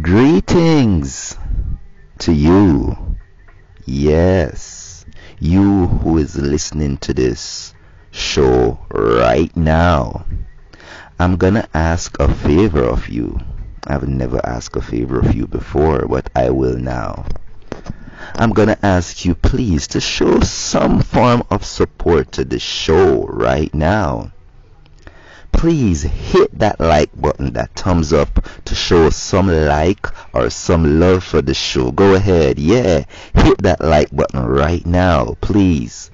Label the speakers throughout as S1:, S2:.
S1: Greetings to you. Yes, you who is listening to this show right now. I'm gonna ask a favor of you. I've never asked a favor of you before, but I will now. I'm gonna ask you please to show some form of support to the show right now. Please hit that like button, that thumbs up, to show some like or some love for the show. Go ahead, yeah, hit that like button right now, please.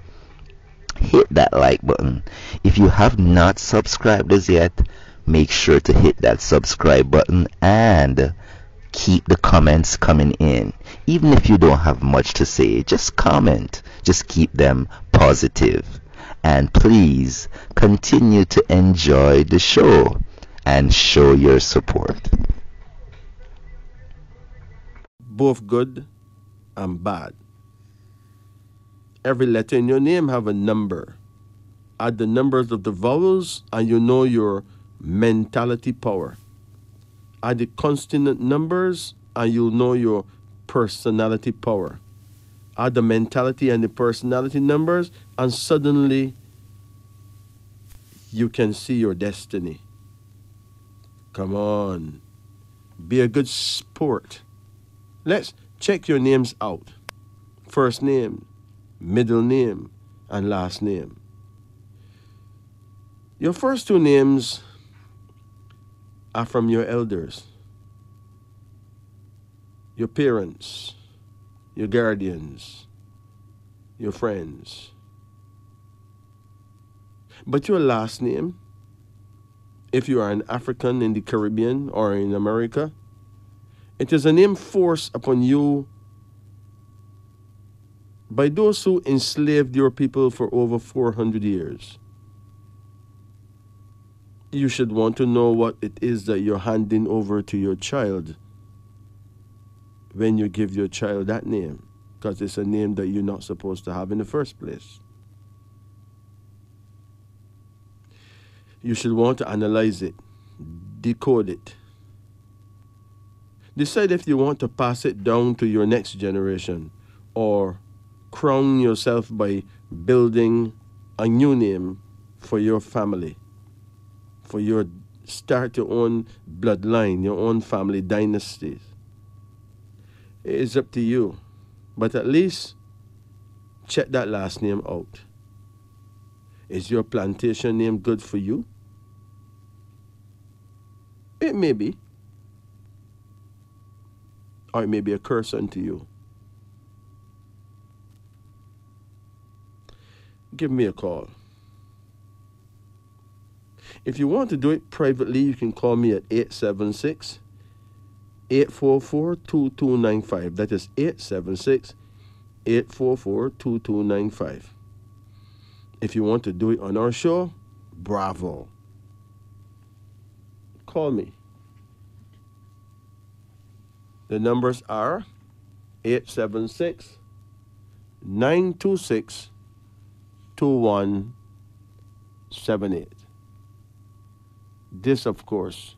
S1: Hit that like button. If you have not subscribed as yet, make sure to hit that subscribe button and keep the comments coming in. Even if you don't have much to say, just comment. Just keep them positive. And please continue to enjoy the show and show your support.
S2: Both good and bad. Every letter in your name have a number. Add the numbers of the vowels and you know your mentality power. Add the consonant numbers and you'll know your personality power. Add the mentality and the personality numbers and suddenly you can see your destiny. Come on. Be a good sport. Let's check your names out. First name, middle name, and last name. Your first two names are from your elders, your parents, your guardians, your friends. But your last name, if you are an African in the Caribbean or in America, it is a name forced upon you by those who enslaved your people for over 400 years. You should want to know what it is that you're handing over to your child when you give your child that name, because it's a name that you're not supposed to have in the first place. You should want to analyze it, decode it. Decide if you want to pass it down to your next generation or crown yourself by building a new name for your family, for your start your own bloodline, your own family dynasties. It is up to you. But at least check that last name out. Is your plantation name good for you? It may be. Or it may be a curse unto you. Give me a call. If you want to do it privately, you can call me at 876-844-2295. That is 876-844-2295. If you want to do it on our show, bravo. Call me. The numbers are 876-926-2178. This, of course.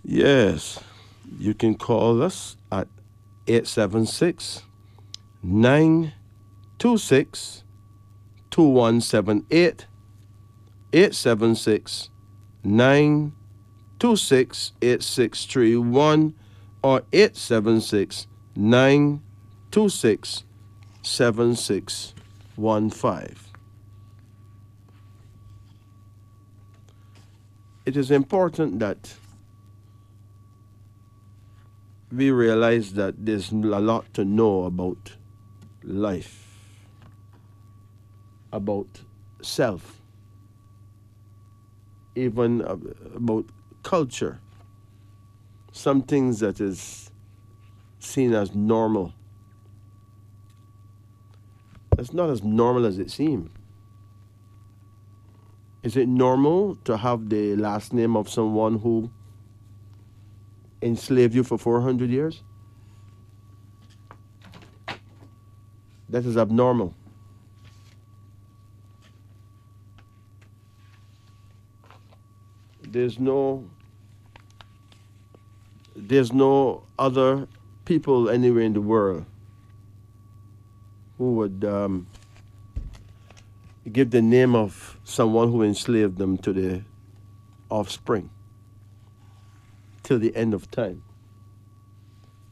S2: Yes, you can call us at 876-926-2178, 876-926-8631, or 876-926-7615. It is important that we realize that there's a lot to know about life, about self, even about culture. Some things that is seen as normal. It's not as normal as it seems. Is it normal to have the last name of someone who enslaved you for 400 years? That is abnormal. There's no other people anywhere in the world who would give the name of someone who enslaved them to the offspring till the end of time.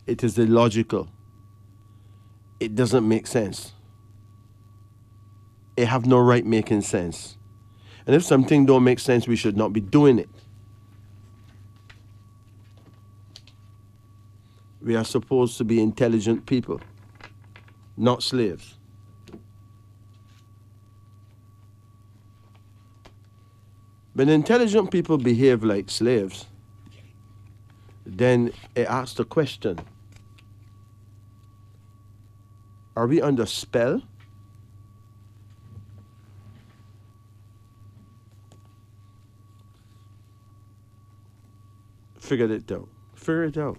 S2: It is illogical. It doesn't make sense. It have no right making sense. And if something don't make sense, we should not be doing it. We are supposed to be intelligent people, not slaves. When intelligent people behave like slaves, then it asks the question, are we under spell? Figure it out. Figure it out.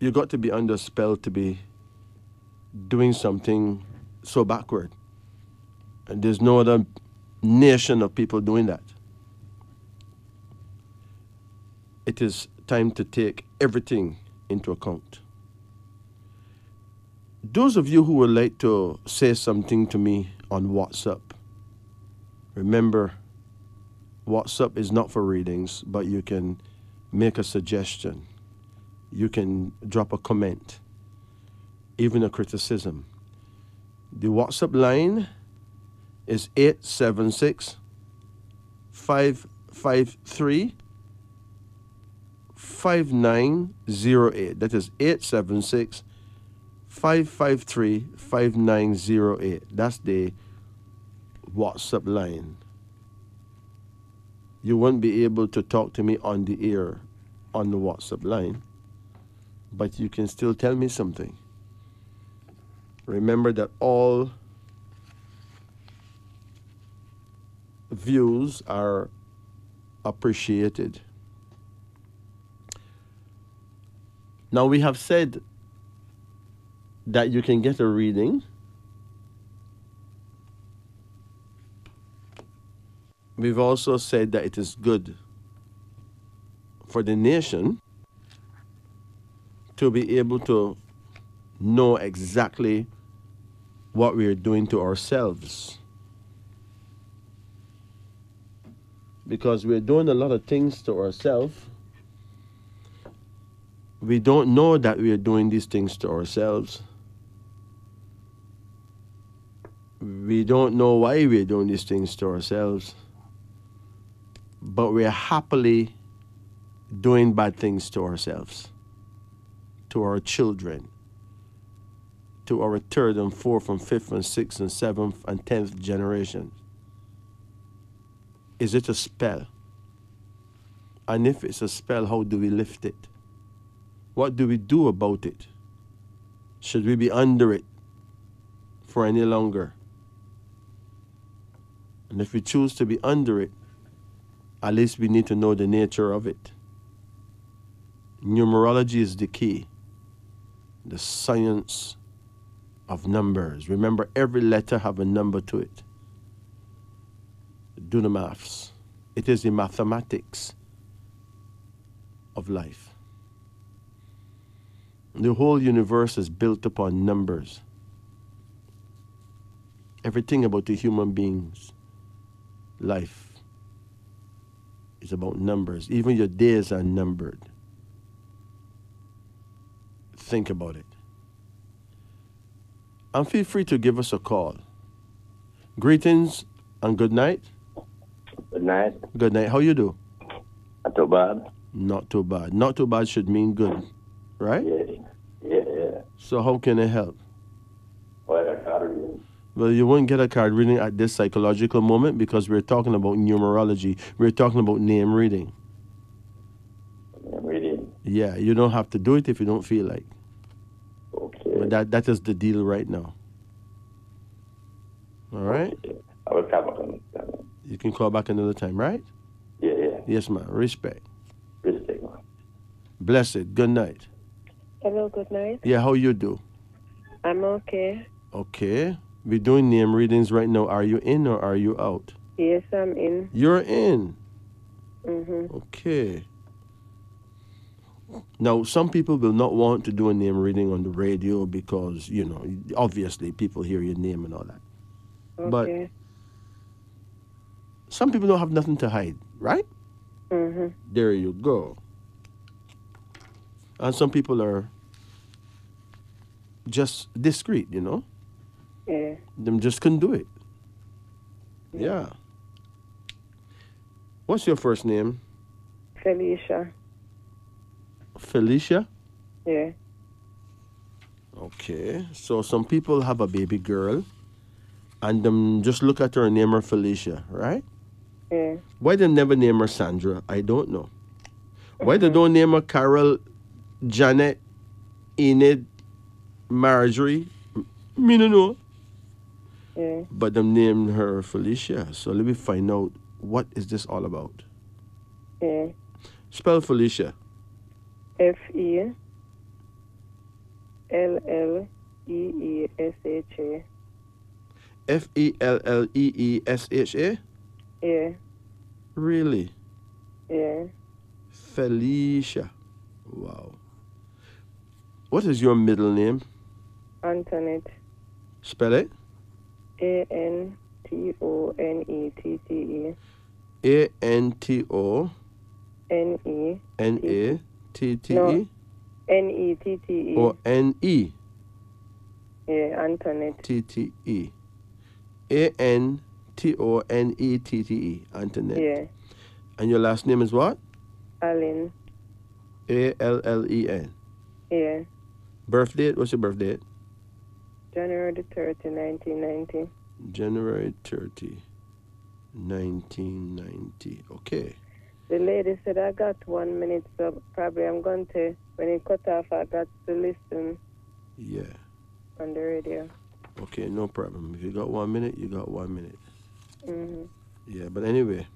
S2: You got to be under spell to be doing something so backward. And there's no other nation of people doing that. It is time to take everything into account. Those of you who would like to say something to me on WhatsApp, remember, WhatsApp is not for readings, but you can make a suggestion. You can drop a comment, even a criticism. The WhatsApp line is 876 553 5908. That is 876 553 5908. That's the WhatsApp line. You won't be able to talk to me on the air on the WhatsApp line, but you can still tell me something. Remember that all views are appreciated. Now, we have said that you can get a reading. We've also said that it is good for the nation to be able to know exactly what we are doing to ourselves. Because we're doing a lot of things to ourselves. We don't know that we are doing these things to ourselves. We don't know why we're doing these things to ourselves. But we're happily doing bad things to ourselves, to our children, to our third and fourth and fifth and sixth and seventh and 10th generation. Is it a spell? And if it's a spell, how do we lift it? What do we do about it? Should we be under it for any longer? And if we choose to be under it, at least we need to know the nature of it. Numerology is the key. The science of numbers. Remember, every letter have a number to it. Do the maths. It is the mathematics of life. The whole universe is built upon numbers. Everything about the human being's life is about numbers. Even your days are numbered. Think about it. And feel free to give us a call. Greetings and good night.
S3: Good night.
S2: Good night. How you do?
S3: Not too bad.
S2: Not too bad. Not too bad should mean good, right?
S3: Yeah.
S2: So how can I help?
S3: Well, I got it.
S2: Well, you won't get a card reading at this psychological moment because we're talking about numerology. We're talking about name reading.
S3: I'm reading.
S2: Yeah, you don't have to do it if you don't feel like.
S3: Okay.
S2: But that is the deal right now. All right?
S3: Okay. I will come back on that.
S2: You can call back another time, right?
S3: Yeah.
S2: Yes, ma'am. Respect.
S3: Respect, man.
S2: Blessed. Good night.
S4: Hello, good night.
S2: Yeah, how you do?
S4: I'm okay.
S2: Okay. We're doing name readings right now. Are you in or are you out?
S4: Yes, I'm in.
S2: You're in.
S4: Mm-hmm.
S2: Okay. Now, some people will not want to do a name reading on the radio because, obviously people hear your name and all that. But
S4: Okay.
S2: some people don't have nothing to hide, right?
S4: Mm-hmm.
S2: There you go. And some people are just discreet,
S4: Yeah.
S2: Them just couldn't do it. Yeah. What's your first name?
S4: Felicia.
S2: Felicia?
S4: Yeah.
S2: Okay. So some people have a baby girl and them just look at her and name her Felicia, right?
S4: Yeah.
S2: Why they never name her Sandra? I don't know. Why they don't name her Carol, Janet, Enid, Marjorie? Me no know.
S4: Yeah.
S2: But them named her Felicia. So let me find out what is this all about.
S4: Yeah.
S2: Spell Felicia.
S4: FELLEESHA.
S2: Felleesha?
S4: Yeah.
S2: Really?
S4: Yeah.
S2: Felicia. Wow. What is your middle name?
S4: Antoinette.
S2: Spell it.
S4: ANTONETTE.
S2: ANTONETTE.
S4: No, NETTE.
S2: Or NETTE.
S4: Yeah, Antoinette.
S2: ANTONETTE. Antoinette.
S4: Yeah.
S2: And your last name is what?
S4: Allen.
S2: ALLEN.
S4: Yeah.
S2: Birth date? What's your birth date?
S4: January the 30th, 1990.
S2: January 30, 1990. Okay.
S4: The lady said I got 1 minute, so probably I'm going to, when it cut off, I got to listen
S2: Yeah.
S4: on the radio.
S2: Okay, no problem. If you got 1 minute, you got 1 minute.
S4: Mm-hmm.
S2: Yeah, but anyway,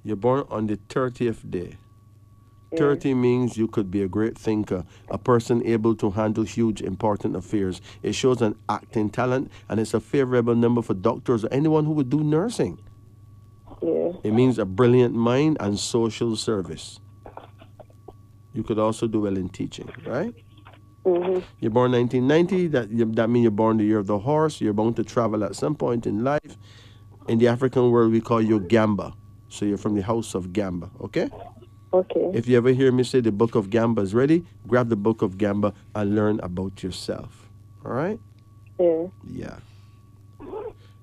S2: you're born on the 30th day.
S4: Yeah.
S2: 30 means you could be a great thinker, a person able to handle huge, important affairs. It shows an acting talent, and it's a favorable number for doctors or anyone who would do nursing.
S4: Yeah.
S2: It means a brilliant mind and social service. You could also do well in teaching, right?
S4: Mm-hmm.
S2: You're born 1990, that means you're born the year of the horse. You're bound to travel at some point in life. In the African world, we call you Gamba. So you're from the house of Gamba, okay?
S4: Okay.
S2: If you ever hear me say the book of Gamba is ready, grab the book of Gamba and learn about yourself. All right?
S4: Yeah.
S2: Yeah.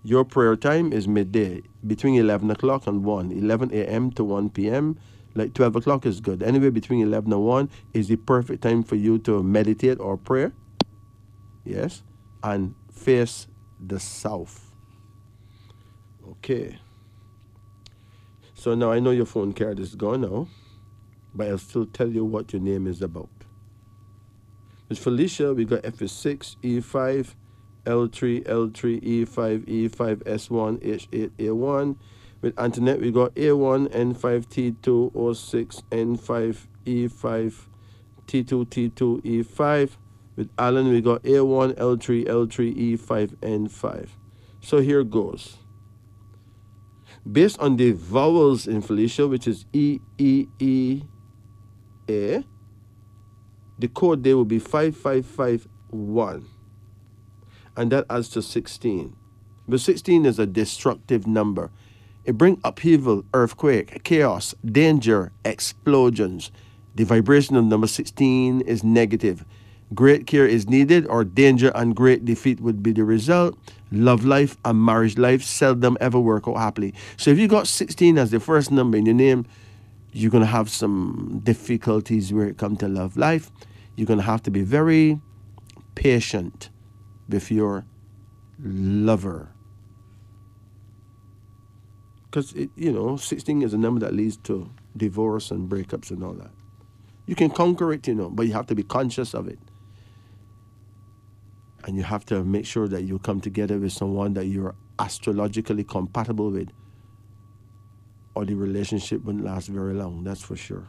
S2: Your prayer time is midday, between 11 o'clock and 1, 11 a.m. to 1 p.m. Like 12 o'clock is good. Anyway, between 11 and 1 is the perfect time for you to meditate or pray. Yes? And face the south. Okay. So now I know your phone card is gone now, but I'll still tell you what your name is about. With Felicia, we got F6, E5, L3, L3, E5, E5, S1, H8, A1. With Antoinette, we got A1, N5, T2, O6, N5, E5, T2, T2, E5. With Alan, we got A1, L3, L3, E5, N5. So here goes. Based on the vowels in Felicia, which is E, E, E, A, the code there will be 5551. And that adds to 16. But 16 is a destructive number. It brings upheaval, earthquake, chaos, danger, explosions. The vibration of number 16 is negative. Great care is needed, or danger and great defeat would be the result. Love life and marriage life seldom ever work out happily. So if you got 16 as the first number in your name, you're going to have some difficulties where it comes to love life. You're going to have to be very patient with your lover. Because, 16 is a number that leads to divorce and breakups and all that. You can conquer it, but you have to be conscious of it. And you have to make sure that you come together with someone that you're astrologically compatible with, or the relationship wouldn't last very long, that's for sure.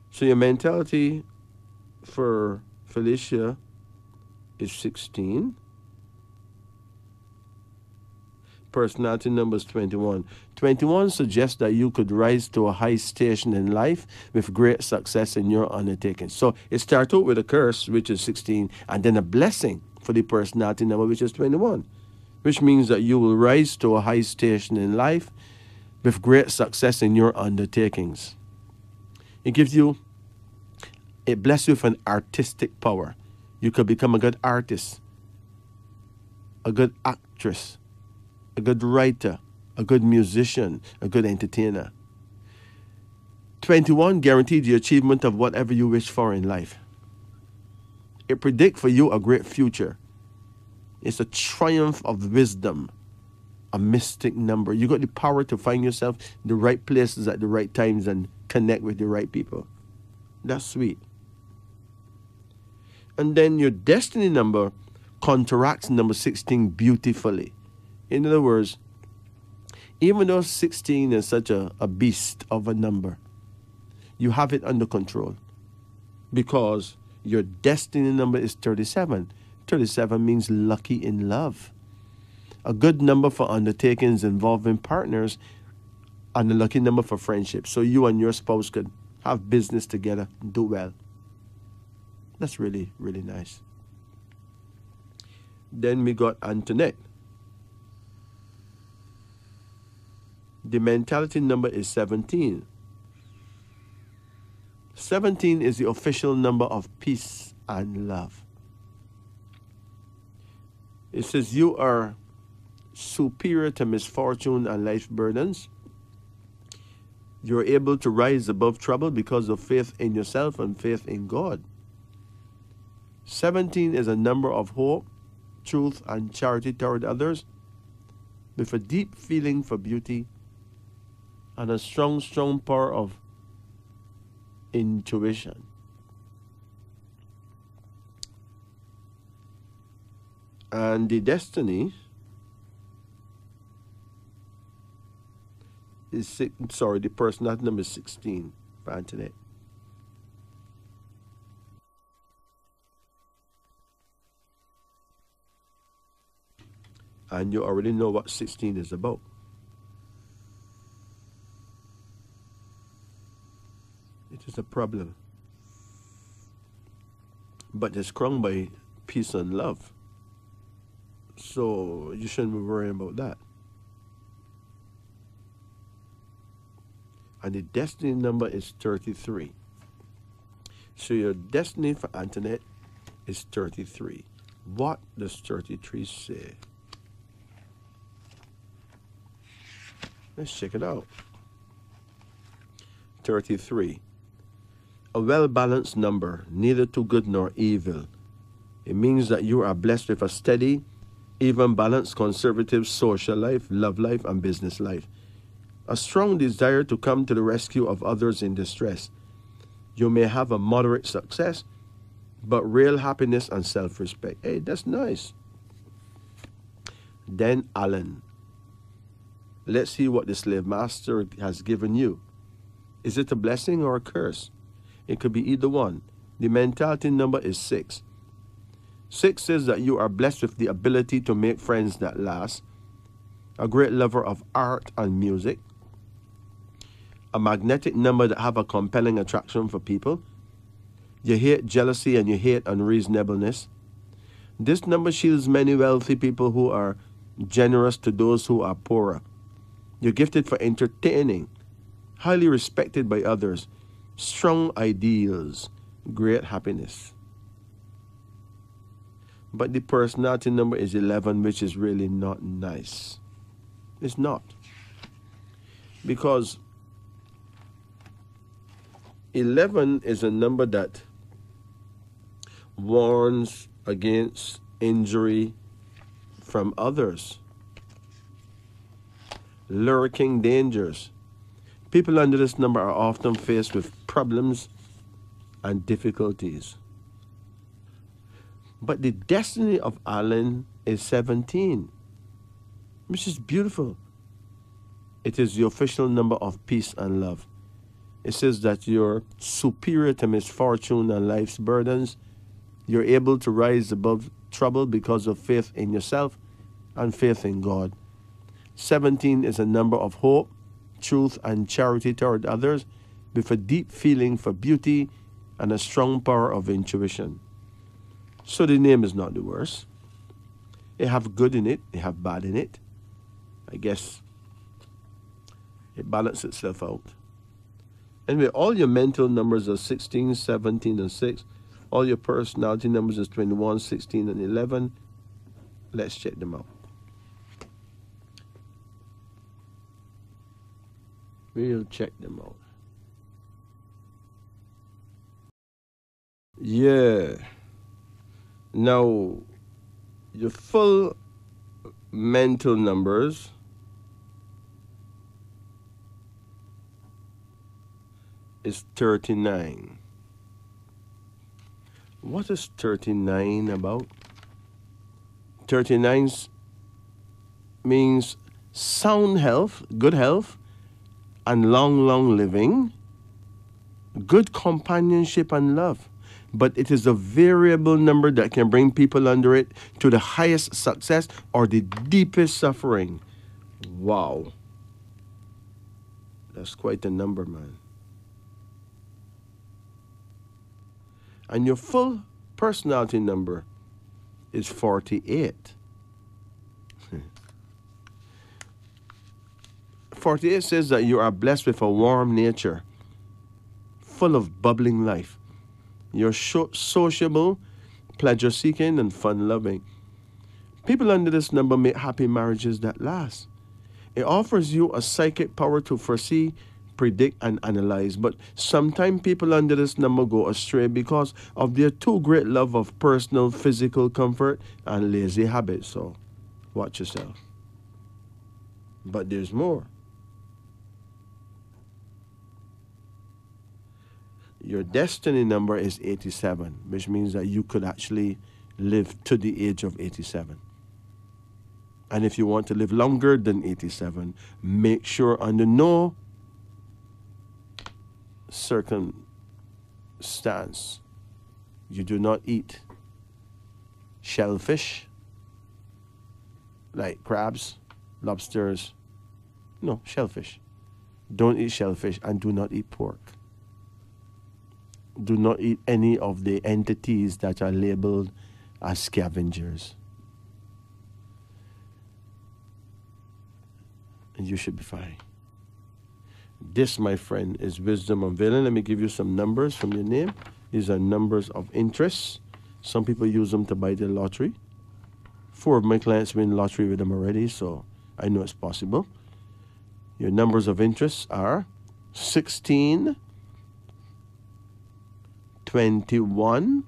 S2: So your mentality for Felicia is 16. personality number is 21. 21 suggests that you could rise to a high station in life with great success in your undertaking. So it starts out with a curse, which is 16, and then a blessing for the personality number, which is 21, which means that you will rise to a high station in life with great success in your undertakings. It blesses you with an artistic power. You could become a good artist, a good actress, a good writer, a good musician, a good entertainer. 21 guarantees the achievement of whatever you wish for in life. It predicts for you a great future. It's a triumph of wisdom, a mystic number. You got the power to find yourself in the right places at the right times and connect with the right people. That's sweet. And then your destiny number counteracts number 16 beautifully. In other words, even though 16 is such a beast of a number, you have it under control because your destiny number is 37. 37 means lucky in love. A good number for undertakings involving partners, and a lucky number for friendship. So you and your spouse could have business together and do well. That's really, really nice. Then we got Antoinette. The mentality number is 17. 17 is the official number of peace and love. It says you are superior to misfortune and life burdens. You're able to rise above trouble because of faith in yourself and faith in God. 17 is a number of hope, truth, and charity toward others, with a deep feeling for beauty and a strong, strong power of intuition. And the destiny is the personality number is 16 for Antoinette. And you already know what 16 is about. It is a problem. But it's crowned by peace and love. So you shouldn't be worrying about that. And the destiny number is 33. So your destiny for Antoinette is 33. What does 33 say? Let's check it out. 33. A well-balanced number, neither too good nor evil. It means that you are blessed with a steady, even balanced, conservative social life, love life, and business life. A strong desire to come to the rescue of others in distress. You may have a moderate success, but real happiness and self-respect. Hey, that's nice. Then Alan. Let's see what the slave master has given you. Is it a blessing or a curse? It could be either one. The mentality number is 6. 6 says that you are blessed with the ability to make friends that last, a great lover of art and music, a magnetic number that have a compelling attraction for people. You hate jealousy and you hate unreasonableness. This number shields many wealthy people who are generous to those who are poorer. You're gifted for entertaining, highly respected by others, strong ideals, great happiness. But the personality number is 11, which is really not nice. It's not. Because 11 is a number that warns against injury from others. Lurking dangers. People under this number are often faced with problems and difficulties. But the destiny of Alan is 17, which is beautiful. It is the official number of peace and love. It says that you're superior to misfortune and life's burdens. You're able to rise above trouble because of faith in yourself and faith in God. 17 is a number of hope, truth, and charity toward others, with a deep feeling for beauty and a strong power of intuition. So the name is not the worst. It have good in it, it have bad in it. I guess it balances itself out. Anyway, all your mental numbers are 16, 17, and 6. All your personality numbers is 21, 16, and 11. Let's check them out. We'll check them out. Yeah. Now, your full mental numbers is 39. What is 39 about? 39 means sound health, good health, and long living, good companionship and love. But it is a variable number that can bring people under it to the highest success or the deepest suffering. Wow. That's quite a number, man. And your full personality number is 48. 48 says that you are blessed with a warm nature, full of bubbling life. You're sociable, pleasure-seeking, and fun-loving. People under this number make happy marriages that last. It offers you a psychic power to foresee, predict, and analyze. But sometimes people under this number go astray because of their too great love of personal physical comfort and lazy habits. So watch yourself. But there's more. Your destiny number is 87, which means that you could actually live to the age of 87. And if you want to live longer than 87, make sure under no circumstance you do not eat shellfish, like crabs, lobsters. No, shellfish. Don't eat shellfish and do not eat pork. Do not eat any of the entities that are labeled as scavengers. And you should be fine. This, my friend, is Wisdom Unveiling. Let me give you some numbers from your name. These are numbers of interest. Some people use them to buy the lottery. 4 of my clients win lottery with them already, so I know it's possible. Your numbers of interest are 16, 21,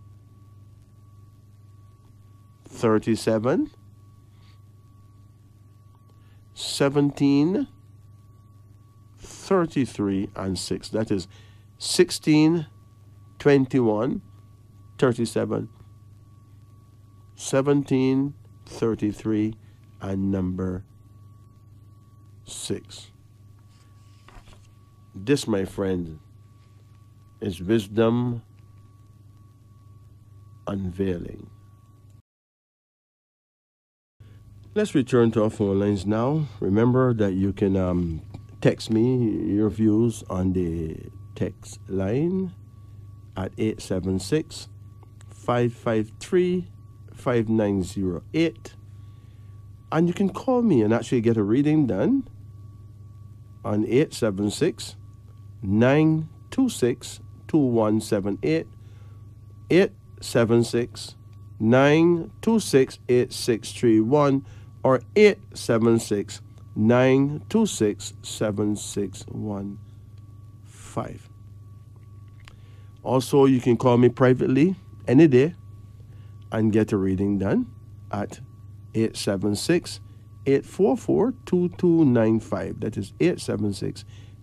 S2: 37, 17, 33, and 6. That is 16, 21, 37, 17, 33, and number 6. This, my friend, is Wisdom Unveiling. Let's return to our phone lines now. Remember that you can text me your views on the text line at 876-553-5908. And you can call me and actually get a reading done on 876-926-2178, 876-926-8631, or 876-926-7615. Also, you can call me privately any day and get a reading done at 876-844-2295. That is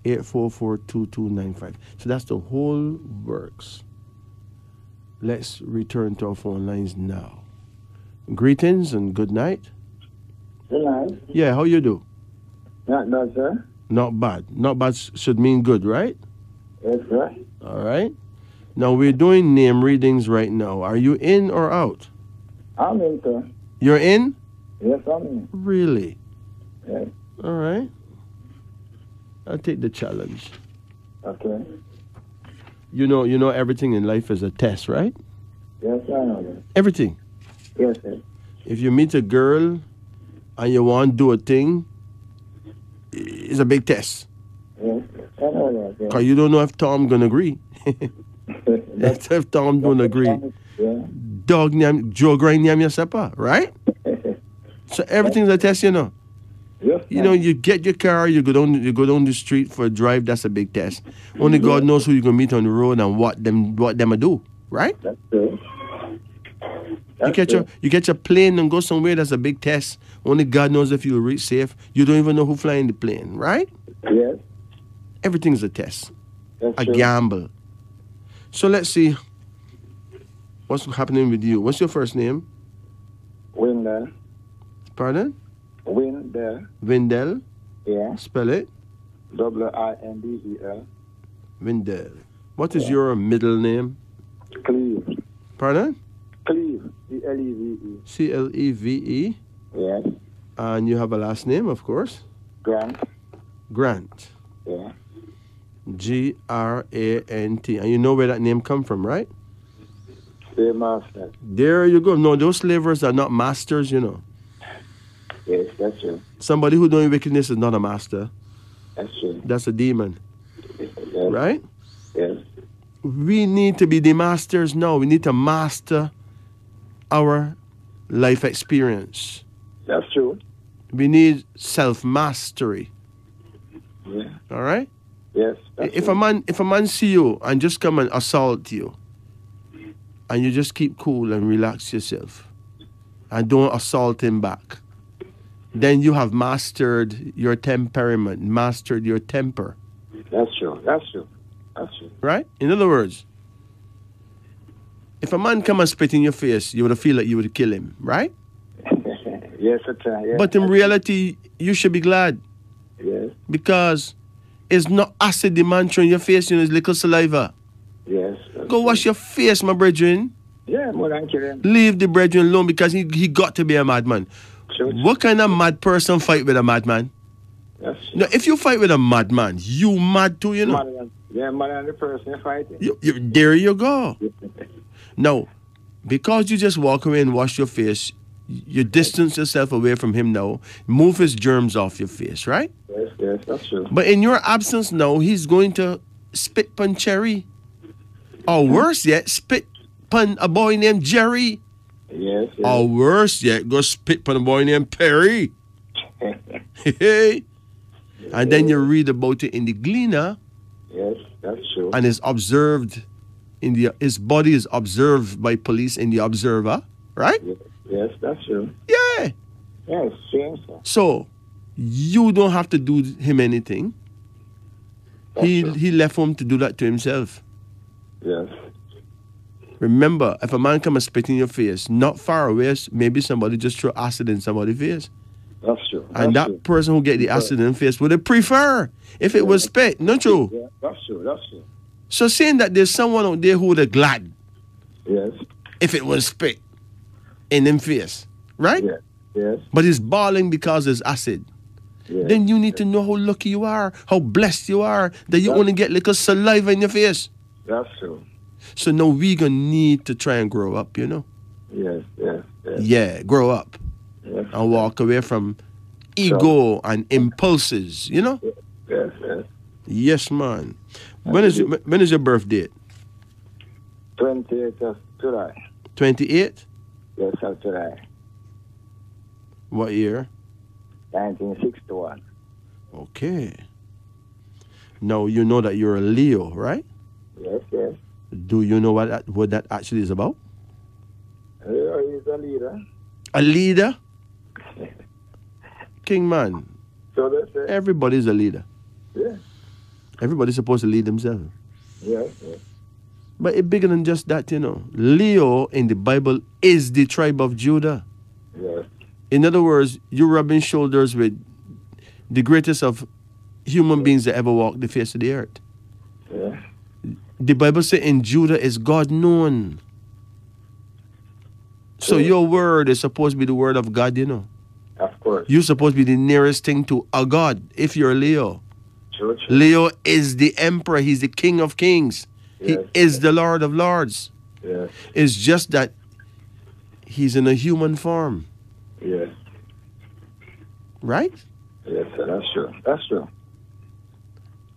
S2: 876-844-2295. So that's the whole works. Let's return to our phone lines now. Greetings and good night.
S5: Good night.
S2: Yeah, how you do?
S5: Not bad, sir.
S2: Not bad. Not bad should mean good, right?
S5: Yes, sir.
S2: All right. Now, we're doing name readings right now. Are you in or out?
S5: I'm in, sir.
S2: You're in?
S5: Yes, I'm in.
S2: Really?
S5: Yes.
S2: All right. I'll take the challenge.
S5: Okay.
S2: You know everything in life is a test, right?
S5: Yes, I know that.
S2: Everything.
S5: Yes, sir.
S2: If you meet a girl and you want to do a thing, it's a big test.
S5: Yes, I know that. Yes.
S2: Because you don't know if Tom going to agree. If Tom don't agree,
S5: Yeah.
S2: dog name, Joe grind name your supper, right? So everything's a test, you know.
S5: Yes,
S2: You know, you get your car, you go down the street for a drive. That's a big test. Only God knows who you gonna meet on the road and what them a do, right?
S5: That's true.
S2: You get your plane and go somewhere. That's a big test. Only God knows if you'll reach safe. You don't even know who flying the plane, right?
S5: Yes.
S2: Everything's a test,
S5: That's
S2: a
S5: true.
S2: gamble. So let's see what's happening with you. What's your first name?
S5: Wendell.
S2: Pardon?
S5: Wendell.
S2: Wendell.
S5: Yeah.
S2: Spell it.
S5: Windel.
S2: Wendell. What is your middle name?
S5: Cleve.
S2: Pardon?
S5: Cleve. Cleve.
S2: Cleve.
S5: Yes.
S2: And you have a last name, of course.
S5: Grant.
S2: Grant.
S5: Yeah.
S2: Grant. And you know where that name come from, right?
S5: The master.
S2: There you go. No, those slavers are not masters, you know.
S5: Yes, that's true.
S2: Somebody who doing wickedness is not a master.
S5: That's true.
S2: That's a demon,
S5: Yes.
S2: right?
S5: Yes.
S2: We need to be the masters now. We need to master our life experience.
S5: That's true.
S2: We need self-mastery.
S5: Yeah.
S2: All right?
S5: Yes. That's
S2: If
S5: true.
S2: a man see you and just come and assault you, and you just keep cool and relax yourself, and don't assault him back, then you have mastered your temperament, mastered your temper,
S5: That's true. That's true. That's true.
S2: right? In other words, if a man come and spit in your face, you would feel like you would kill him, right?
S5: Yes, I try. Yes.
S2: But in reality, you should be glad
S5: Yes.
S2: because it's not acid the man throw in your face, you know, it's little saliva.
S5: Yes. That's
S2: Go wash your face, my brethren.
S5: Yeah, more than killing.
S2: Leave the brethren alone because he got to be a madman.
S5: True.
S2: What kind of mad person fight with a madman?
S5: That's true.
S2: Now, if you fight with a madman, you mad too, you know.
S5: More than the person fighting.
S2: There you go. Now, because you just walk away and wash your face, you distance yourself away from him now, move his germs off your face, right?
S5: Yes, that's true.
S2: But in your absence now, he's going to spit pon Cherry. Or worse yet, spit pon a boy named Jerry.
S5: Yes.
S2: Or worse yet, go spit pon a boy named Perry. Hey. And then you read about it in the Gleaner,
S5: Yes, that's true.
S2: and it's observed his body is observed by police in the Observer, right?
S5: Yes, that's true.
S2: Yeah.
S5: Yes, same, sir.
S2: So you don't have to do him anything.
S5: That's
S2: He
S5: true.
S2: he left home to do that to himself.
S5: Yes.
S2: Remember, if a man come and spit in your face, not far away, maybe somebody just throw acid in somebody's face.
S5: That's true.
S2: And
S5: That's
S2: that
S5: true.
S2: person who get the acid in the face would prefer if it was spit, not true?
S5: Yeah, that's true. That's true.
S2: So saying that there's someone out there who would have glad
S5: Yes.
S2: if it was spit in them face, right?
S5: Yes. Yes.
S2: But he's bawling because there's acid.
S5: Yes.
S2: Then you need to know how lucky you are, how blessed you are, that you only get little saliva in your face.
S5: That's true.
S2: So now we gonna need to try and grow up, you know?
S5: Yes. Yes. Yes.
S2: Yeah, grow up
S5: Yes.
S2: and walk away from ego and impulses, you know?
S5: Yes. Yes.
S2: Yes, man. When is your birth date?
S5: 28th of July.
S2: 28?
S5: Yes, of July.
S2: What year?
S5: 1961.
S2: Okay. Now you know that you're a Leo, right?
S5: Yes. Yes.
S2: Do you know what that actually is about?
S5: He's a leader.
S2: A leader? King man,
S5: So they say.
S2: everybody's a leader.
S5: Yeah.
S2: Everybody's supposed to lead themselves.
S5: Yes. Yes.
S2: But it's bigger than just that, you know. Leo in the Bible is the tribe of Judah.
S5: Yes.
S2: In other words, you're rubbing shoulders with the greatest of human beings that ever walked the face of the earth.
S5: Yeah.
S2: The Bible says in Judah is God known. So your word is supposed to be the word of God, you know.
S5: Of course. course.
S2: You're supposed to be the nearest thing to a God if you're Leo.
S5: True, true.
S2: Leo is the emperor. He's the king of kings. He
S5: Yes.
S2: is the Lord of lords.
S5: Yes.
S2: It's just that he's in a human form,
S5: Yes.
S2: right?
S5: Yes, sir. That's true. That's true.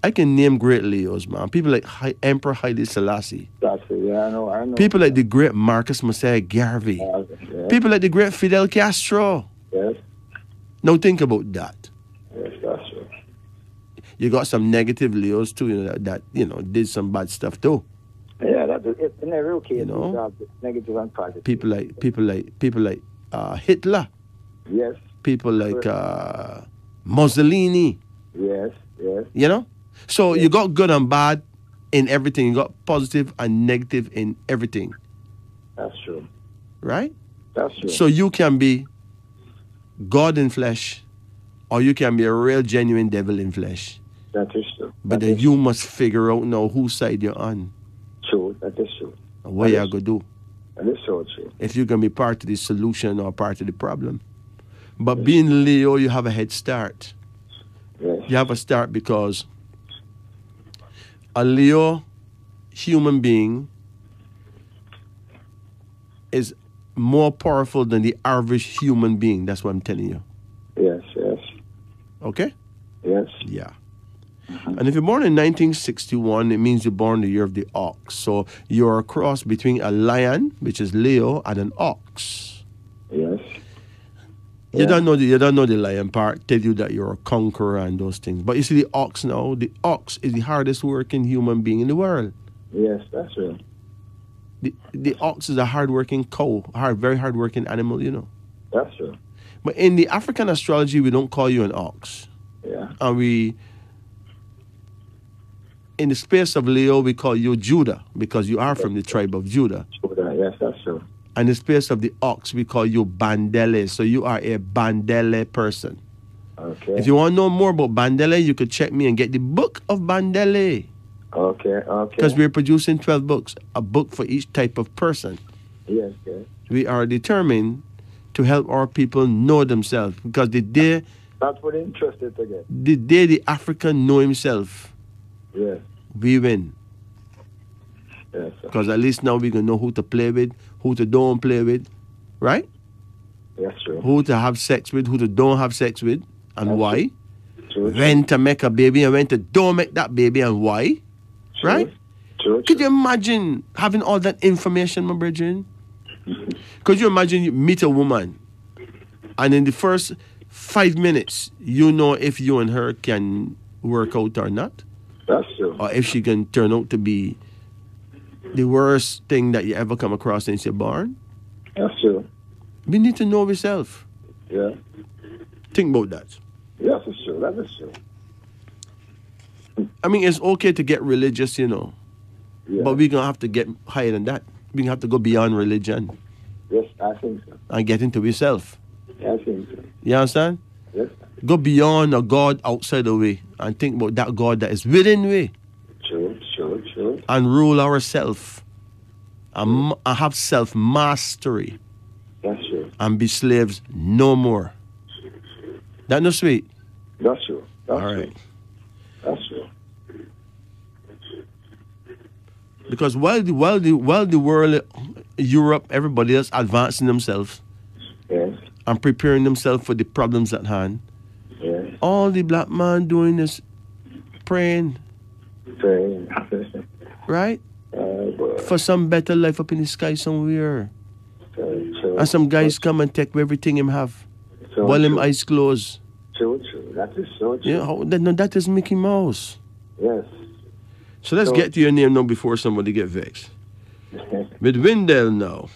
S2: I can name great Leos, man. People like Emperor Haile Selassie.
S5: That's it. Yeah, I know. I know.
S2: People like the great Marcus Messiah Garvey.
S5: Yes.
S2: People like the great Fidel Castro.
S5: Yes.
S2: Now think about that.
S5: Yes, that's true.
S2: You got some negative Leos too, that did some bad stuff too.
S5: Yeah, that's it. In every case,
S2: You know?
S5: you have negative and positive.
S2: People like Hitler.
S5: Yes.
S2: People like Mussolini.
S5: Yes. Yes.
S2: You know, so you got good and bad in everything. You got positive and negative in everything,
S5: That's true.
S2: right?
S5: That's true.
S2: So you can be God in flesh, or you can be a real genuine devil in flesh.
S5: That is true.
S2: But
S5: That
S2: then
S5: is
S2: you must figure out now whose side you're on
S5: true. That is true.
S2: and what
S5: That
S2: you're
S5: is-
S2: going to do.
S5: That is so true.
S2: If you're going to be part of the solution or part of the problem. But being Leo, you have a head start.
S5: Yes.
S2: You have a start because a Leo human being is more powerful than the average human being. That's what I'm telling you.
S5: Yes. Yes.
S2: Okay?
S5: Yes.
S2: Yeah. And if you're born in 1961, it means you're born the year of the ox. So you're a cross between a lion, which is Leo, and an ox.
S5: Yes.
S2: You
S5: Yeah.
S2: don't know the lion part, tell you that you're a conqueror and those things. But you see the ox now, the ox is the hardest working human being in the world.
S5: Yes. That's true.
S2: The ox is a hard-working cow, very hard-working animal,
S5: That's true.
S2: But in the African astrology, we don't call you an ox.
S5: Yeah.
S2: And in the space of Leo, we call you Judah, because you are from the tribe of Judah.
S5: True. Yes. That's true.
S2: And in the space of the ox, we call you Bandele. So you are a Bandele person.
S5: Okay.
S2: If you want to know more about Bandele, you could check me and get the book of Bandele.
S5: Okay. Okay.
S2: Because we're producing 12 books, a book for each type of person.
S5: Yes. Yes.
S2: We are determined to help our people know themselves. Because the day
S5: That's what interested to get.
S2: the African know himself,
S5: Yes.
S2: we win.
S5: Yes. Sir.
S2: Because at least now we can know who to play with, who to don't play with, right?
S5: That's true.
S2: Who to have sex with, who to don't have sex with, and
S5: That's
S2: why.
S5: True.
S2: When to make a baby and when to don't make that baby and why,
S5: True.
S2: right?
S5: True.
S2: Could you imagine having all that information, my brethren? Could you imagine you meet a woman and in the first 5 minutes, you know if you and her can work out or not?
S5: That's true.
S2: Or if she can turn out to be the worst thing that you ever come across since you're born?
S5: That's true.
S2: We need to know ourselves.
S5: Yeah.
S2: Think about that.
S5: Yes, it's true. That is true.
S2: I mean, it's okay to get religious,
S5: Yeah.
S2: but we're going to have to get higher than that. We're going to have to go beyond religion
S5: Yes, I think so.
S2: and get into yourself.
S5: I think so.
S2: You understand?
S5: Yes.
S2: Go beyond a God outside the way and think about that God that is within we
S5: True. True. True.
S2: and rule ourselves and have self-mastery
S5: That's true.
S2: and be slaves no more. That no sweet?
S5: That's true. That's
S2: All
S5: true.
S2: right.
S5: That's true.
S2: Because while the world, Europe, everybody else advancing themselves
S5: Yes.
S2: and preparing themselves for the problems at hand,
S5: Yes.
S2: all the black man doing is praying,
S5: Praying.
S2: right?
S5: But,
S2: For some better life up in the sky somewhere.
S5: true.
S2: And some guys come and take everything him have
S5: So
S2: while him
S5: true.
S2: eyes closed.
S5: True. True. That is so true.
S2: That is Mickey Mouse.
S5: Yes.
S2: So let's
S5: So-
S2: get to your name now before somebody get vexed. With Wendell now.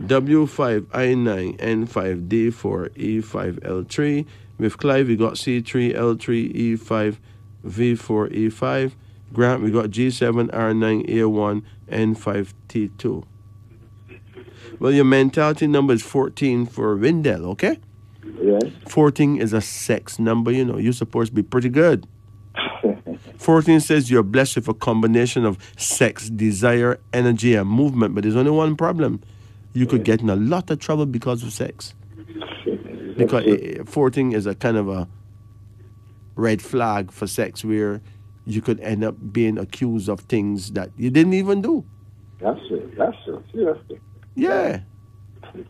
S2: W5I9N5D4E5L3. With Clive, we got C3L3E5V4E5. Grant, we got G7R9A1N5T2. Well, your mentality number is 14 for Wendell, okay?
S5: Yes.
S2: 14 is a sex number, You're supposed to be pretty good. 14 says you're blessed with a combination of sex, desire, energy, and movement. But there's only one problem. You could get in a lot of trouble because of sex. Because
S5: That's
S2: 14 is a kind of a red flag for sex where you could end up being accused of things that you didn't even do.
S5: That's it. That's it. Seriously.
S2: Yeah.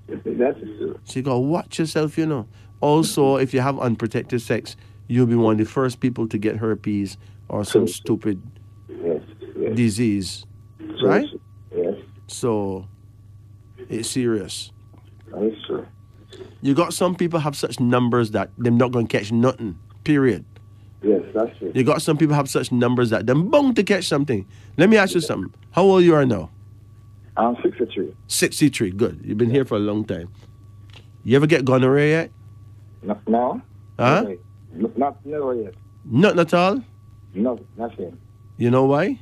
S5: That's it.
S2: So you gotta watch yourself, you know. Also, if you have unprotected sex, you'll be one of the first people to get herpes or some
S5: True.
S2: stupid
S5: Yes. Yes.
S2: disease,
S5: True.
S2: right?
S5: Yes.
S2: So it's serious.
S5: That's true.
S2: You got some people have such numbers that they're not gonna catch nothing. Period.
S5: Yes, that's it.
S2: You got some people have such numbers that they're bound to catch something. Let me ask you something. How old you are now?
S5: I'm 63.
S2: 63. Good. You've been here for a long time. You ever get gonorrhea yet?
S5: No?
S2: Huh?
S5: Never yet.
S2: Nothing at all.
S5: No, nothing.
S2: You know why?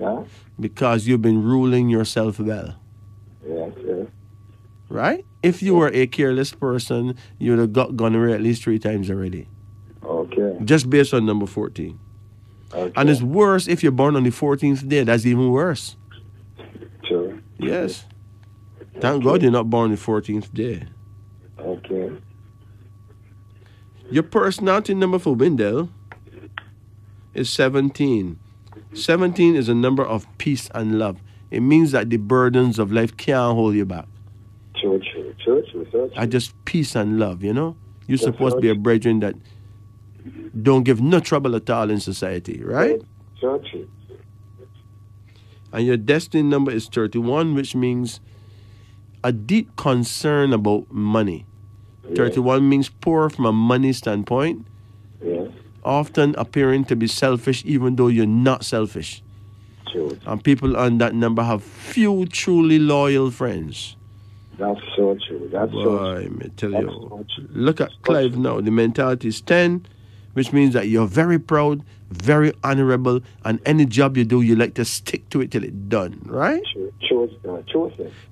S5: Yeah?
S2: Because you've been ruling yourself well.
S5: Yes, yes.
S2: Right? If you were a careless person, you would have got gonorrhea at least 3 times already.
S5: Okay.
S2: Just based on number 14.
S5: Okay.
S2: And it's worse if you're born on the 14th day. That's even worse.
S5: Sure.
S2: Yes. Thank God you're not born on the 14th day.
S5: Okay.
S2: Your personality number for Wendell is 17. 17 is a number of peace and love. It means that the burdens of life can't hold you back.
S5: True.
S2: I just peace and love, you know? You're
S5: That's
S2: supposed to be a
S5: right.
S2: brethren that don't give no trouble at all in society, right?
S5: True.
S2: And your destiny number is 31, which means a deep concern about money. 31 means poor from a money standpoint,
S5: Yes.
S2: often appearing to be selfish even though you're not selfish.
S5: True.
S2: And people on that number have few truly loyal friends.
S5: That's so true. That's so true.
S2: Boy, me tell
S5: That's
S2: you.
S5: so true.
S2: Look at Clive now. The mentality is 10, which means that you're very proud, very honorable, and any job you do, you like to stick to it till it's done, right?
S5: True.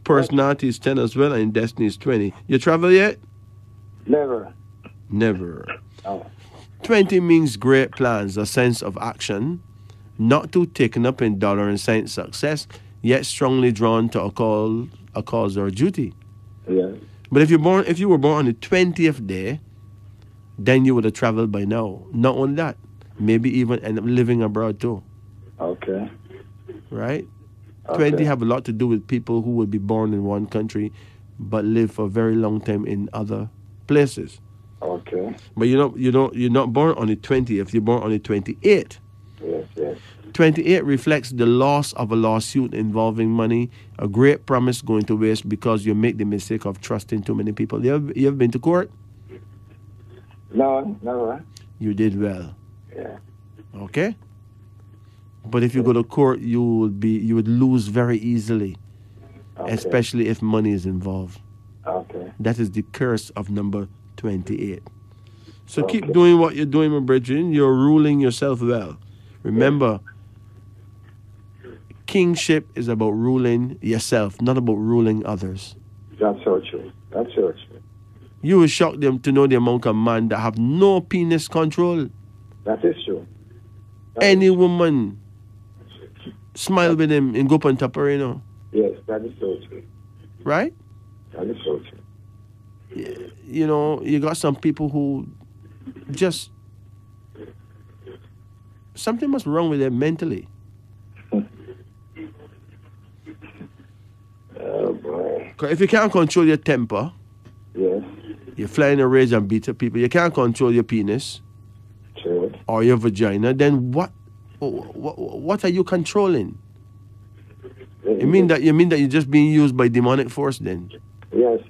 S2: Personality is 10 as well, and destiny is 20. You travel yet?
S5: Never.
S2: Never.
S5: Oh.
S2: 20 means great plans, a sense of action, not too taken up in dollar and cent success, yet strongly drawn to a cause or a duty.
S5: Yeah.
S2: But if you were born on the 20th day, then you would have traveled by now. Not only that, maybe even end up living abroad too,
S5: Okay.
S2: right?
S5: Okay.
S2: 20 have a lot to do with people who would be born in one country but live for a very long time in other places.
S5: Okay.
S2: But you're not born on the 20th, you're born on the 28th.
S5: Yes.
S2: 28 reflects the loss of a lawsuit involving money, a great promise going to waste because you make the mistake of trusting too many people. You ever been to court?
S5: No, never.
S2: You did well.
S5: Yeah.
S2: Okay? But if you go to court, you would lose very easily,
S5: Okay.
S2: especially if money is involved.
S5: Okay.
S2: That is the curse of number 28. So keep
S5: Okay.
S2: doing what you're doing, my brethren. You're ruling yourself well. Remember, kingship is about ruling yourself, not about ruling others.
S5: That's so true.
S2: You will shock them to know the amount of man that have no penis control.
S5: That is true.
S2: Any woman smile with him and go up on top of her, you know.
S5: Yes, that is so true.
S2: Right?
S5: That is so true.
S2: You know, you got some people who just something must wrong with them mentally.
S5: Oh boy.
S2: 'Cause if you can't control your temper,
S5: Yes.
S2: you fly in a rage and beat up people, you can't control your penis
S5: True.
S2: or your vagina, then what are you controlling? You mean that you're just being used by demonic force then?
S5: Yes.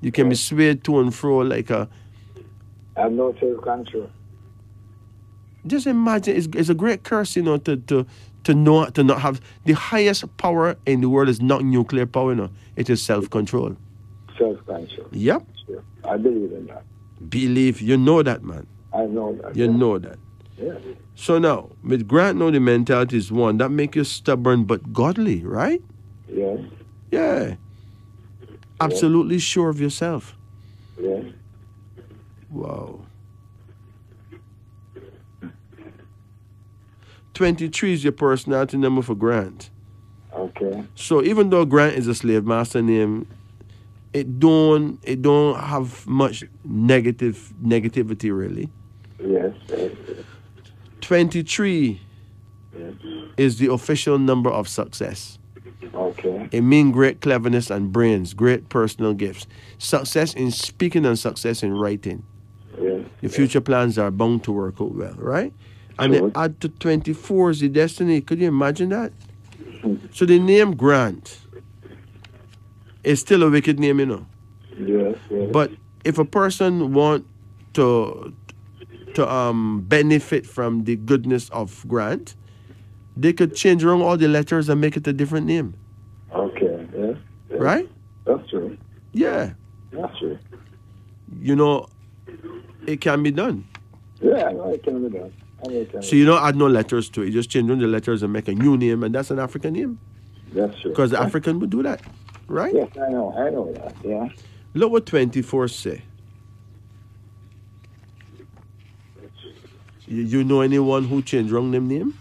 S2: You can be swayed to and fro like a.
S5: I have no self-control.
S2: Just imagine, it's a great curse, you know, to not have the highest power in the world is not nuclear power, you know. It is self-control.
S5: Self-control.
S2: Yep.
S5: Sure. I believe in that.
S2: Believe, you know that, man.
S5: I know that.
S2: You know that.
S5: Yeah.
S2: So now, with Grant, now the mentality is one that make you stubborn but godly, right?
S5: Yes.
S2: Yeah. Absolutely sure of yourself.
S5: Yes.
S2: Wow. 23 is your personality number for Grant.
S5: Okay.
S2: So even though Grant is a slave master name, it don't have much negativity really.
S5: Yes, yes, yes.
S2: 23
S5: Yes.
S2: is the official number of success.
S5: Okay.
S2: It means great cleverness and brains, great personal gifts. Success in speaking and success in writing.
S5: Yes.
S2: Your future plans are bound to work out well, right? And then
S5: Sure.
S2: add to 24 is the destiny. Could you imagine that? So the name Grant is still a wicked name, you know.
S5: Yes, yes.
S2: But if a person want to benefit from the goodness of Grant, they could change around all the letters and make it a different name,
S5: Okay, yes. Yes.
S2: right?
S5: That's true.
S2: Yeah,
S5: That's true.
S2: you know, it can be done.
S5: Yeah, I know it can be done. I know it can
S2: So
S5: be
S2: you don't add no letters to it. You just change around the letters and make a new name, and that's an African name.
S5: That's true.
S2: Because the African would do that, right?
S5: Yes, I know that, yeah.
S2: Look what 24 say. You know anyone who changed wrong name?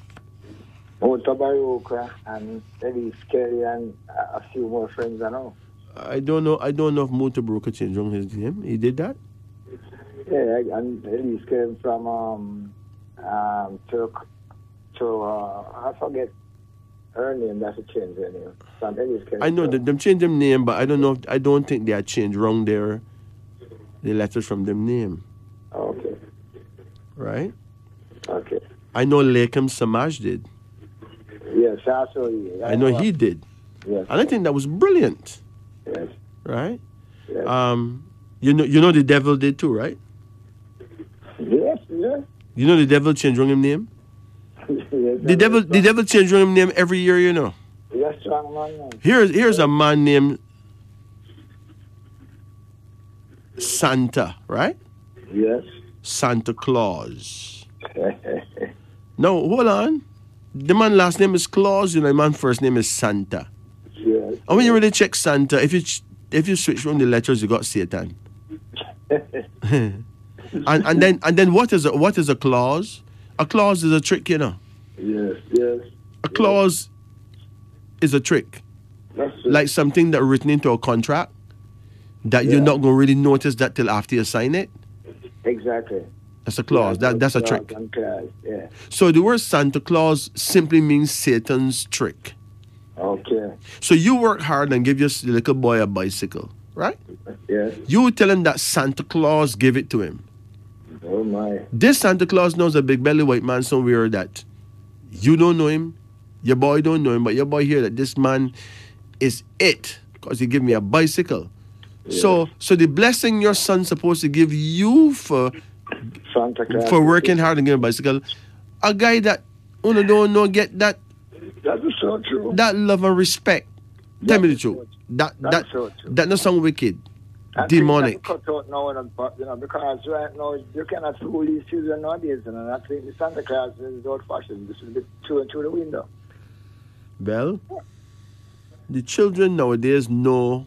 S5: Oh, Tabaruka and Eddie Kelly and a few more friends I know.
S2: I don't know if Mutabroka changed wrong his name. He did that?
S5: Yeah, and Eddie came from I forget her name. That's a change her name. From Eddie's came
S2: I know
S5: from-
S2: that them changed them name, but I don't know. I don't think they had changed wrong the letters from them name,
S5: Okay,
S2: right?
S5: okay.
S2: I know Lakem Samaj did.
S5: Yes, I saw you.
S2: I know he did,
S5: Yes,
S2: and I think that was brilliant,
S5: yes,
S2: right?
S5: yes.
S2: You know the devil did too, right?
S5: Yes, yes.
S2: You know the devil changed wrong his name.
S5: Yes,
S2: The devil changed wrong his name every year. You know.
S5: Yes, strong man.
S2: Here's a man named Santa, right?
S5: Yes.
S2: Santa Claus. No, hold on. The man last name is Claus, you know, the man first name is Santa.
S5: Yes.
S2: And when you really check Santa, if you switch around the letters, you got Satan. and then what is a clause? A clause is a trick, you know.
S5: Yes, yes.
S2: A clause is a trick.
S5: That's it.
S2: Like something that written into a contract that you're
S5: Yeah.
S2: not gonna really notice that till after you sign it.
S5: Exactly.
S2: That's a clause.
S5: Yeah,
S2: That's a
S5: clause
S2: trick.
S5: and clause, yeah.
S2: So the word Santa Claus simply means Satan's trick.
S5: Okay.
S2: So you work hard and give your little boy a bicycle, right?
S5: Yes.
S2: You tell him that Santa Claus gave it to him.
S5: Oh my.
S2: This Santa Claus knows a big belly white man somewhere that you don't know him, your boy don't know him, but your boy hear that this man is it because he gave me a bicycle. So the blessing your son's supposed to give you for
S5: Santa Claus.
S2: working hard and getting a bicycle, a guy that don't know get that
S5: That is so true.
S2: that love and respect. Tell me the
S5: That's
S2: truth.
S5: so
S2: That
S5: That's so true.
S2: that not sound wicked,
S5: And
S2: demonic.
S5: things have cut out now, because right now you cannot fool these children nowadays, and I think the Santa Claus is old fashioned. This is a bit through the window.
S2: Well, the children nowadays know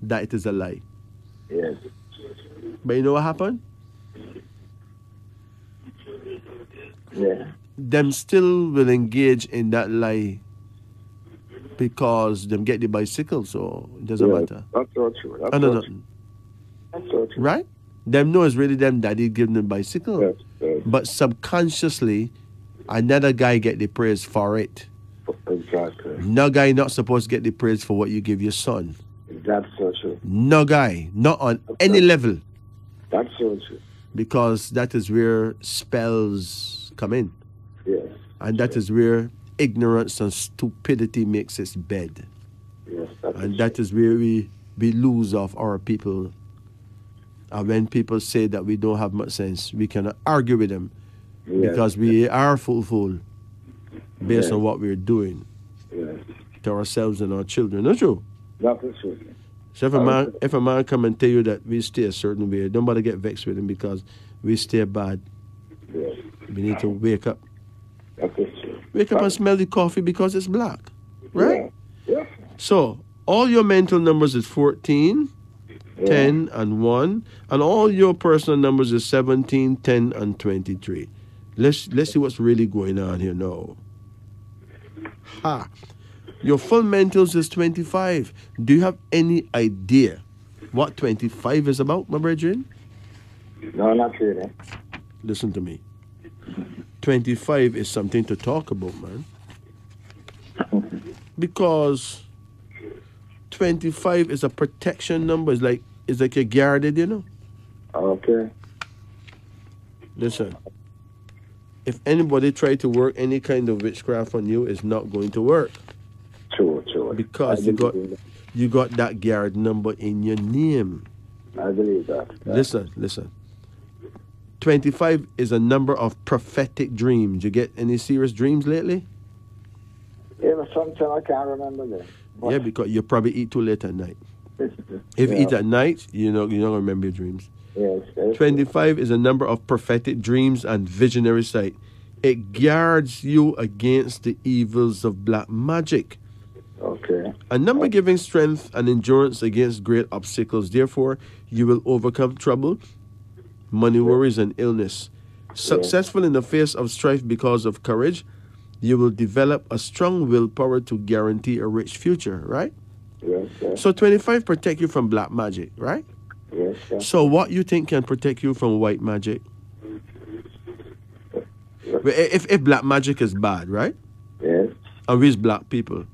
S2: that it is a lie.
S5: Yes.
S2: But you know what happened?
S5: Yeah.
S2: Them still will engage in that lie because them get the bicycle, so it doesn't
S5: Yeah,
S2: matter.
S5: That's so true. That's
S2: I
S5: so
S2: know
S5: true.
S2: nothing.
S5: That's so true.
S2: Right? Them know it's really them daddy giving them bicycle.
S5: Yes, yes.
S2: But subconsciously, another guy get the praise for it.
S5: Exactly.
S2: No guy not supposed to get the praise for what you give your son.
S5: That's so true.
S2: No guy, not on any level,
S5: That's so true.
S2: because that is where spells come in.
S5: Yes.
S2: And that is where ignorance and stupidity makes its bed.
S5: Yes. That's
S2: And that is where we lose of our people. And when people say that we don't have much sense, we cannot argue with them because we are fool based
S5: Yes.
S2: on what we're doing
S5: Yes.
S2: to ourselves and our children. Not true?
S5: That is true.
S2: So if a man come and tell you that we stay a certain way, don't bother get vexed with him because we stay bad.
S5: Yes.
S2: We need to wake up.
S5: That is true.
S2: Wake up and smell the coffee because it's black. Right?
S5: Yeah. Yeah.
S2: So all your mental numbers is 14,
S5: Yeah.
S2: 10, and 1. And all your personal numbers is 17, 10, and 23. Let's see what's really going on here now. Ha. Your fundamentals is 25. Do you have any idea what 25 is about, my brethren?
S5: No, not really.
S2: Listen to me. 25 is something to talk about, man. Because 25 is a protection number. It's like you're guarded, you know.
S5: Okay.
S2: Listen. If anybody try to work any kind of witchcraft on you, it's not going to work.
S5: True.
S2: Because
S5: I believe that.
S2: you got that guard number in your name.
S5: I believe that.
S2: Listen. 25 is a number of prophetic dreams. You get any serious dreams lately?
S5: Yeah, but sometimes I can't remember them.
S2: Yeah, because you probably eat too late at night. If you eat at night, you're not gonna remember your dreams.
S5: Yes.
S2: 25 is a number of prophetic dreams and visionary sight. It guards you against the evils of black magic.
S5: Okay.
S2: A number giving strength and endurance against great obstacles. Therefore, you will overcome trouble, money worries, and illness. Successful in the face of strife because of courage, you will develop a strong willpower to guarantee a rich future, right?
S5: Yes.
S2: So 25 protect you from black magic, right?
S5: Yes.
S2: So what you think can protect you from white magic? If black magic is bad, right?
S5: Yes.
S2: And we's black people,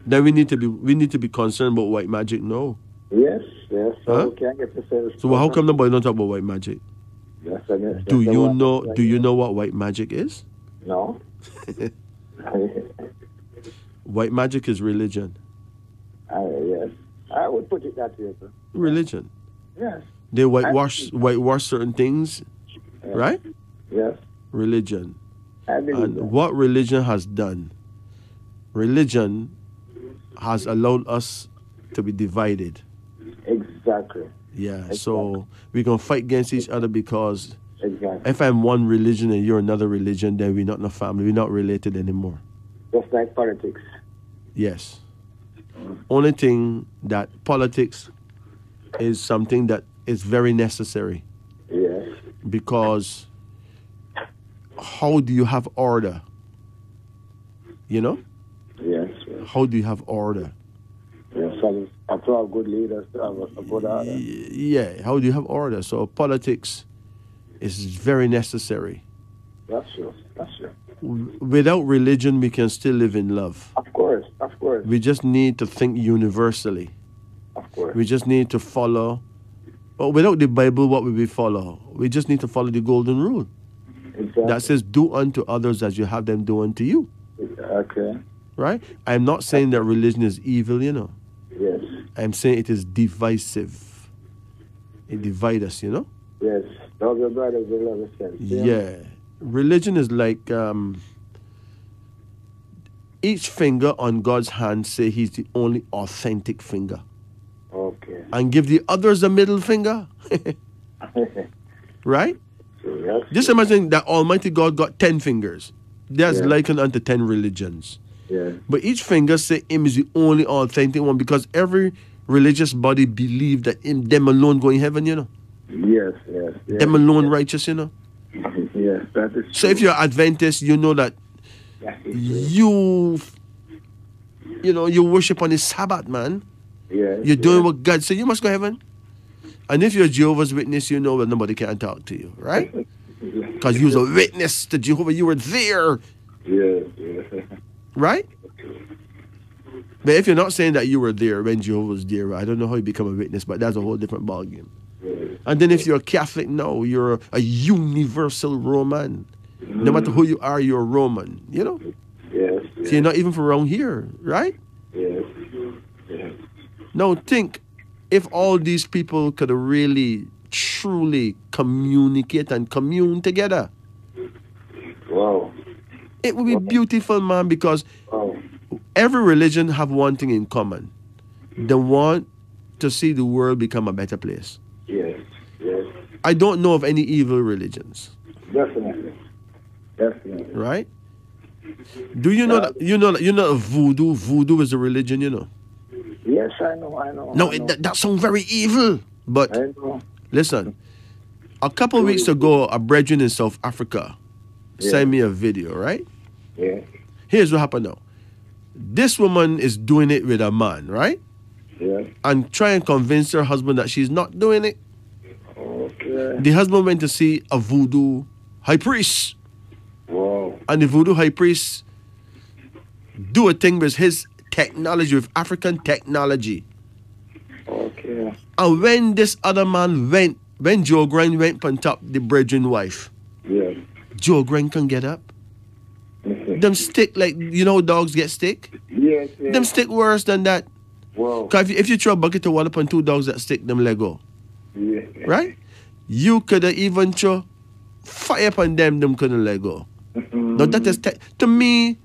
S2: then we need to be concerned about white magic. No.
S5: Yes. So
S2: Huh?
S5: we can't get the same.
S2: So how come nobody don't talk about white magic?
S5: Yes, I guess.
S2: Do you know what white magic is?
S5: No.
S2: White magic is religion.
S5: Yes. I would put it that way, sir.
S2: Religion.
S5: Yes.
S2: They whitewash certain things, right?
S5: Yes.
S2: Religion.
S5: I believe
S2: And
S5: that.
S2: what religion has done? Religion has allowed us to be divided.
S5: Exactly.
S2: Yeah. So we can fight against each other because
S5: Exactly.
S2: if I'm one religion and you're another religion, then we're not in a family. We're not related anymore.
S5: Just like politics.
S2: Yes. Only thing that politics is something that is very necessary,
S5: Yes.
S2: because how do you have order? You know?
S5: Yes.
S2: How do you have order?
S5: Yes. So to have good leaders, to have a good order.
S2: Yeah, how do you have order? So politics is very necessary.
S5: That's true.
S2: Without religion, we can still live in love.
S5: Of course.
S2: We just need to think universally.
S5: Of course.
S2: We just need to follow. But without the Bible, what will we follow? We just need to follow the golden rule
S5: Exactly.
S2: that says, do unto others as you have them do unto you.
S5: Okay.
S2: Right? I'm not saying that religion is evil, you know.
S5: Yes.
S2: I'm saying it is divisive. It divides us, you know.
S5: Yes. Love your brothers and love yourself.
S2: Yeah. Religion is like each finger on God's hand say he's the only authentic finger.
S5: Okay.
S2: And give the others a middle finger. Right?
S5: Yes.
S2: Just imagine that Almighty God got 10 fingers. That's
S5: Yeah.
S2: likened unto 10 religions.
S5: Yeah.
S2: But each finger say him is the only authentic one, because every religious body believe that him, them alone going heaven, you know.
S5: Yes.
S2: Them alone righteous, you know.
S5: Yes, that is true.
S2: So if you're Adventist, you know that
S5: That is true.
S2: you worship on the Sabbath, man.
S5: Yes.
S2: You're doing what God said, you must go heaven. And if you're Jehovah's Witness, you know that nobody can talk to you, right? Because you was a witness to Jehovah, you were there,
S5: Yes.
S2: right? But if you're not saying that you were there when Jehovah was there, I don't know how you become a witness, but that's a whole different ballgame. And then if you're a Catholic, no, you're a universal Roman. No matter who you are, you're a Roman, you know?
S5: Yes.
S2: So you're not even from around here, right?
S5: Yes.
S2: Now think, if all these people could really, truly communicate and commune together,
S5: Wow.
S2: it would be beautiful, man, because
S5: Wow.
S2: every religion have one thing in common. They want to see the world become a better place.
S5: Yes.
S2: I don't know of any evil religions,
S5: Definitely.
S2: right? Do you know that you know voodoo? Voodoo is a religion, you know.
S5: Yes, I know.
S2: No,
S5: I know.
S2: that sounds very evil. But
S5: I know.
S2: listen, a couple of weeks ago, a brethren in South Africa sent me a video, right?
S5: Yeah.
S2: Here's what happened now. This woman is doing it with a man, right?
S5: Yes.
S2: And try and convince her husband that she's not doing it.
S5: Okay.
S2: The husband went to see a voodoo high priest.
S5: Wow.
S2: And the voodoo high priest do a thing with his technology, with African technology.
S5: Okay.
S2: And when this other man went, when Joe Grind went on top the brethren wife,
S5: Yes.
S2: Joe Grind can get up. Them stick like, you know, dogs get stick?
S5: Yes. Yes.
S2: Them stick worse than that.
S5: Wow.
S2: Because if you throw a bucket of water upon two dogs that stick, them let go.
S5: Yeah.
S2: Right? You could have even throw fire upon them couldn't let go. Now that is, to me,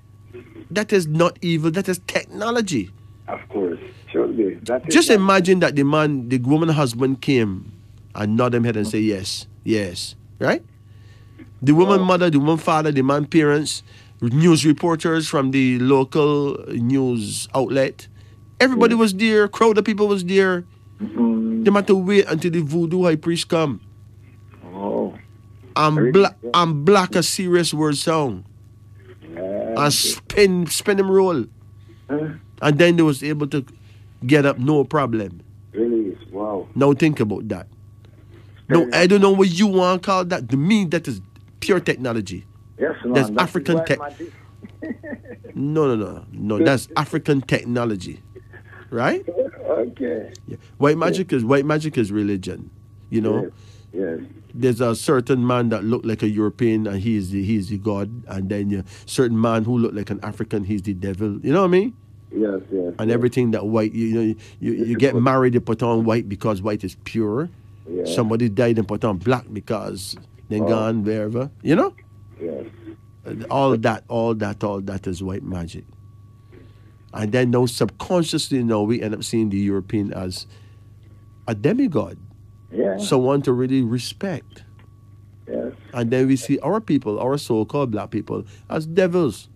S2: that is not evil, that is technology.
S5: Of course. Should be. That is
S2: Just
S5: not-
S2: imagine that the woman husband came and nod them head and say yes, yes, right? The woman mother, the woman father, the man parents, news reporters from the local news outlet, everybody was there, crowd of people was there. They had to wait until the voodoo high priest come.
S5: Oh.
S2: And black a serious word sound. And spin him roll. And then they was able to get up, no problem.
S5: Really? Wow.
S2: Now think about that. No, I don't know what you want to call that. To me, that is pure technology.
S5: Yes, man.
S2: That's
S5: That is
S2: African
S5: white
S2: tech.
S5: magic.
S2: No. That's African technology, right?
S5: Okay.
S2: Yeah. White magic is religion. You know,
S5: Yes.
S2: there's a certain man that looked like a European and he is the god, and then a certain man who looked like an African, he's the devil. You know what I mean?
S5: Yes. Yes.
S2: And everything that white, you get married, you put on white because white is pure.
S5: Yeah.
S2: Somebody died and put on black because then gone wherever. You know?
S5: Yes.
S2: All that is white magic. And then now subconsciously now we end up seeing the European as a demigod.
S5: Yeah.
S2: Someone to really respect.
S5: Yes.
S2: And then we see our people, our so-called black people, as devils.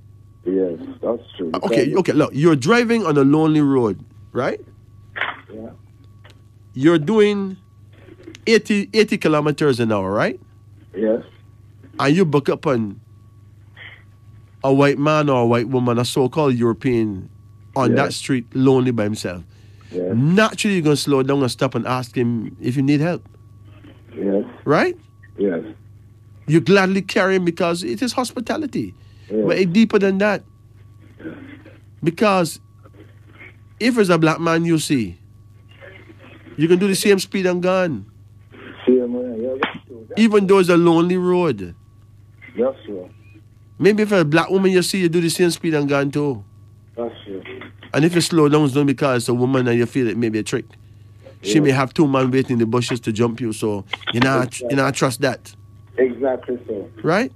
S5: Yes. That's true.
S2: Okay, look, you're driving on a lonely road, right?
S5: Yeah.
S2: You're doing 80 kilometers an hour, right?
S5: Yes.
S2: And you buck up on a white man or a white woman, a so-called European, on that street lonely by himself.
S5: Yes.
S2: Naturally, you're going to slow down and stop and ask him if you need help,
S5: Yes.
S2: right?
S5: Yes.
S2: You gladly carry him because it is hospitality.
S5: Yes.
S2: But it's deeper than that. Because if it's a black man you see, you can do the same speed and gun.
S5: Same way. Yeah, that's true.
S2: Even though it's a lonely road.
S5: That's true.
S2: Maybe if a black woman you see, you do the same speed and gun too.
S5: That's true.
S2: And if you slow down, it's not because it's a woman and you feel it may be a trick. She may have two men waiting in the bushes to jump you, so you not trust that.
S5: Exactly so.
S2: Right?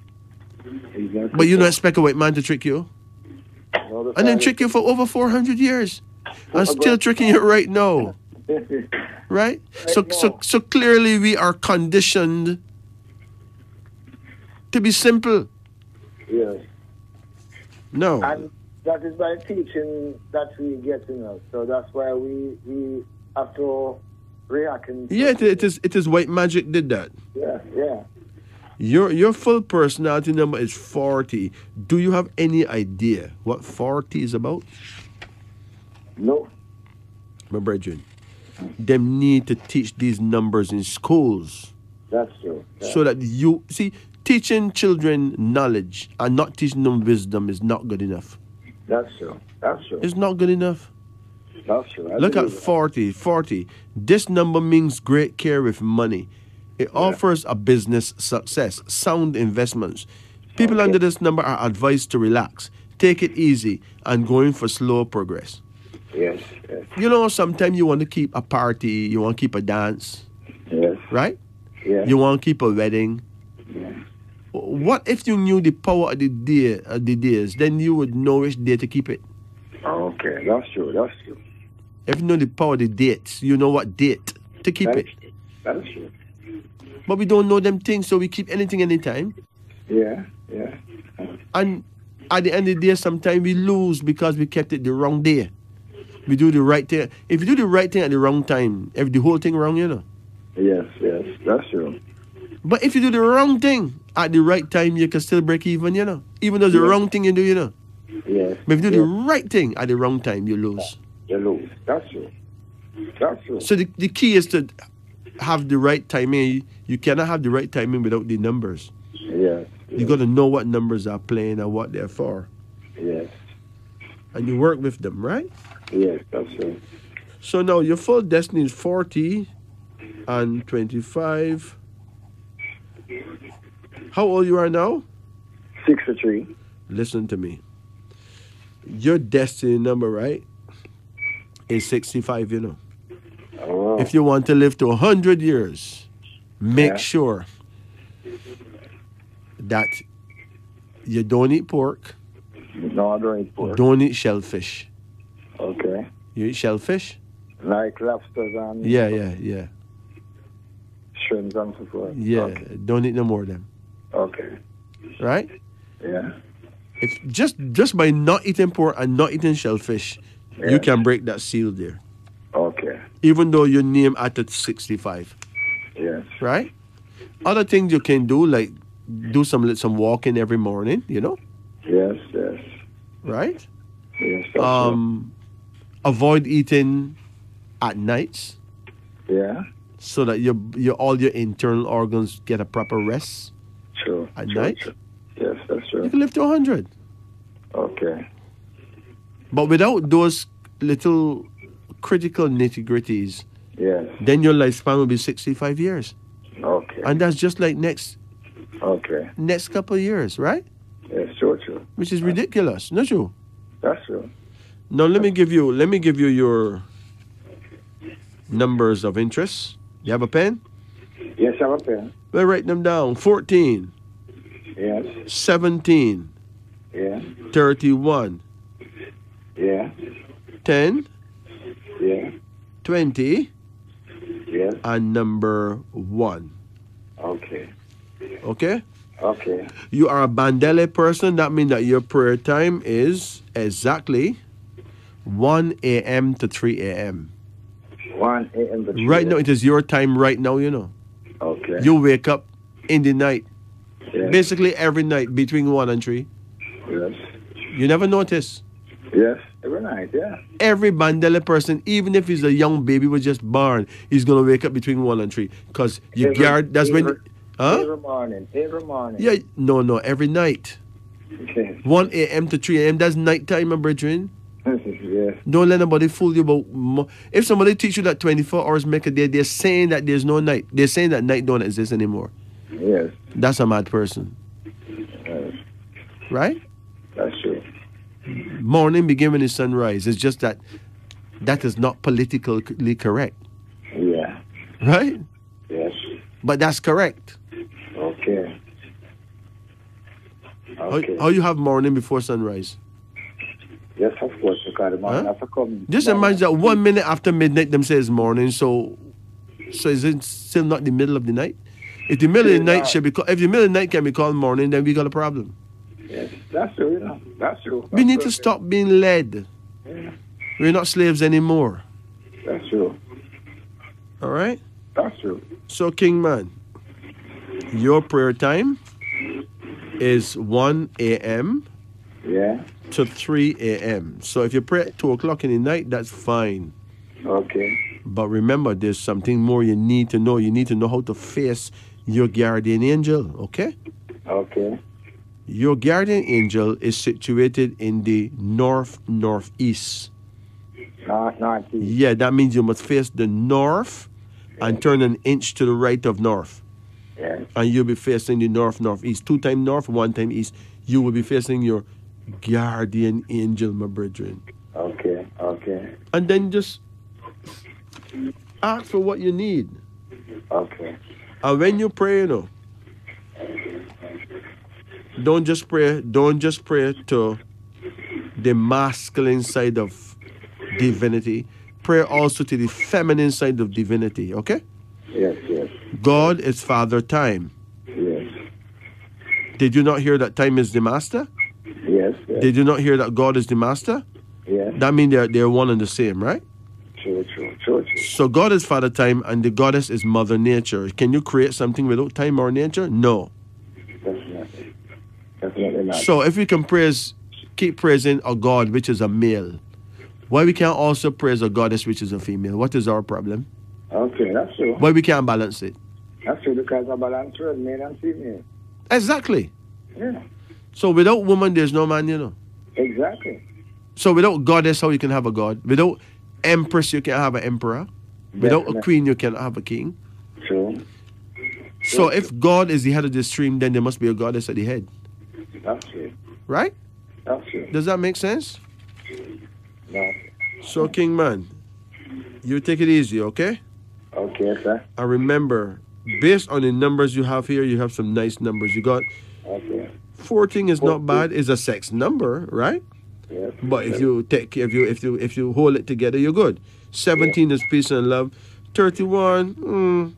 S5: Exactly.
S2: But you
S5: so.
S2: don't expect a white man to trick you.
S5: All the
S2: And then
S5: time.
S2: trick you for over 400 years. And still tricking you right now. Right? So clearly we are conditioned to be simple.
S5: Yes.
S2: No.
S5: And that is by teaching that we get, So that's why we have to react.
S2: Yeah, it is white magic did that.
S5: Yeah, yeah.
S2: Your full personality number is 40. Do you have any idea what 40 is about?
S5: No.
S2: My brethren, them need to teach these numbers in schools
S5: That's true. Yeah.
S2: so that you see, teaching children knowledge and not teaching them wisdom is not good enough.
S5: That's true. That's true.
S2: It's not good enough.
S5: That's true. I
S2: Look at
S5: believe that.
S2: 40. 40. This number means great care with money. It offers a business success, sound investments. People under this number are advised to relax, take it easy, and going for slow progress.
S5: Yes, yes,
S2: You know, sometimes you want to keep a party, you want to keep a dance,
S5: yes,
S2: right?
S5: yes.
S2: You want to keep a wedding.
S5: Yeah.
S2: What if you knew the power of the days? Then you would know which day to keep it.
S5: Okay, that's true. That's true.
S2: If you know the power of the dates, you know what date to keep
S5: That's
S2: it.
S5: true. That's true.
S2: But we don't know them things, so we keep anything anytime.
S5: Yeah, yeah.
S2: And at the end of the day, sometimes we lose because we kept it the wrong day. We do the right thing. If you do the right thing at the wrong time, the whole thing wrong, you know.
S5: Yes, yes, that's true.
S2: But if you do the wrong thing at the right time, you can still break even, you know. Even though it's the
S5: Yeah.
S2: wrong thing you do, you know.
S5: Yes,
S2: But if you do the right thing at the wrong time, you lose.
S5: You lose. That's true. That's true.
S2: So the key is to have the right timing. You cannot have the right timing without the numbers.
S5: Yes.
S2: You got to know what numbers are playing and what they're for.
S5: Yes.
S2: And you work with them, right?
S5: Yes, that's true.
S2: So now your full destiny is 40 and 25. How old you are now?
S5: 63.
S2: Listen to me. Your destiny number, right, is 65, you know.
S5: Oh.
S2: If you want to live to 100 years, make
S5: Yeah.
S2: sure that you don't eat pork,
S5: No, I don't eat pork.
S2: don't eat shellfish.
S5: Okay.
S2: You eat shellfish?
S5: Like lobsters and
S2: Yeah.
S5: shrimps and so forth.
S2: Yeah,
S5: Okay.
S2: don't eat no more of them,
S5: Okay.
S2: right?
S5: Yeah.
S2: If just by not eating pork and not eating shellfish,
S5: Yeah.
S2: you can break that seal there.
S5: Okay.
S2: Even though your name at 65,
S5: Yes.
S2: right? Other things you can do, like do some walking every morning, you know,
S5: Yes. Yes.
S2: right?
S5: Yes. That's
S2: Avoid eating at nights
S5: true. Yeah.
S2: so that your all your internal organs get a proper rest
S5: True.
S2: at
S5: True,
S2: night.
S5: true. Yes, that's
S2: You
S5: true.
S2: can live to 100.
S5: Okay.
S2: But without those little critical nitty-gritties,
S5: Yes.
S2: then your lifespan will be 65 years.
S5: Okay.
S2: And that's just like next
S5: Okay.
S2: couple of years, right?
S5: Yes, true.
S2: Which is ridiculous, not true?
S5: That's true.
S2: Now let me give you your numbers of interest. You have a pen?
S5: Yes, I have a pen.
S2: Well, write them down. 14,
S5: Yes.
S2: 17,
S5: Yeah.
S2: 31,
S5: Yeah.
S2: 10,
S5: Yeah.
S2: 20,
S5: Yes.
S2: and number 1.
S5: Okay.
S2: Okay?
S5: Okay.
S2: You are a Bandele person. That means that your prayer time is exactly 1 a.m. to 3 a.m.
S5: 1 a.m. to 3
S2: Right now, it is your time right now, you know.
S5: Okay.
S2: You wake up in the night,
S5: Yes.
S2: basically every night between 1 and 3.
S5: Yes.
S2: You never notice.
S5: Yes. Every night, yeah.
S2: Every Bandele person, even if he's a young baby was just born, he's going to wake up between 1 and 3. Because you guard, that's when... Huh?
S5: Every morning. Every morning.
S2: Yeah, no, every night.
S5: Yes.
S2: 1 a.m. to 3 a.m., that's nighttime, my brethren.
S5: Yes.
S2: Don't let nobody fool you about... If somebody teach you that 24 hours make a day, they're saying that there's no night. They're saying that night don't exist anymore.
S5: Yes.
S2: That's a mad person.
S5: Yes.
S2: Right?
S5: That's true.
S2: Morning begin when the sun rises. It's just that is not politically correct.
S5: Yeah.
S2: Right?
S5: Yes.
S2: But that's correct.
S5: Okay. Okay.
S2: How you have morning before sunrise?
S5: Yes, of course, because the morning
S2: Huh?
S5: have to come.
S2: Just imagine that 1 minute after midnight them says morning, so is it still not the middle of the night? If the middle of the night should be if the middle of the night can be called morning, then we got a problem.
S5: Yes, that's true, you know. That's true.
S2: We need to stop being led.
S5: Yeah,
S2: We're not slaves anymore.
S5: that's true.
S2: All right?
S5: That's true.
S2: So, King Man, your prayer time is 1 a.m.
S5: Yeah.
S2: to 3 a.m. So if you pray at 2 o'clock in the night, that's fine.
S5: Okay.
S2: But remember, there's something more you need to know. You need to know how to face your guardian angel, okay?
S5: Okay.
S2: Your guardian angel is situated in the northeast.
S5: Northeast.
S2: Yeah, that means you must face the north and turn an inch to the right of north.
S5: Yes.
S2: And you'll be facing the northeast. 2 times north, 1 time east. You will be facing your guardian angel, my brethren.
S5: Okay. Okay.
S2: And then just ask for what you need.
S5: Okay.
S2: And when you pray, you know, don't just pray to the masculine side of divinity. Pray also to the feminine side of divinity, okay?
S5: Yes, yes.
S2: God is Father Time.
S5: Yes.
S2: Did you not hear that time is the master?
S5: Yes, yes.
S2: Did you not hear that God is the master?
S5: Yes.
S2: That means they're one and the same, right?
S5: True, true, true, true.
S2: So God is Father Time and the goddess is Mother Nature. Can you create something without time or nature? No.
S5: Definitely. Definitely not.
S2: So if we can praise keep praising a God which is a male, why we can't also praise a goddess which is a female? What is our problem?
S5: Okay, that's true.
S2: Why we can't balance it?
S5: That's true because a balance was male and female.
S2: Exactly.
S5: Yeah,
S2: So without woman, there's no man, you know.
S5: exactly.
S2: So without goddess, how you can have a god? Without empress, you can have an emperor. Without a
S5: Definitely.
S2: queen, you can have a king.
S5: True.
S2: So if God is the head of the stream, then there must be a goddess at the head,
S5: That's true.
S2: right?
S5: That's true.
S2: Does that make sense?
S5: No.
S2: So, King Man, you take it easy, okay?
S5: Okay, sir.
S2: And remember, based on the numbers you have here, you have some nice numbers. You got
S5: Okay.
S2: 14 is not bad. It's a sex number, right?
S5: Yes.
S2: But if you hold it together, you're good. 17 is peace and love. 31,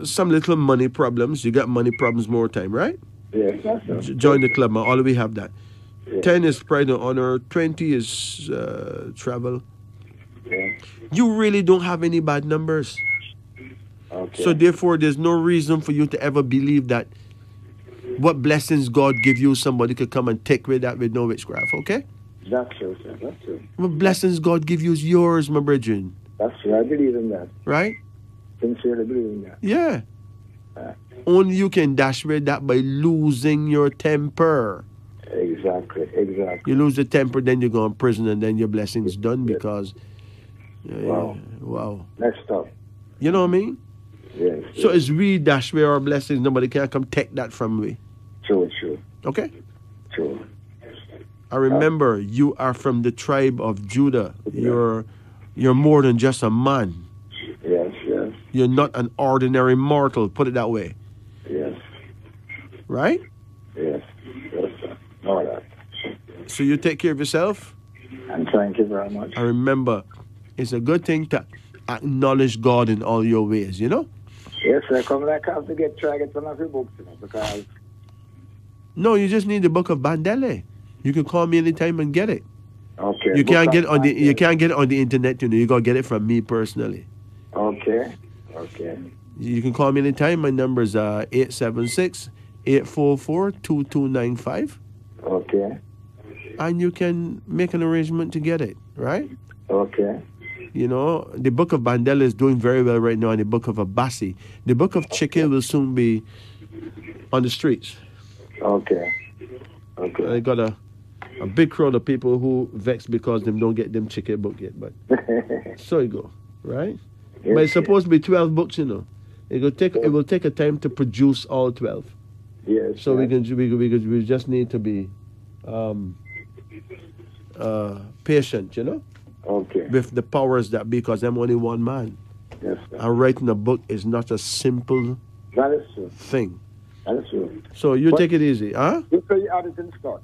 S2: some little money problems. You got money problems more time, right?
S5: Yes, that's true.
S2: Join the club, man. All we have that.
S5: Yeah.
S2: 10 is pride and honor. 20 is travel.
S5: Yeah.
S2: You really don't have any bad numbers.
S5: Okay.
S2: So therefore, there's no reason for you to ever believe that what blessings God give you, somebody could come and take away that with no witchcraft, okay?
S5: That's true, sir. That's true.
S2: What blessings God give you is yours, my brethren,
S5: That's true. I believe in that.
S2: right?
S5: Sincerely believe in that.
S2: Yeah. Only you can dash away that by losing your temper.
S5: Exactly. Exactly.
S2: You lose the temper, then you go in prison, and then your blessing's done because,
S5: Wow.
S2: wow.
S5: Next up.
S2: You know what I mean?
S5: Yes.
S2: So it's we dash away our blessings. Nobody can come take that from we.
S5: True. True.
S2: Okay?
S5: True.
S2: I remember you are from the tribe of Judah. You're more than just a man.
S5: Yes. Yes.
S2: You're not an ordinary mortal, put it that way.
S5: Yes.
S2: Right?
S5: Yes. Yes, sir. All right.
S2: So you take care of yourself.
S5: And thank you very much.
S2: And remember, it's a good thing to acknowledge God in all your ways, you know?
S5: Yes, sir. Come like I have to try to get one of your books, you know, because
S2: No, you just need the book of Bandele. You can call me anytime and get it.
S5: okay.
S2: You can't
S5: book
S2: get
S5: of
S2: on the
S5: Daniel.
S2: you can't get it on the internet, you know. You gotta get it from me personally.
S5: Okay. Okay.
S2: You can call me anytime. My number is 876-844-2295.
S5: Okay.
S2: And you can make an arrangement to get it, right?
S5: Okay.
S2: You know, the book of Bandela is doing very well right now, and the book of Abasi. The book of Chike will soon be on the streets.
S5: Okay. Okay.
S2: I got a big crowd of people who vex because they don't get them Chike book yet, but so you go, right?
S5: Yes,
S2: But it's supposed to be 12 books, you know. It will take a time to produce all 12.
S5: yes.
S2: So
S5: yes.
S2: we just need to be patient, you know,
S5: Okay.
S2: with the powers that be, because I'm only one man.
S5: Yes, sir.
S2: And writing a book is not a simple
S5: That is true.
S2: thing.
S5: That is true.
S2: So you
S5: But-
S2: take it easy, huh?
S5: You say you add it in stock?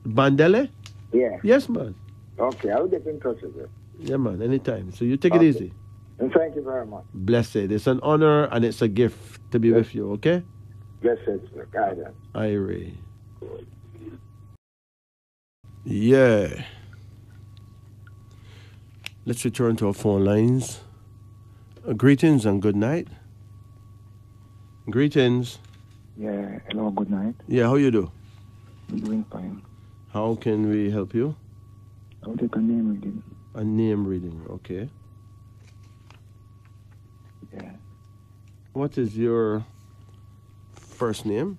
S2: Bandele?
S5: Yeah.
S2: Yes, man.
S5: Okay. I will get in touch with you.
S2: Yeah, man, anytime. So you take it
S5: Okay.
S2: easy.
S5: And thank you very much.
S2: Blessed. It's an honor and it's a gift to be with you, okay?
S5: Blessed, sir. Guidance.
S2: Irie. Yeah. Let's return to our phone lines. Greetings and good night. Greetings.
S6: Yeah, hello, good night.
S2: Yeah, how you do?
S6: I'm doing fine.
S2: How can we help you?
S6: I'll take a name reading.
S2: A name reading, okay.
S6: Yeah.
S2: What is your first name?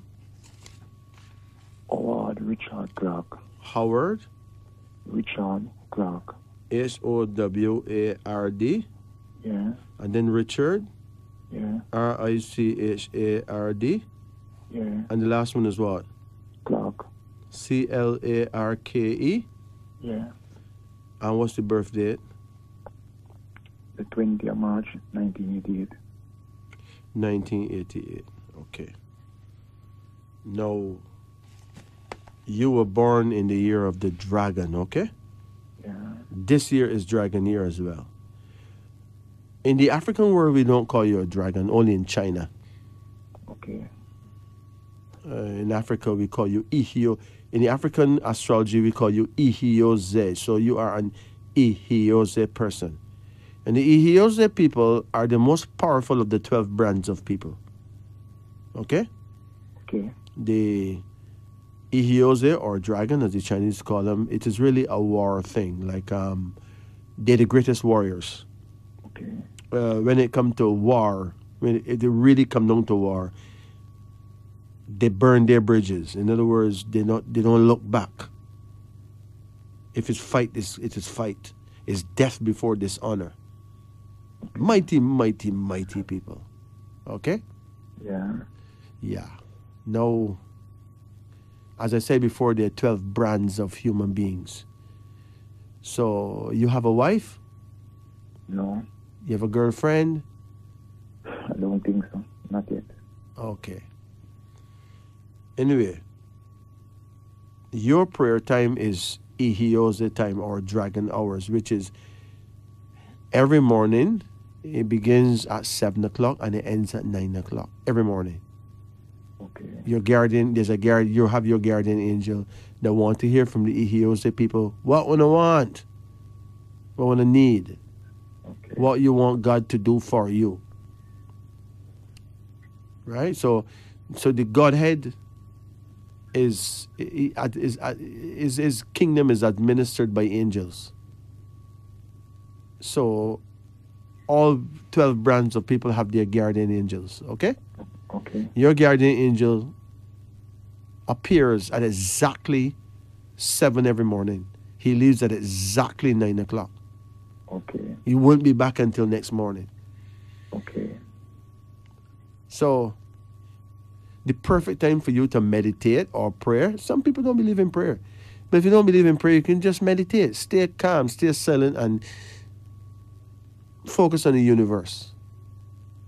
S6: Howard Richard Clark.
S2: Howard.
S6: Richard Clark.
S2: Howard.
S6: Yeah,
S2: And then Richard.
S6: yeah,
S2: Richard.
S6: yeah.
S2: And the last one is what?
S6: Clark.
S2: Clarke.
S6: Yeah.
S2: And what's the birth date?
S6: The 20th of March, 1988.
S2: 1988. Okay. Now, you were born in the year of the dragon, okay?
S6: Yeah.
S2: This year is dragon year as well. In the African world, we don't call you a dragon, only in China.
S6: Okay.
S2: In Africa, we call you Ihio. In the African astrology, we call you Ihioze. So you are an Ihioze person. And the Ihioze people are the most powerful of the 12 brands of people. Okay?
S6: Okay.
S2: The Ihiose, or dragon, as the Chinese call them, it is really a war thing. Like they're the greatest warriors.
S6: Okay.
S2: When it comes to war, when it really come down to war, they burn their bridges. In other words, they don't look back. If it's fight, it is fight. It's death before dishonor. Mighty, mighty, mighty people. Okay?
S6: Yeah.
S2: Yeah. Now, as I said before, there are 12 brands of human beings. So, you have a wife?
S6: No,
S2: You have a girlfriend?
S6: I don't think so. Not yet.
S2: Okay. Anyway, your prayer time is Ihiose time, or dragon hours, which is every morning. It begins at 7 o'clock and it ends at 9 o'clock every morning.
S6: Okay.
S2: Your guardian, you have your guardian angel that want to hear from the Ihiose people. What wanna want? What wanna need?
S6: Okay.
S2: What you want God to do for you. Right? So the Godhead is his kingdom is administered by angels. So all 12 brands of people have their guardian angels, okay?
S6: Okay.
S2: Your guardian angel appears at exactly 7 every morning. He leaves at exactly 9 o'clock.
S6: Okay.
S2: He won't be back until next morning.
S6: Okay.
S2: So, the perfect time for you to meditate or prayer, some people don't believe in prayer. But if you don't believe in prayer, you can just meditate. Stay calm, stay silent, and focus on the universe.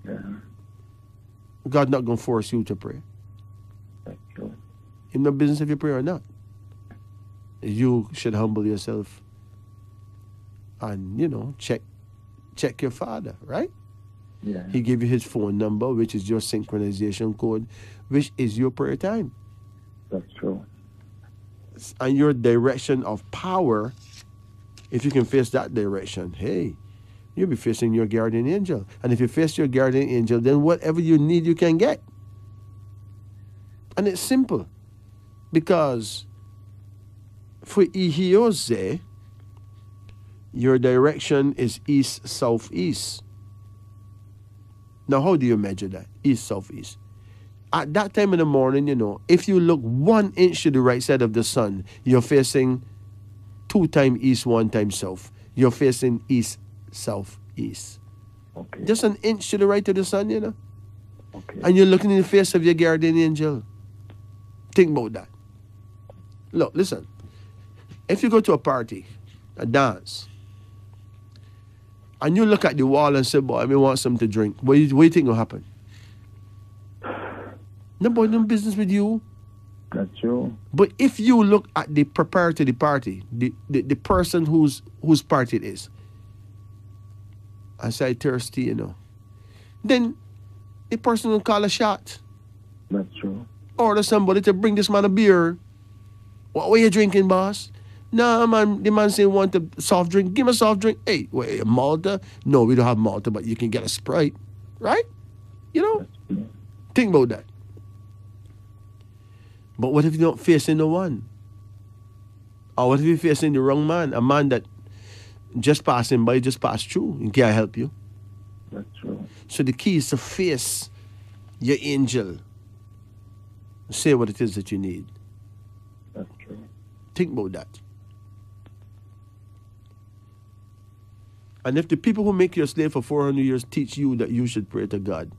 S6: Yeah.
S2: God not going to force you to pray.
S6: That's true.
S2: In no business if you pray or not. You should humble yourself and, check your Father, right?
S6: Yeah.
S2: He gave you his phone number, which is your synchronization code, which is your prayer time.
S6: That's true.
S2: And your direction of power, if you can face that direction, hey, you'll be facing your guardian angel. And if you face your guardian angel, then whatever you need, you can get. And it's simple. Because for Ihiose, your direction is east, southeast. Now, how do you measure that? East, southeast. At that time in the morning, if you look 1 inch to the right side of the sun, you're facing 2 times east, 1 time south. You're facing east, south, east.
S6: Okay.
S2: Just an inch to the right of the sun,
S6: Okay.
S2: And you're looking in the face of your guardian angel. Think about that. Look, listen. If you go to a party, a dance, and you look at the wall and say, boy, I want something to drink, what do you think will happen? Nobody no business with you.
S6: That's true.
S2: But if you look at the preparator to the party, the person whose party it is, I say thirsty, then the person will call a shot.
S6: That's true.
S2: Order somebody to bring this man a beer. What were you drinking, boss? Nah, man, the man say want a soft drink. Give him a soft drink. Hey, wait, a Malta? No, we don't have Malta, but you can get a Sprite. Right? Think about that. But what if you don't facing the one? Or what if you're facing the wrong man? A man that just passing by, just passed through, and can't help you.
S6: That's true.
S2: So the key is to face your angel. Say what it is that you need.
S6: That's true.
S2: Think about that. And if the people who make you a slave for 400 years teach you that you should pray to God,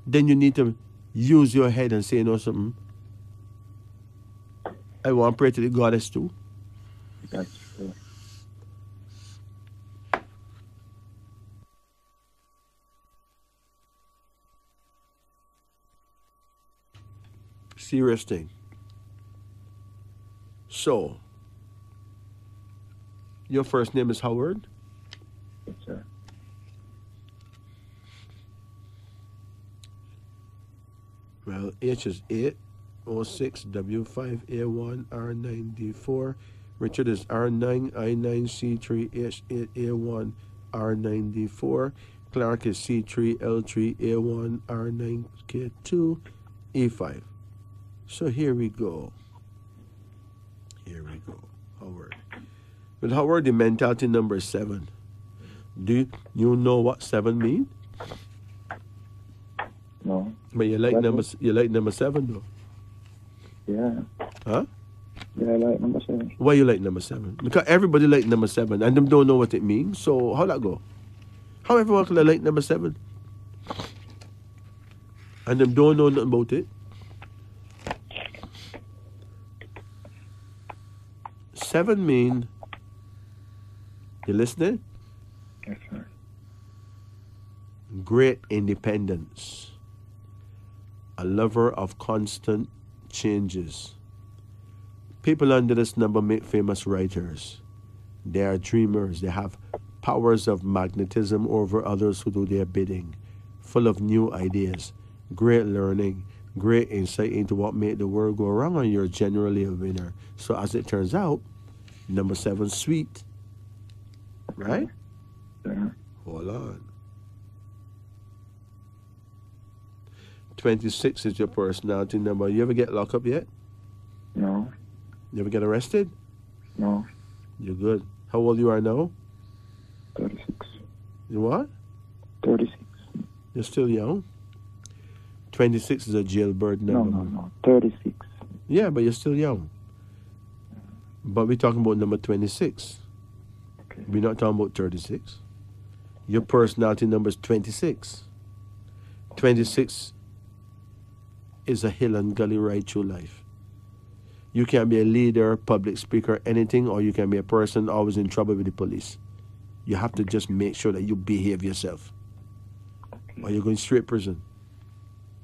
S2: then you need to use your head and say, something. I want to pray to the goddess too.
S6: That's true.
S2: Serious thing. So, your first name is Howard?
S6: Yes, sir.
S2: Well, H is 8, O6, W5, A1, R9, D4. Richard is R9, I9, C3, H8, A1, R9, D4. Clark is C3, L3, A1, R9, K2, E5. So here we go. Here we go. Howard. With Howard, the mentality number is 7. Do you know what 7 mean?
S6: No.
S2: But you like number 7 though.
S6: Yeah.
S2: Huh?
S6: Yeah, I like number 7.
S2: Why you like number 7? Because everybody like number 7 and them don't know what it means. So how that go? How everyone can like number 7? And them don't know nothing about it. 7 mean, you listening?
S6: Yes, sir.
S2: Great independence. A lover of constant changes. People under this number make famous writers. They are dreamers. They have powers of magnetism over others who do their bidding. Full of new ideas. Great learning. Great insight into what made the world go wrong, and you're generally a winner. So as it turns out, number 7, sweet. Right?
S6: Yeah.
S2: Hold on. 26 is your personality number. You ever get locked up yet?
S6: No.
S2: You ever get arrested?
S6: No.
S2: You're good. How old you are now?
S6: 36.
S2: You what?
S6: 36.
S2: You're still young. 26 is a jailbird number.
S6: No. 36.
S2: Yeah, but you're still young. But we're talking about number 26.
S6: Okay.
S2: We're not talking about 36. Your personality number is 26. 26 is a hill and gully right through life. You can be a leader, public speaker, anything, or you can be a person always in trouble with the police. You have to just make sure that you behave yourself, or you're going straight prison.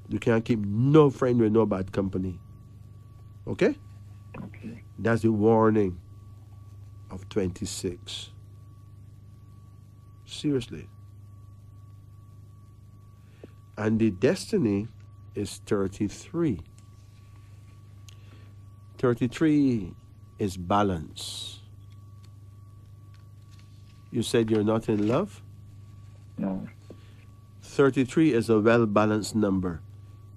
S2: You can't keep no friend with no bad company. Okay?
S6: Okay.
S2: That's the warning of 26. Seriously. And the destiny is 33. 33 is balance. You said you're not in love?
S6: No.
S2: 33 is a well-balanced number,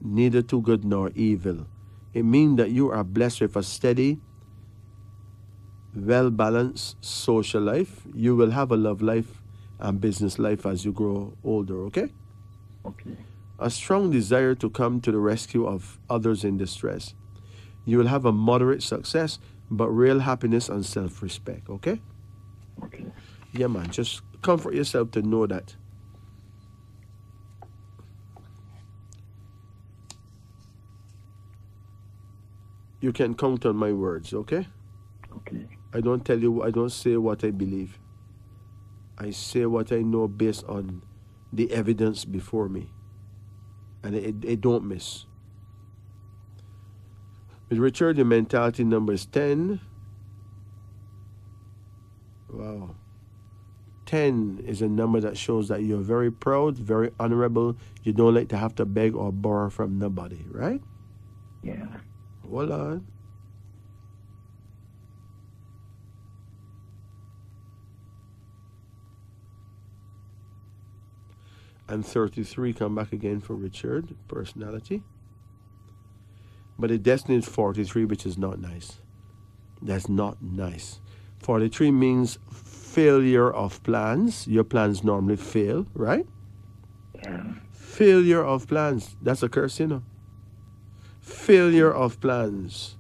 S2: neither too good nor evil. It means that you are blessed with a steady, well-balanced social life. You will have a love life and business life as you grow older, okay?
S6: Okay.
S2: A strong desire to come to the rescue of others in distress. You will have a moderate success, but real happiness and self-respect, okay?
S6: Okay.
S2: Yeah, man, just comfort yourself to know that. You can count on my words, okay?
S6: Okay.
S2: I don't say what I believe. I say what I know based on the evidence before me. And it don't miss. With Richard, the mentality number is 10. Wow. 10 is a number that shows that you're very proud, very honorable. You don't like to have to beg or borrow from nobody, right?
S6: Yeah.
S2: Hold on. And 33 come back again for Richard, personality. But the destiny is 43, which is not nice. That's not nice. 43 means failure of plans. Your plans normally fail, right?
S6: Yeah.
S2: Failure of plans. That's a curse, you know. Failure of plans.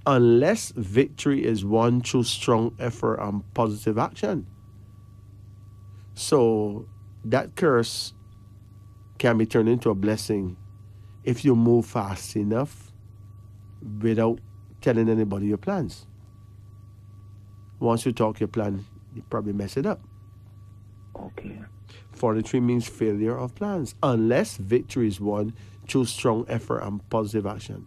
S2: Unless victory is won through strong effort and positive action. So that curse can be turned into a blessing if you move fast enough without telling anybody your plans. Once you talk your plan, you probably mess it up.
S6: Okay.
S2: 43 means failure of plans, unless victory is won through strong effort and positive action.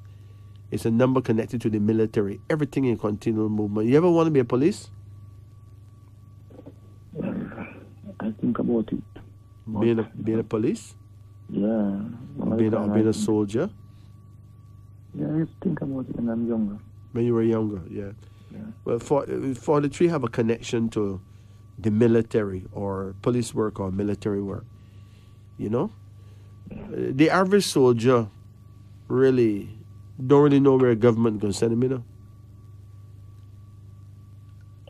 S2: It's a number connected to the military, everything in continual movement. You ever want to be a police?
S6: I think about it.
S2: Being a police?
S6: Yeah.
S2: Being a soldier?
S6: Yeah, I used to think about it when I'm younger.
S2: When you were younger, yeah.
S6: Yeah.
S2: Well, 43 have a connection to the military or police work or military work. You know? The average soldier really don't really know where government going to send him, you know?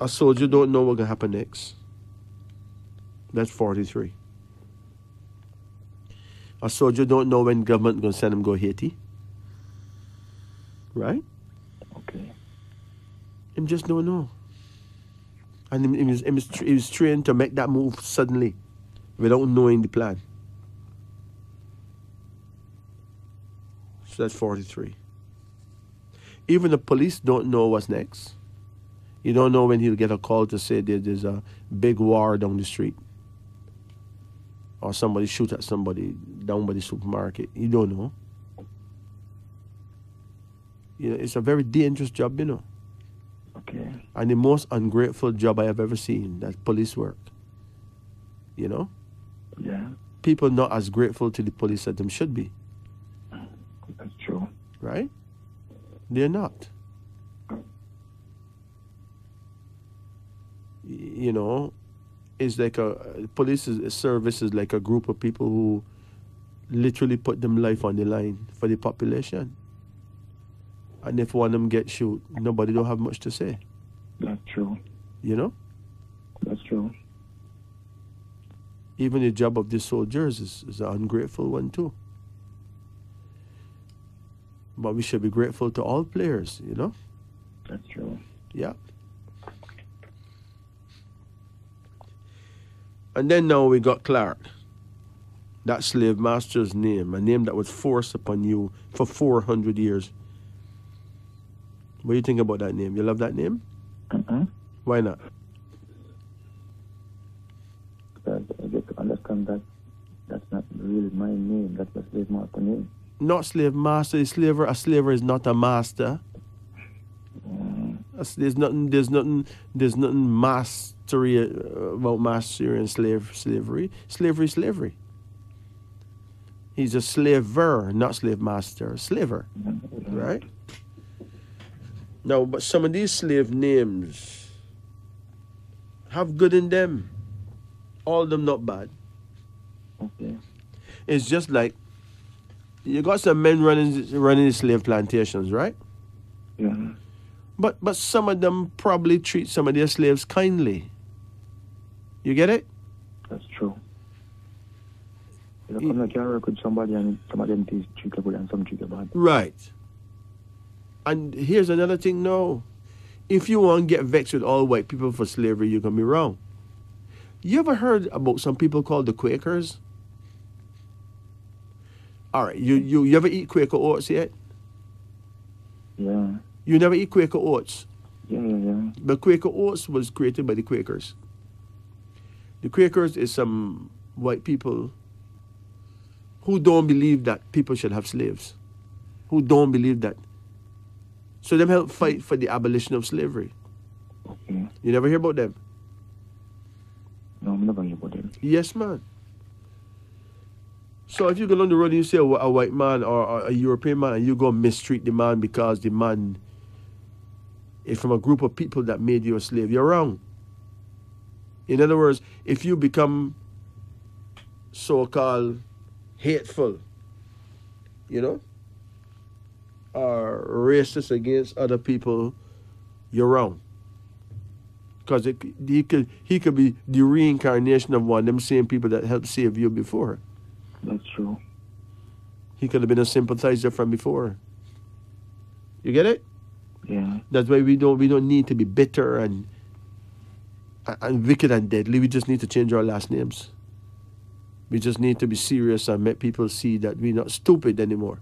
S2: A soldier don't know what's going to happen next. That's 43. A soldier don't know when government going to send him go Haiti. Right?
S6: Okay.
S2: Him just don't know. And he was trained to make that move suddenly without knowing the plan. So that's 43. Even the police don't know what's next. You don't know when he'll get a call to say there's a big war down the street. Or somebody shoot at somebody down by the supermarket. You don't know. You know, it's a very dangerous job, you know.
S6: Okay.
S2: And the most ungrateful job I have ever seen, that's police work. You know?
S6: Yeah.
S2: People not as grateful to the police as them should be.
S6: That's true.
S2: Right? They're not. You know, it's like service is like a group of people who literally put them life on the line for the population. And if one of them gets shot, nobody don't have much to say.
S6: That's true.
S2: You know?
S6: That's true.
S2: Even the job of the soldiers is an ungrateful one too. But we should be grateful to all players, you know?
S6: That's true.
S2: Yeah. And then now we got Clark. That slave master's name, a name that was forced upon you for 400 years. What do you think about that name? You love that name? Why not?
S6: Because I get to understand that that's not really my name. That's the slave master name.
S2: Not slave master, a slaver is not a master. There's nothing mastery about mastery and slavery. Slavery. He's a slaver, not slave master. Slaver, right? Now, but some of these slave names have good in them. All of them not bad.
S6: Okay.
S2: It's just like you got some men running the slave plantations, right?
S6: Yeah.
S2: But some of them probably treat some of their slaves kindly. You get it?
S6: That's true. You come like you work with somebody and some of them treat you good and some treat you bad.
S2: Right. And here's another thing, no. If you want to get vexed with all white people for slavery, you're going to be wrong. You ever heard about some people called the Quakers? All right, you ever eat Quaker oats yet?
S6: Yeah.
S2: You never eat Quaker oats?
S6: Yeah.
S2: But Quaker oats was created by the Quakers. The Quakers is some white people who don't believe that people should have slaves. Who don't believe that. So them help fight for the abolition of slavery.
S6: Okay.
S2: You never hear about them?
S6: No, I'm never hear about them.
S2: Yes, man. So if you go on the road and you see a white man or a European man and you go mistreat the man because the man is from a group of people that made you a slave, you're wrong. In other words, if you become so-called hateful, you know, or racist against other people, you're wrong. Because he could be the reincarnation of one of them same people that helped save you before.
S6: That's true.
S2: He could have been a sympathizer from before. You get it?
S6: Yeah.
S2: That's why we don't need to be bitter and wicked and deadly. We just need to change our last names. We just need to be serious and make people see that we're not stupid anymore.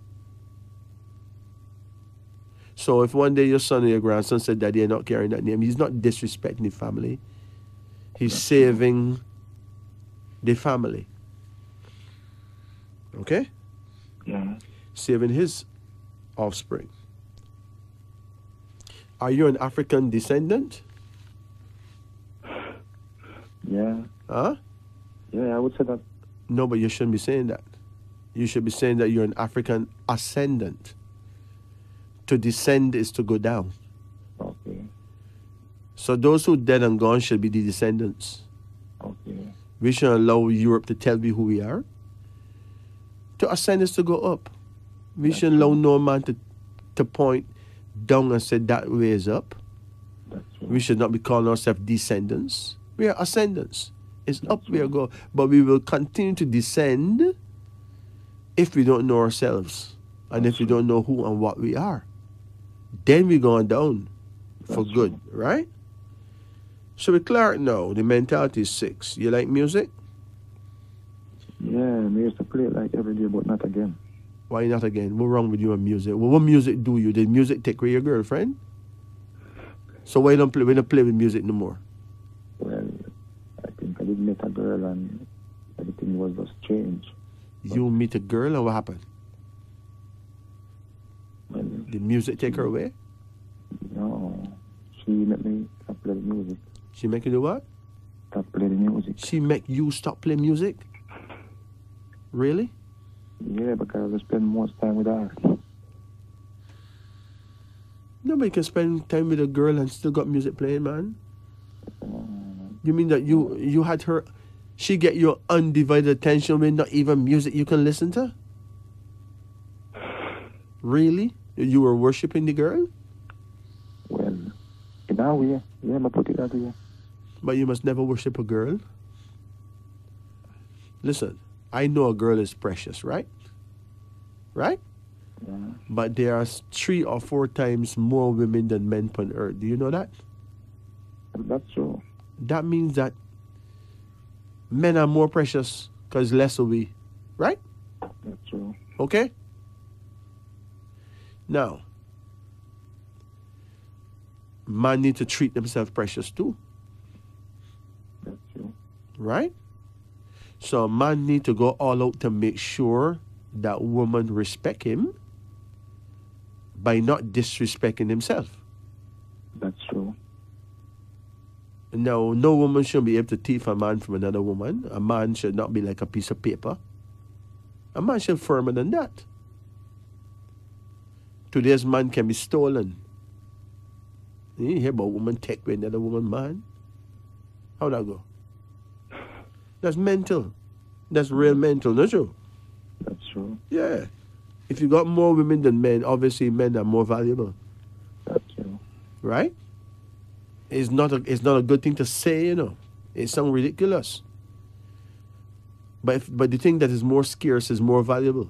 S2: So if one day your son or your grandson said, Daddy, you're not carrying that name, he's not disrespecting the family. He's saving the family. Okay?
S6: Yeah.
S2: Saving his offspring. Are you an African descendant?
S6: Yeah.
S2: Huh?
S6: Yeah, I would say that.
S2: No, but you shouldn't be saying that. You should be saying that you're an African ascendant. To descend is to go down.
S6: Okay.
S2: So those who dead and gone should be the descendants.
S6: Okay.
S2: We should allow Europe to tell me who we are. To ascend is to go up. We shouldn't allow no man to point down and say that way is up.
S6: That's true.
S2: We should not be calling ourselves descendants. We are ascendants. It's up we are going. But we will continue to descend if we don't know ourselves and if we don't know who and what we are. Then we're going down for good, right? So with Clark now, the mentality is 6. You like music?
S6: Yeah, we used to play it like every day, but not again.
S2: Why not again? What's wrong with you and music? Well, what music do you? Did music take away your girlfriend? So why don't play? We don't play with music no more.
S6: Well, I think I did meet a girl and everything was just changed.
S2: You meet a girl and what happened?
S6: Well,
S2: Did music take her away?
S6: no, she made me stop playing music.
S2: She make you do what?
S6: Stop playing music.
S2: She make you stop playing music? Really?
S6: Yeah, because I spend most time with her.
S2: Nobody can spend time with a girl and still got music playing, man. You mean that you had her, she get your undivided attention with not even music you can listen to? Really? You were worshiping the girl?
S6: Well, in our way, yeah, I put it that way.
S2: But you must never worship a girl. Listen, I know a girl is precious, right? Right?
S6: Yeah,
S2: But there are 3 or 4 times more women than men on earth. Do you know that?
S6: that's true.
S2: That means that men are more precious because less are we. Right?
S6: That's true.
S2: Okay? Now, man need to treat themselves precious too.
S6: That's true.
S2: Right? So a man need to go all out to make sure that woman respect him by not disrespecting himself.
S6: That's true.
S2: Now, no woman should be able to thief a man from another woman. A man should not be like a piece of paper. A man should be firmer than that. Today's man can be stolen. You hear about woman take with another woman, man? How that go? That's mental. That's real mental, not true?
S6: That's true.
S2: Yeah. If you got more women than men, obviously men are more valuable.
S6: That's true.
S2: Right? It's not a good thing to say, you know. It sounds ridiculous. But the thing that is more scarce is more valuable.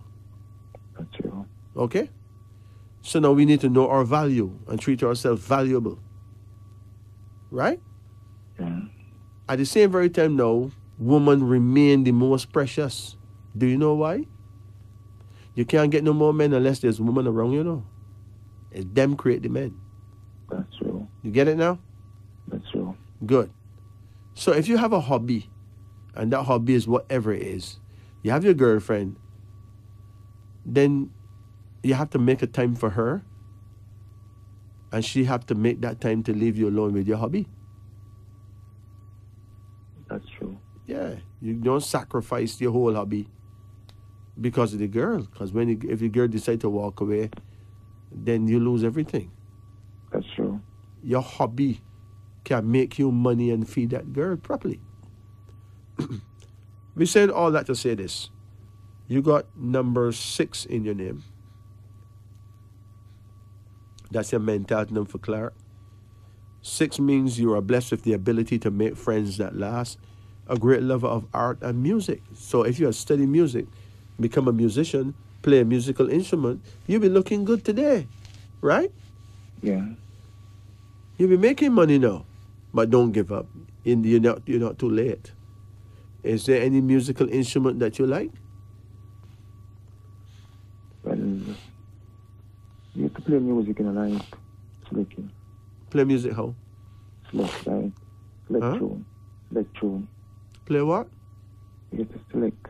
S6: That's true.
S2: Okay? So now we need to know our value and treat ourselves valuable. Right?
S6: Yeah.
S2: At the same very time now, women remain the most precious. Do you know why? You can't get no more men unless there's women around, you know. It's them create the men.
S6: That's true.
S2: You get it now?
S6: That's true.
S2: Good. So if you have a hobby, and that hobby is whatever it is, you have your girlfriend, then you have to make a time for her, and she have to make that time to leave you alone with your hobby.
S6: That's true.
S2: Yeah, you don't sacrifice your whole hobby because of the girl. Because if the girl decide to walk away, then you lose everything.
S6: That's true.
S2: Your hobby can make you money and feed that girl properly. We said all that to say this. You got number 6 in your name. That's your mentality number for Clark. 6 means you are blessed with the ability to make friends that last, a great lover of art and music. So if you are studying music, become a musician, play a musical instrument, you'll be looking good today, right?
S6: Yeah.
S2: You'll be making money now, but don't give up. You're not too late. Is there any musical instrument that you like?
S6: Well, you have to play music in a line. Selecting.
S2: Play music how?
S6: Select line. Select
S2: Huh?
S6: tune. Select tune.
S2: Play what?
S6: You have to select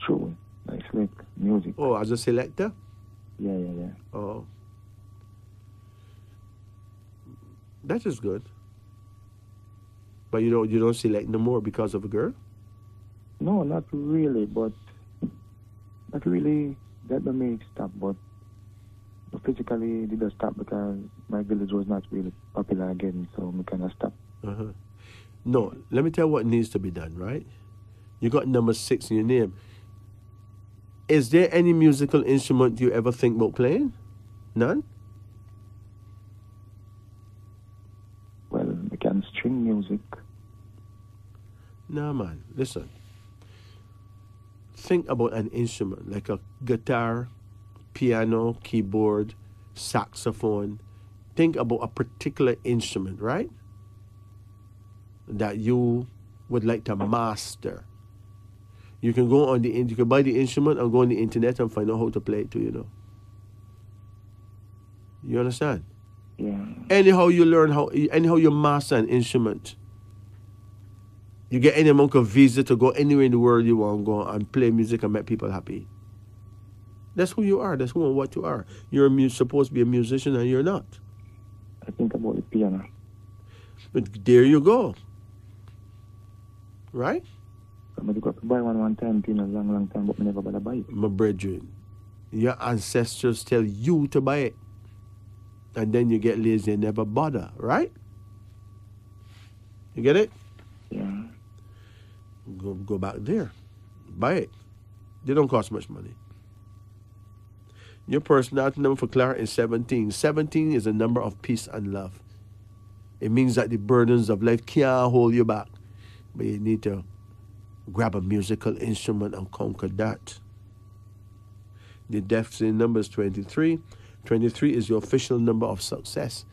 S6: tune. Like select music.
S2: Oh, as a selector?
S6: Yeah.
S2: Oh. That is good. But you don't select no more because of a girl?
S6: No, not really, but not really. That don't make stop, but physically it did stop because my village was not really popular again, so we kind of stopped.
S2: Uh-huh. No, let me tell you what needs to be done, right? You got number 6 in your name. Is there any musical instrument you ever think about playing? None?
S6: Well, I music.
S2: No, man. Listen. Think about an instrument like a guitar, piano, keyboard, saxophone. Think about a particular instrument, right? That you would like to master. You can go on you can buy the instrument and go on the internet and find out how to play it too, you know. You understand?
S6: Yeah.
S2: Anyhow you master an instrument. You get any amount of visa to go anywhere in the world you want to go and play music and make people happy. That's who you are. That's who and what you are. You're supposed to be a musician and you're not.
S6: I think about the piano.
S2: But there you go. Right?
S6: I got to buy one time, a long time, but I never bother buy it.
S2: My brethren, your ancestors tell you to buy it. And then you get lazy and never bother, right? You get it?
S6: Yeah.
S2: Go back there. Buy it. They don't cost much money. Your personality number for Clara is 17. 17 is a number of peace and love. It means that the burdens of life can't hold you back. But you need to grab a musical instrument and conquer that. The destiny number is 23. 23 is your official number of success.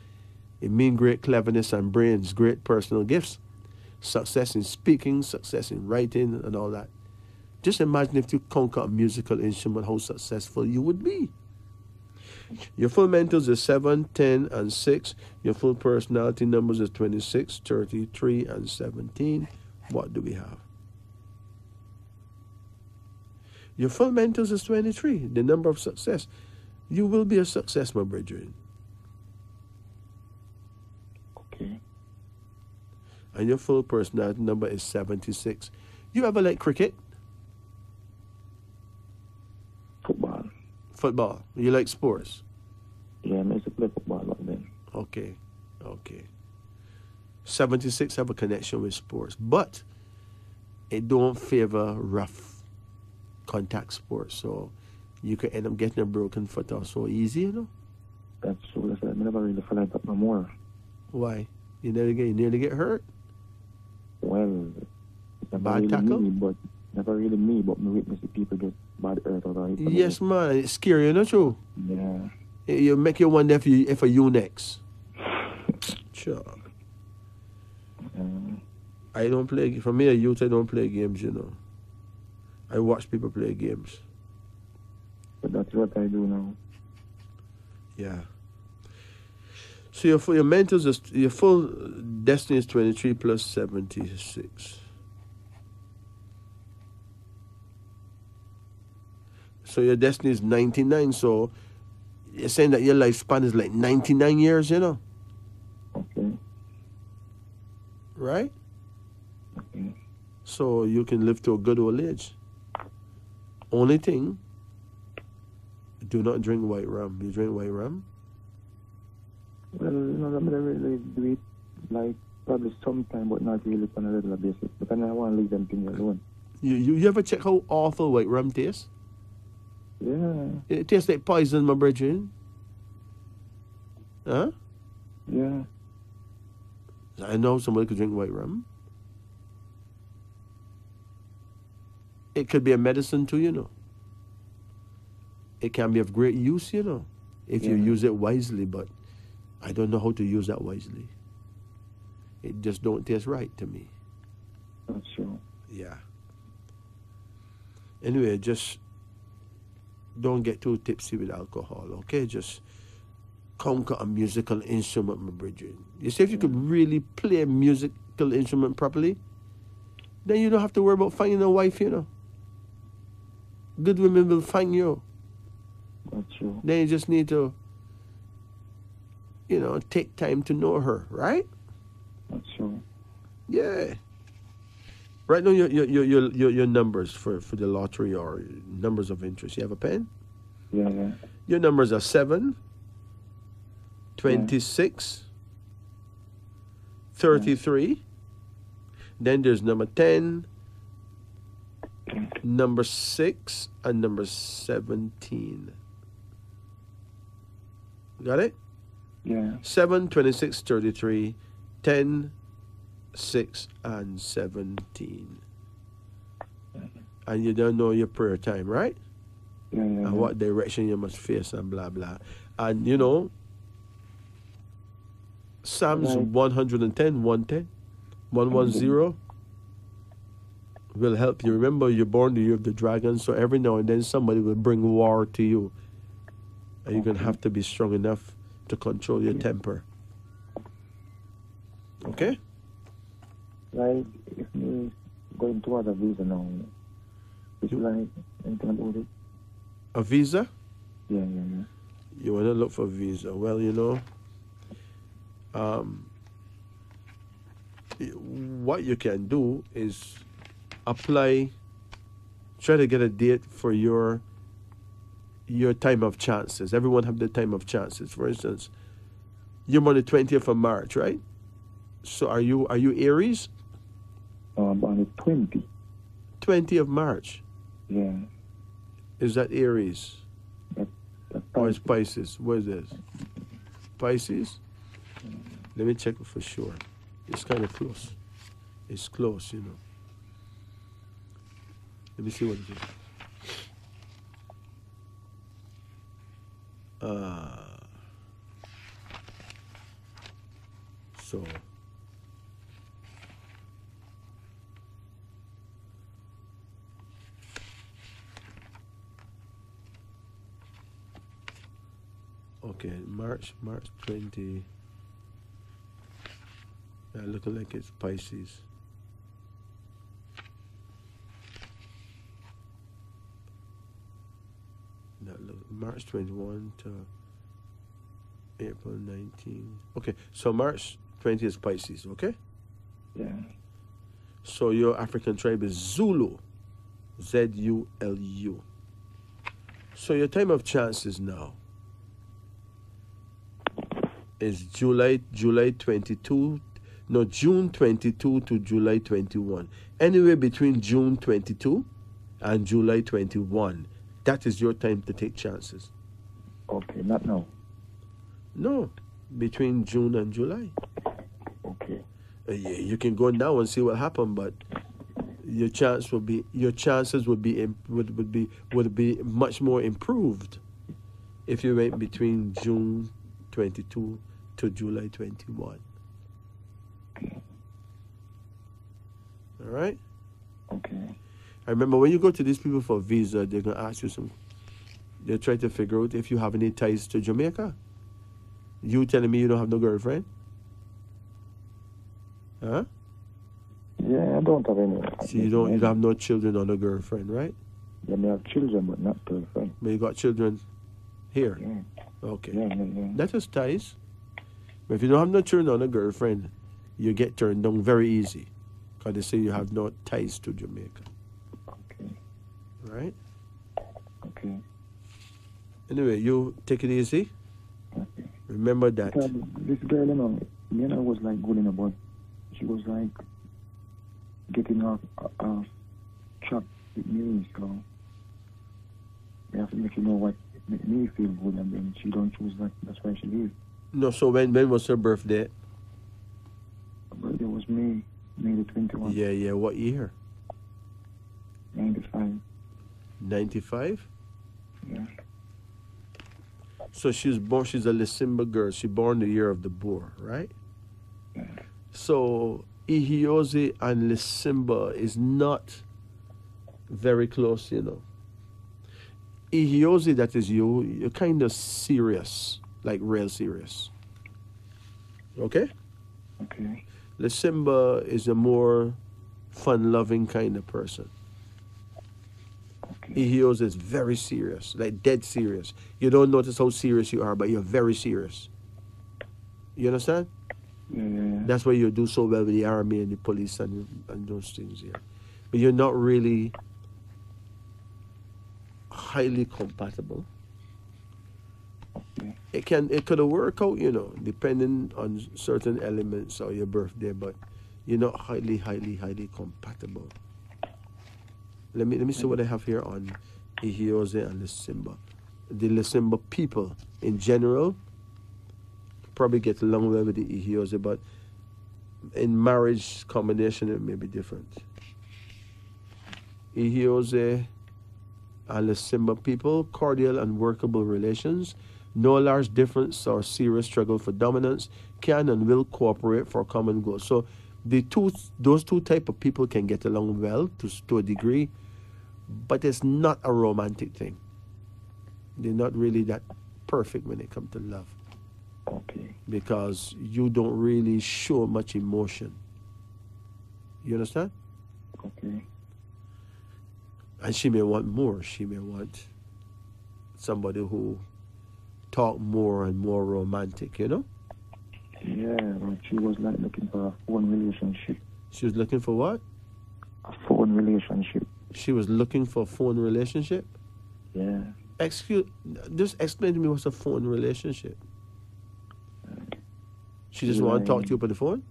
S2: It means great cleverness and brains, great personal gifts. Success in speaking, success in writing, and all that. Just imagine if you conquer a musical instrument, how successful you would be. Your full mentals is 7, 10, and 6. Your full personality numbers is 26, 33, and 17. What do we have? Your full mentals is 23, the number of success. You will be a success, my brethren.
S6: Okay.
S2: And your full personality number is 76. You ever like cricket?
S6: Football.
S2: Football. You like sports?
S6: Yeah, I used to play football back then.
S2: Okay. 76 have a connection with sports, but it don't favor rough contact sports, so you could end up getting a broken foot or so easy, you know?
S6: That's true. That's I never really feel like that no more.
S2: Why? You nearly get hurt?
S6: Well, it's never
S2: Bad
S6: really
S2: tackle?
S6: never really me, but me witness the people get bad hurt or hit.
S2: Yes, man. It's scary, you know, true?
S6: Yeah.
S2: You make you wonder if you next. Sure. I don't play. For me, a youth, I don't play games, you know. I watch people play games.
S6: But that's what I do now.
S2: Yeah. So your mentals is your full destiny is 23 plus 76. So your destiny is 99. So you're saying that your lifespan is like 99 years, you know?
S6: Okay.
S2: Right?
S6: Okay.
S2: So you can live to a good old age. Only thing, do not drink white rum. You drink white rum?
S6: Well, I'm gonna really do it like probably sometime, but not really on a regular basis. But I want to leave them things alone.
S2: You ever check how awful white rum tastes?
S6: Yeah.
S2: It tastes like poison, my brethren. Huh?
S6: Yeah.
S2: I know somebody could drink white rum. It could be a medicine too, you know. It can be of great use, you know, if you use it wisely, but I don't know how to use that wisely. It just don't taste right to me.
S6: That's true.
S2: Yeah. Anyway, just don't get too tipsy with alcohol, okay? Just conquer a musical instrument, my brethren. You see, if you could really play a musical instrument properly, then you don't have to worry about finding a wife, you know. Good women will find you.
S6: That's true.
S2: Then you just need to, you know, take time to know her, right?
S6: That's true.
S2: Yeah. Write down your numbers for the lottery or numbers of interest. You have a pen?
S6: Yeah.
S2: Your numbers are 7, 26, 33. Then there's number 10, number 6, and number 17. Got it?
S6: Yeah.
S2: 7, 26, 33, 10, 6, and 17. And you don't know your prayer time, right?
S6: Yeah, yeah.
S2: And what direction you must face and blah, blah. And, you know, Psalms
S6: Right.
S2: 110, 110 will help you. Remember, you're born the year of the dragon, so every now and then somebody will bring war to you. And you're going to have to be strong enough to control your temper. Okay?
S6: Like, if me going towards a visa now, it's like anything about it?
S2: A visa?
S6: Yeah, yeah, yeah.
S2: You want to look for a visa. Well, you know, what you can do is apply, try to get a date for your time of chances. Everyone have the time of chances. For instance, you're on the 20th of March, right? So are you Aries?
S6: I'm on the 20.
S2: 20th of March.
S6: Yeah.
S2: Is that Aries?
S6: That's
S2: Or is Pisces? What is this? Pisces? Let me check it for sure. It's kind of close. It's close, you know. Let me see what it is. So okay, March 20. Looking like it's Pisces. March 21 to April 19. Okay, so March 20 is Pisces, okay?
S6: Yeah.
S2: So your African tribe is Zulu. Z-U-L-U. So your time of chances now is June 22 to July 21. Anywhere between June 22 and July 21. That is your time to take chances.
S6: Okay, not now.
S2: No, between June and July.
S6: Okay.
S2: Yeah, you can go now and see what happened, but your chances would be much more improved if you went between June 22 to July 21. All right?
S6: Okay.
S2: I remember when you go to these people for a visa, they're going to ask you they're trying to figure out if you have any ties to Jamaica. You telling me you don't have no girlfriend? Huh?
S6: Yeah, I don't have any.
S2: So you don't have no children or no girlfriend, right?
S6: Yeah, I have children, but not girlfriend.
S2: But you got children here?
S6: Yeah.
S2: Okay.
S6: Yeah.
S2: That is ties. But if you don't have no children or no girlfriend, you get turned down very easy. Because they say you have no ties to Jamaica.
S6: Okay.
S2: Right?
S6: Okay.
S2: Anyway, you take it easy.
S6: Okay.
S2: Remember that.
S6: Because this girl, you know, me and her was like good in a but she was like getting off track with me, so I have to make you know what make me feel good, and then she don't choose that. That's why she leaves.
S2: No, so when was her birthday?
S6: Her birthday was May the 21st.
S2: Yeah. What year?
S6: 95.
S2: 95?
S6: Yeah.
S2: So she's a Lisimba girl. She born the year of the boar, right?
S6: Yeah.
S2: So Ihiozi and Lisimba is not very close, you know. Ihiozi, that is you're kind of serious, like real serious. Okay?
S6: Okay.
S2: Lisimba is a more fun-loving kind of person.
S6: Okay.
S2: Ihiozi is very serious, like dead serious. You don't notice how serious you are, but you're very serious. You understand?
S6: Yeah.
S2: That's why you do so well with the army and the police and those things here. But you're not really highly compatible.
S6: Okay.
S2: It could work out, you know, depending on certain elements of your birthday, but you're not highly compatible. Let me see what I have here on Ihiozi and Lisimba. The Lisimba people in general probably get along well with the Ihiozi, but in marriage combination, it may be different. Ihiose and the Simba people, cordial and workable relations, no large difference or serious struggle for dominance, can and will cooperate for common goals. So those two type of people can get along well to a degree, but it's not a romantic thing. They're not really that perfect when it comes to love.
S6: Okay.
S2: Because you don't really show much emotion. You understand?
S6: Okay.
S2: And she may want more. She may want somebody who talk more and more romantic, you know?
S6: Yeah, but she was like looking for a phone relationship.
S2: She was looking for what?
S6: A phone relationship.
S2: She was looking for a phone relationship?
S6: Yeah.
S2: Just explain to me what's a phone relationship. She just want to talk to you over the phone?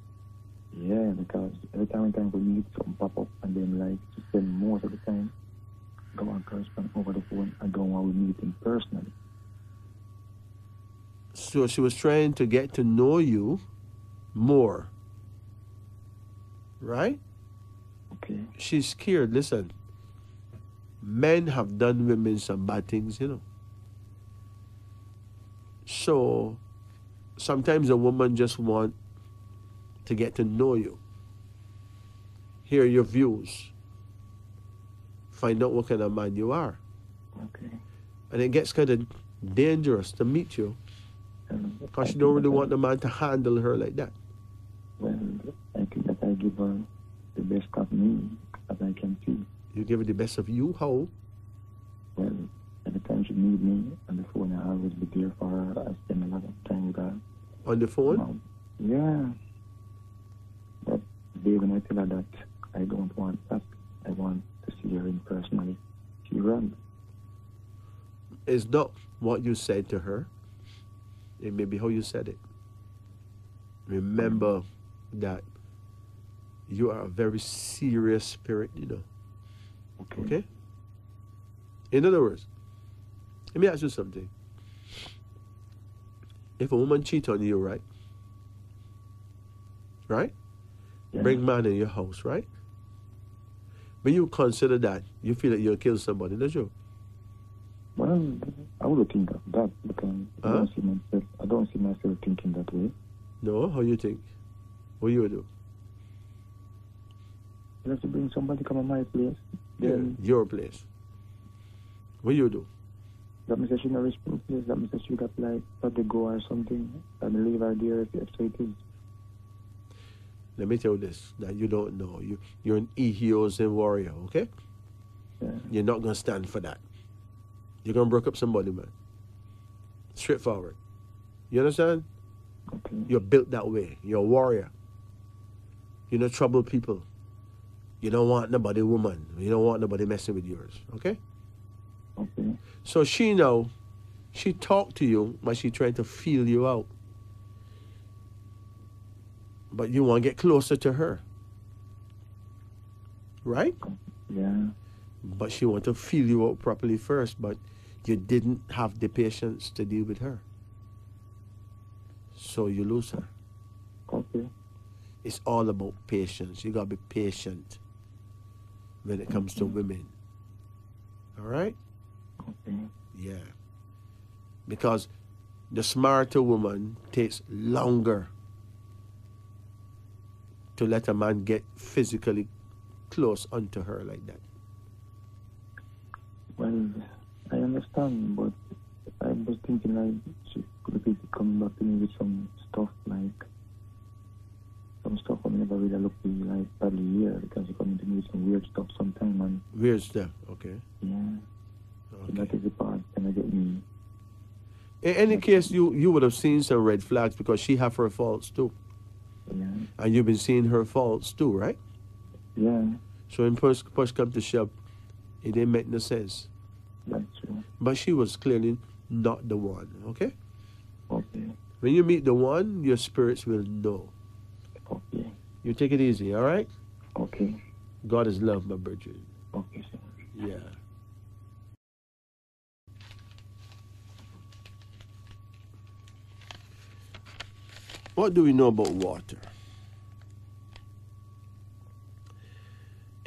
S6: Yeah, because every time we meet, something pop up, and then like to spend most of the time go and correspond over the phone. I don't want to meet him personally.
S2: So she was trying to get to know you more, right?
S6: Okay.
S2: She's scared. Listen, men have done women some bad things, you know. So sometimes a woman just want to get to know you, hear your views, find out what kind of man you are.
S6: Okay.
S2: And it gets kind of dangerous to meet you because she don't really want the man to handle her like that.
S6: Well, I think that I give her the best of me as I can see.
S2: You give her the best of you? How?
S6: Well, every time she need me on the phone, I always be there for her. I spend a lot of time with her.
S2: On the phone?
S6: Yeah. But babe, when I tell her that I don't want that, I want to see her in personally, she runs.
S2: It's not what you said to her. It may be how you said it. Remember that you are a very serious spirit, you know. Okay? In other words, let me ask you something. If a woman cheats on you, right? Right?
S6: Yeah.
S2: Bring man in your house, right? When you consider that, you feel that you'll kill somebody, don't you?
S6: Well, I would think of that because I don't see myself thinking that way.
S2: No? How you think? What you would do?
S6: You have to bring somebody come to my place. Then
S2: your place. What you do?
S6: that means she not reach place. That means she got like let to go or something and leave her there if so it is.
S2: Let me tell you this, that you don't know. You're an Ethiopian warrior, okay?
S6: Yeah.
S2: You're not going to stand for that. You're going to break up somebody, man. Straightforward. You understand?
S6: Okay.
S2: You're built that way. You're a warrior. You don't trouble people. You don't want nobody woman. You don't want nobody messing with yours, okay?
S6: Okay.
S2: So she talked to you, but she tried to feel you out. But you want to get closer to her. Right?
S6: Yeah.
S2: But she want to feel you out properly first, but you didn't have the patience to deal with her. So you lose her.
S6: Okay.
S2: It's all about patience. You got to be patient when it comes to women. All right?
S6: Okay.
S2: Yeah. Because the smarter woman takes longer to let a man get physically close onto her like that.
S6: Well, I understand, but I was thinking like she could be coming back to me with some stuff like some stuff I never really looked at like probably here because she coming to me with some weird stuff sometime and
S2: Weird stuff, okay.
S6: yeah.
S2: Okay.
S6: So that is the part can I get me.
S2: In any case, you would have seen some red flags because she have her faults too.
S6: Yeah.
S2: And you've been seeing her faults too, right?
S6: Yeah.
S2: So when push come to shove, it didn't make no sense.
S6: That's true.
S2: But she was clearly not the one, okay?
S6: Okay.
S2: When you meet the one, your spirits will know.
S6: Okay.
S2: You take it easy, all right?
S6: Okay.
S2: God is love, my virgin.
S6: Okay, sir.
S2: Yeah. What do we know about water?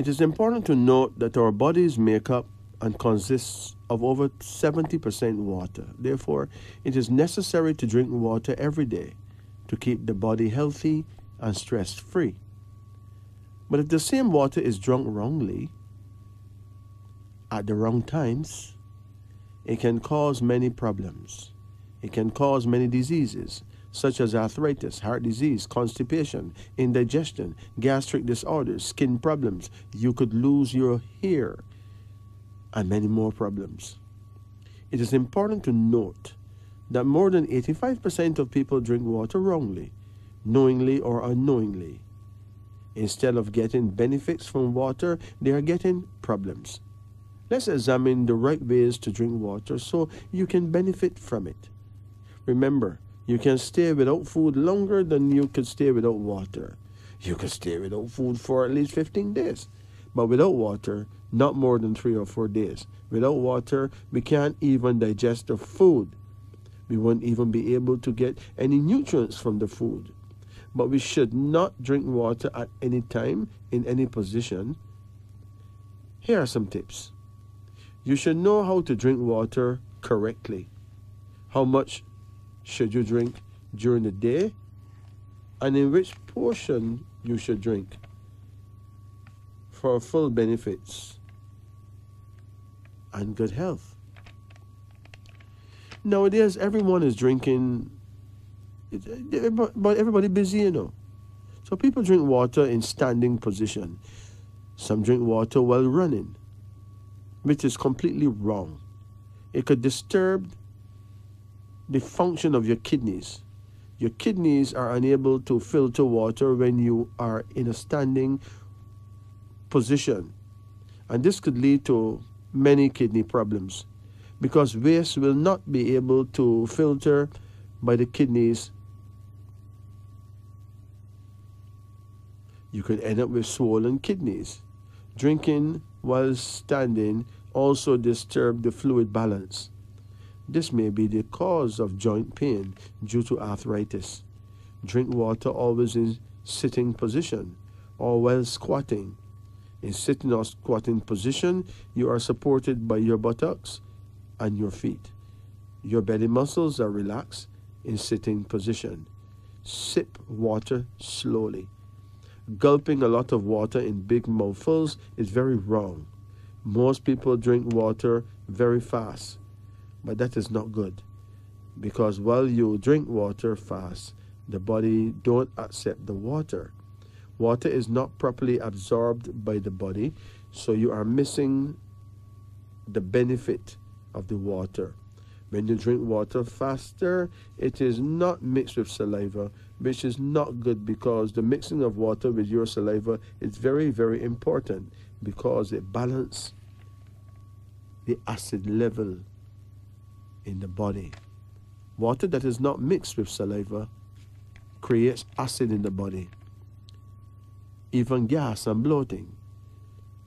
S2: It is important to note that our bodies make up and consists of over 70% water. Therefore, it is necessary to drink water every day to keep the body healthy and stress-free. But if the same water is drunk wrongly, at the wrong times, it can cause many problems. It can cause many diseases, such as arthritis, heart disease, constipation, indigestion, gastric disorders, skin problems. You could lose your hair, and many more problems. It is important to note that more than 85% of people drink water wrongly, knowingly or unknowingly. Instead of getting benefits from water, they are getting problems. Let's examine the right ways to drink water so you can benefit from it. Remember, you can stay without food longer than you could stay without water. You could stay without food for at least 15 days. But without water, not more than 3 or 4 days. Without water, we can't even digest the food. We won't even be able to get any nutrients from the food. But we should not drink water at any time, in any position. Here are some tips. You should know how to drink water correctly. How much should you drink during the day, and in which portion you should drink for full benefits and good health. Nowadays, everyone is drinking, but everybody busy, you know. So people drink water in standing position. Some drink water while running, which is completely wrong. It could disturb the function of your kidneys. Your kidneys are unable to filter water when you are in a standing position. And this could lead to many kidney problems because waste will not be able to filter by the kidneys. You could end up with swollen kidneys. Drinking while standing also disturb the fluid balance. This may be the cause of joint pain due to arthritis. Drink water always in sitting position or while squatting. In sitting or squatting position, you are supported by your buttocks and your feet. Your belly muscles are relaxed in sitting position. Sip water slowly. Gulping a lot of water in big mouthfuls is very wrong. Most people drink water very fast. But that is not good, because while you drink water fast, the body don't accept the water. Water is not properly absorbed by the body, so you are missing the benefit of the water. When you drink water faster, it is not mixed with saliva, which is not good, because the mixing of water with your saliva is very, very important, because it balances the acid level in the body. Water that is not mixed with saliva creates acid in the body, even gas and bloating.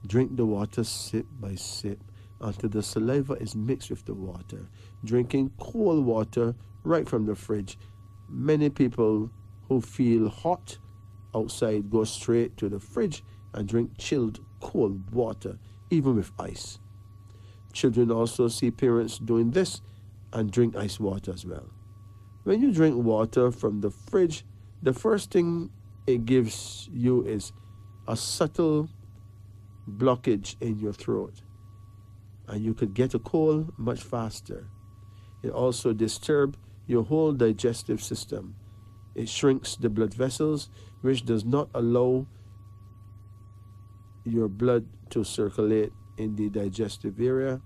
S2: Drink the water sip by sip until the saliva is mixed with the water. Drinking cold water right from the fridge. Many people who feel hot outside go straight to the fridge and drink chilled cold water, even with ice. Children also see parents doing this and drink ice water as well. When you drink water from the fridge, the first thing it gives you is a subtle blockage in your throat, and you could get a cold much faster. It also disturbs your whole digestive system. It shrinks the blood vessels, which does not allow your blood to circulate in the digestive area.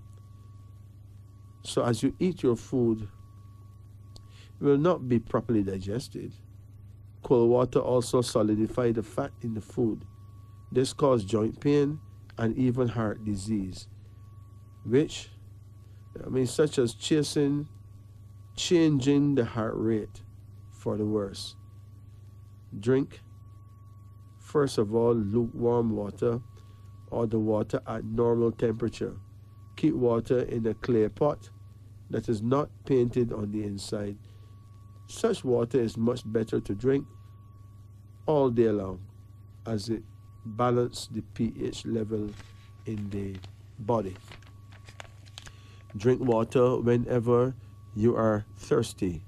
S2: So as you eat your food, it will not be properly digested. Cold water also solidifies the fat in the food. This causes joint pain and even heart disease, such as changing the heart rate for the worse. Drink, first of all, lukewarm water or the water at normal temperature. Keep water in a clay pot that is not painted on the inside. Such water is much better to drink all day long, as it balance the pH level in the body. Drink water whenever you are thirsty,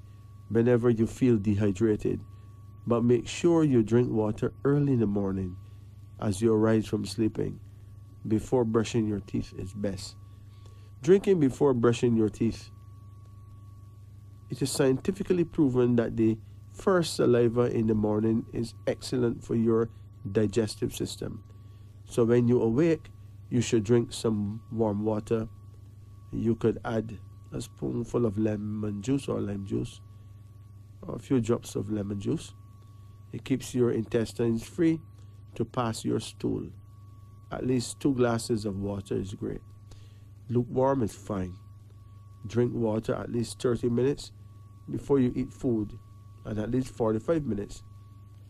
S2: whenever you feel dehydrated, but make sure you drink water early in the morning as you arise from sleeping. Before brushing your teeth is best. Drinking before brushing your teeth. It is scientifically proven that the first saliva in the morning is excellent for your digestive system. So when you awake, you should drink some warm water. You could add a spoonful of lemon juice or lime juice, or a few drops of lemon juice. It keeps your intestines free to pass your stool. At least 2 glasses of water is great. Lukewarm is fine. Drink water at least 30 minutes before you eat food, and at least 45 minutes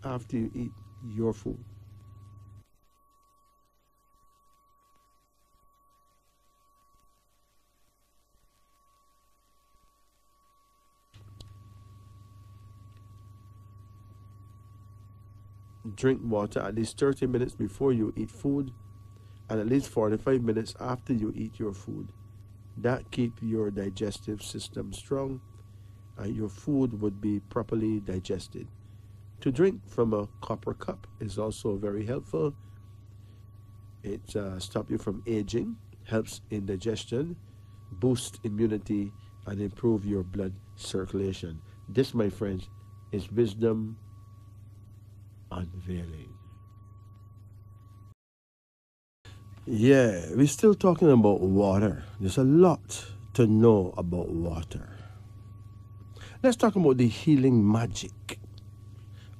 S2: after you eat your food. Drink water at least 30 minutes before you eat food, and at least 45 minutes after you eat your food. That keeps your digestive system strong, and your food would be properly digested. To drink from a copper cup is also very helpful. It stops you from aging, helps in digestion, boosts immunity, and improve your blood circulation. This, my friends, is wisdom unveiling. Yeah, we're still talking about water. There's a lot to know about water. Let's talk about the healing magic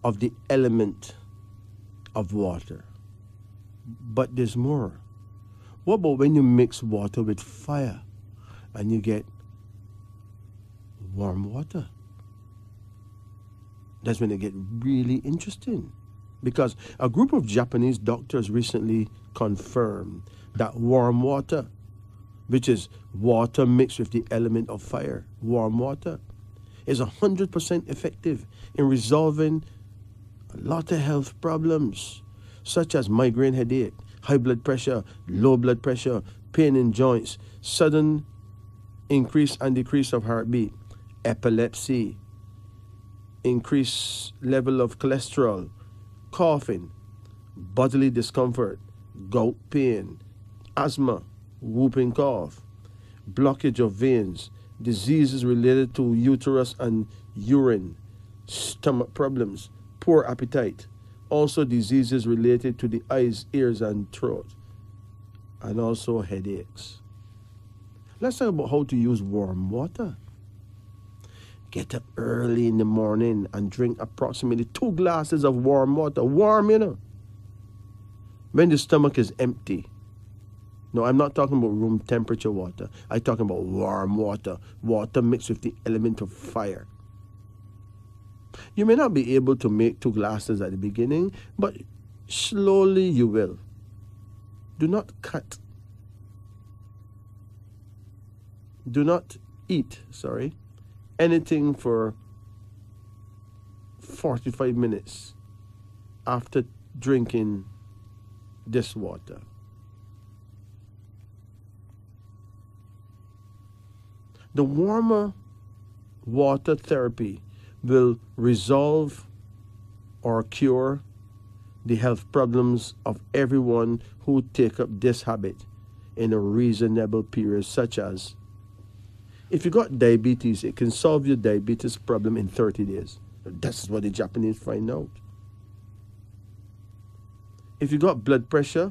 S2: of the element of water. But there's more. What about when you mix water with fire and you get warm water? That's when it gets really interesting, because a group of Japanese doctors recently confirmed that warm water, which is water mixed with the element of fire, warm water, is 100% effective in resolving a lot of health problems, such as migraine headache, high blood pressure, low blood pressure, pain in joints, sudden increase and decrease of heartbeat, epilepsy, increased level of cholesterol, coughing, bodily discomfort, gout pain, asthma, whooping cough, blockage of veins, diseases related to uterus and urine, stomach problems, poor appetite, also diseases related to the eyes, ears, and throat, and also headaches. Let's talk about how to use warm water. Get up early in the morning and drink approximately 2 glasses of warm water. Warm, you know. When the stomach is empty. No, I'm not talking about room temperature water. I'm talking about warm water. Water mixed with the element of fire. You may not be able to make 2 glasses at the beginning, but slowly you will. Do not cut. Do not eat, anything for 45 minutes after drinking this water. The warmer water therapy will resolve or cure the health problems of everyone who take up this habit in a reasonable period, such as if you got diabetes, it can solve your diabetes problem in 30 days. That's what the Japanese find out. If you got blood pressure,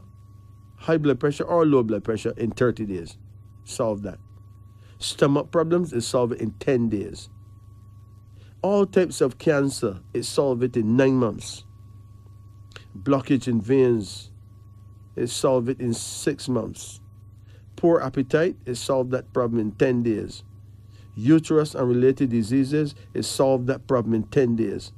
S2: high blood pressure or low blood pressure, in 30 days, solve that. Stomach problems, it solve it in 10 days. All types of cancer, it solve it in 9 months. Blockage in veins, it solve it in 6 months. Poor appetite, it solved that problem in 10 days. Uterus and related diseases, it solved that problem in 10 days.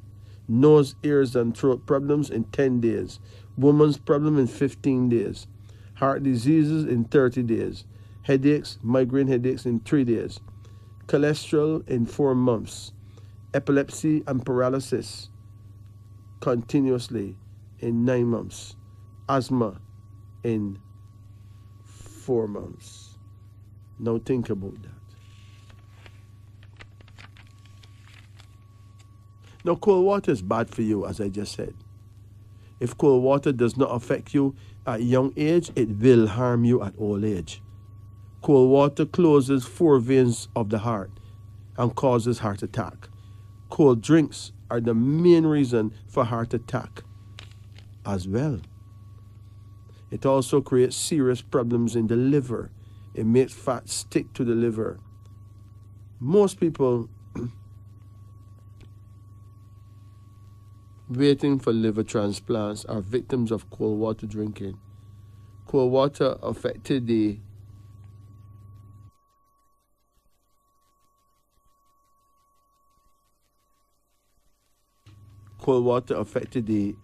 S2: Nose, ears, and throat problems in 10 days. Woman's problem in 15 days. Heart diseases in 30 days. Headaches, migraine headaches in 3 days. Cholesterol in 4 months. Epilepsy and paralysis continuously in 9 months. asthma in 4 months. Now think about that. Now, cold water is bad for you, as I just said. If cold water does not affect you at young age, it will harm you at old age. Cold water closes 4 veins of the heart and causes heart attack. Cold drinks are the main reason for heart attack as well. It also creates serious problems in the liver. It makes fat stick to the liver. Most people waiting for liver transplants are victims of cold water drinking. Cold water affected the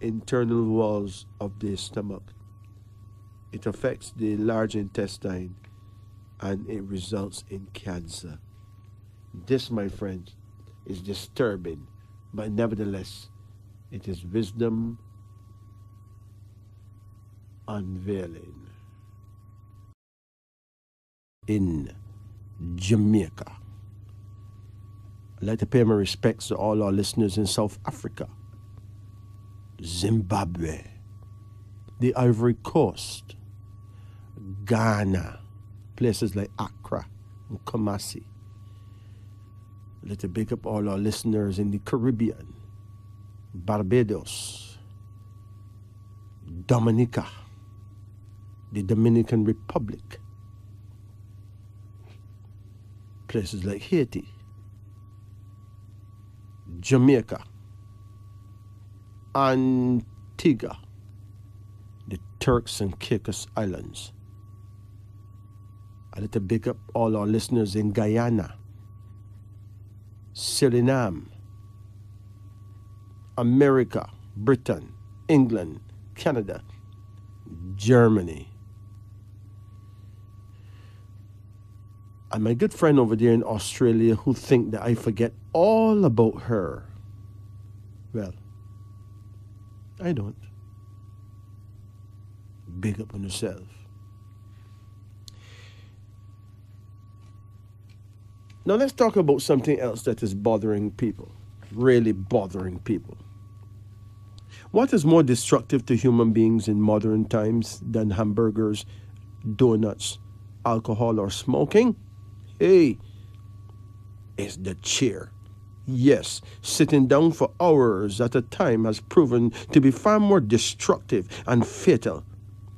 S2: internal walls of the stomach. It affects the large intestine and it results in cancer. This, my friends, is disturbing, but nevertheless, it is wisdom unveiling. In Jamaica, I'd like to pay my respects to all our listeners in South Africa, Zimbabwe, the Ivory Coast, Ghana, places like Accra and Kumasi. I'd like to big up all our listeners in the Caribbean, Barbados, Dominica, the Dominican Republic, places like Haiti, Jamaica, Antigua, the Turks and Caicos Islands. I'd like to big up all our listeners in Guyana, Suriname, America, Britain, England, Canada, Germany. And my good friend over there in Australia who think that I forget all about her. Well, I don't. Big up on yourself. Now let's talk about something else that is bothering people, really bothering people. What is more destructive to human beings in modern times than hamburgers, donuts, alcohol, or smoking? Hey, it's the chair. Yes, sitting down for hours at a time has proven to be far more destructive and fatal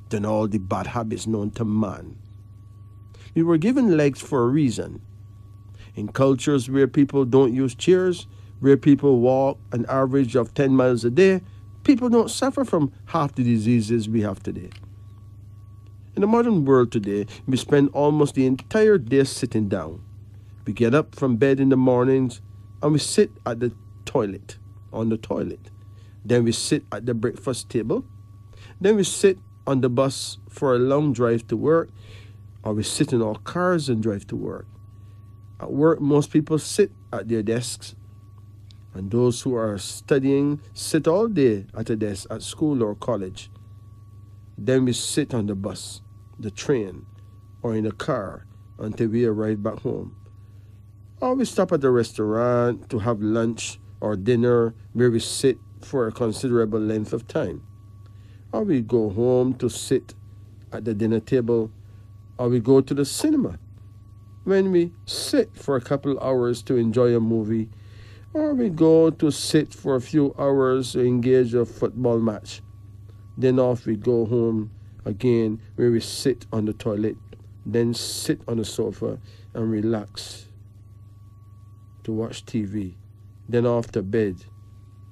S2: than all the bad habits known to man. We were given legs for a reason. In cultures where people don't use chairs, where people walk an average of 10 miles a day, people don't suffer from half the diseases we have today. In the modern world today, we spend almost the entire day sitting down. We get up from bed in the mornings and we sit at the toilet, on the toilet. Then we sit at the breakfast table. Then we sit on the bus for a long drive to work, or we sit in our cars and drive to work. At work, most people sit at their desks, and those who are studying sit all day at a desk at school or college. Then we sit on the bus, the train, or in a car until we arrive back home. Or we stop at the restaurant to have lunch or dinner where we sit for a considerable length of time. Or we go home to sit at the dinner table, or we go to the cinema when we sit for a couple hours to enjoy a movie, or we go to sit for a few hours to engage a football match. Then off we go home again where we sit on the toilet, then sit on the sofa and relax to watch TV, then off to bed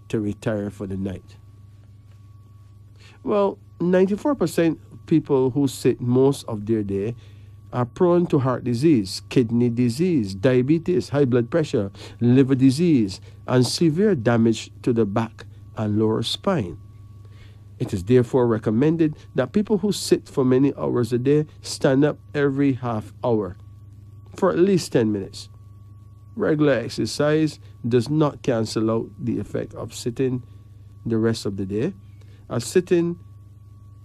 S2: to retire for the night. Well, 94% people who sit most of their day are prone to heart disease, kidney disease, diabetes, high blood pressure, liver disease, and severe damage to the back and lower spine. It is therefore recommended that people who sit for many hours a day stand up every half hour for at least 10 minutes. Regular exercise does not cancel out the effect of sitting the rest of the day, as sitting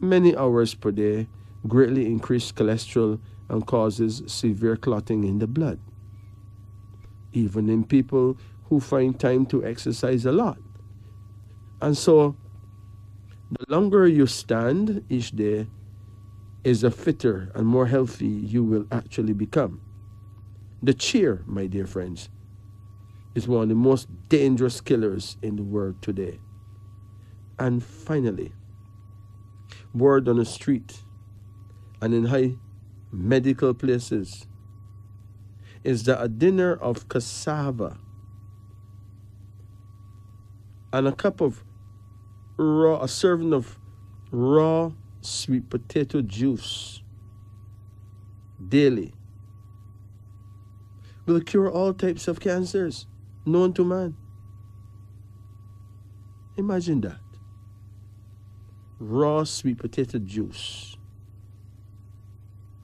S2: many hours per day greatly increases cholesterol and causes severe clotting in the blood, even in people who find time to exercise a lot. And so, the longer you stand each day is the fitter and more healthy you will actually become. The chair, my dear friends, is one of the most dangerous killers in the world today. And finally, word on the street and in high medical places is that a dinner of cassava and a serving of raw sweet potato juice daily will cure all types of cancers known to man. Imagine that. Raw sweet potato juice,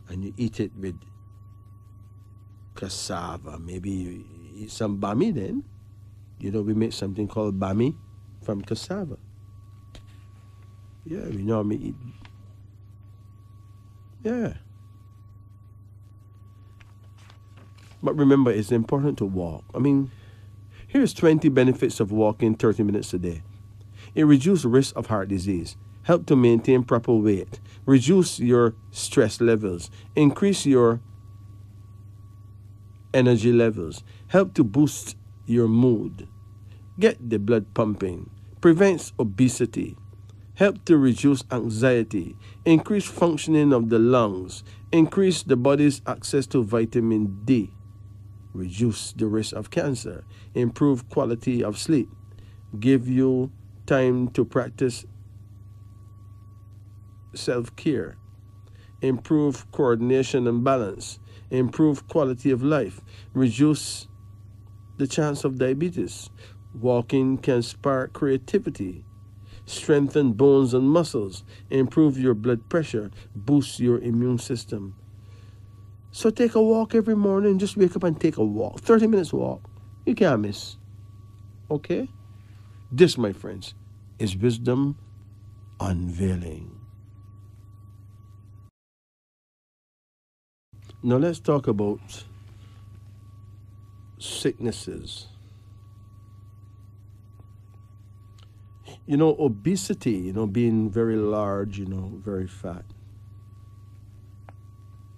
S2: and you eat it with cassava. Maybe you eat some bami then. You know, we make something called bami from cassava. Yeah, we normally eat. Yeah. But remember, it's important to walk. I mean, here's 20 benefits of walking 30 minutes a day. It reduces risk of heart disease, help to maintain proper weight, reduce your stress levels, increase your energy levels, help to boost your mood, get the blood pumping, prevents obesity, help to reduce anxiety, increase functioning of the lungs, increase the body's access to vitamin D, reduce the risk of cancer, improve quality of sleep, give you time to practice self-care, improve coordination and balance, improve quality of life, reduce the chance of diabetes. Walking can spark creativity, strengthen bones and muscles, improve your blood pressure, boost your immune system. So take a walk every morning. Just wake up and take a walk. 30 minutes walk. You can't miss. Okay? This, my friends, is Wisdom Unveiling. Now let's talk about sicknesses. You know, obesity, being very large, very fat,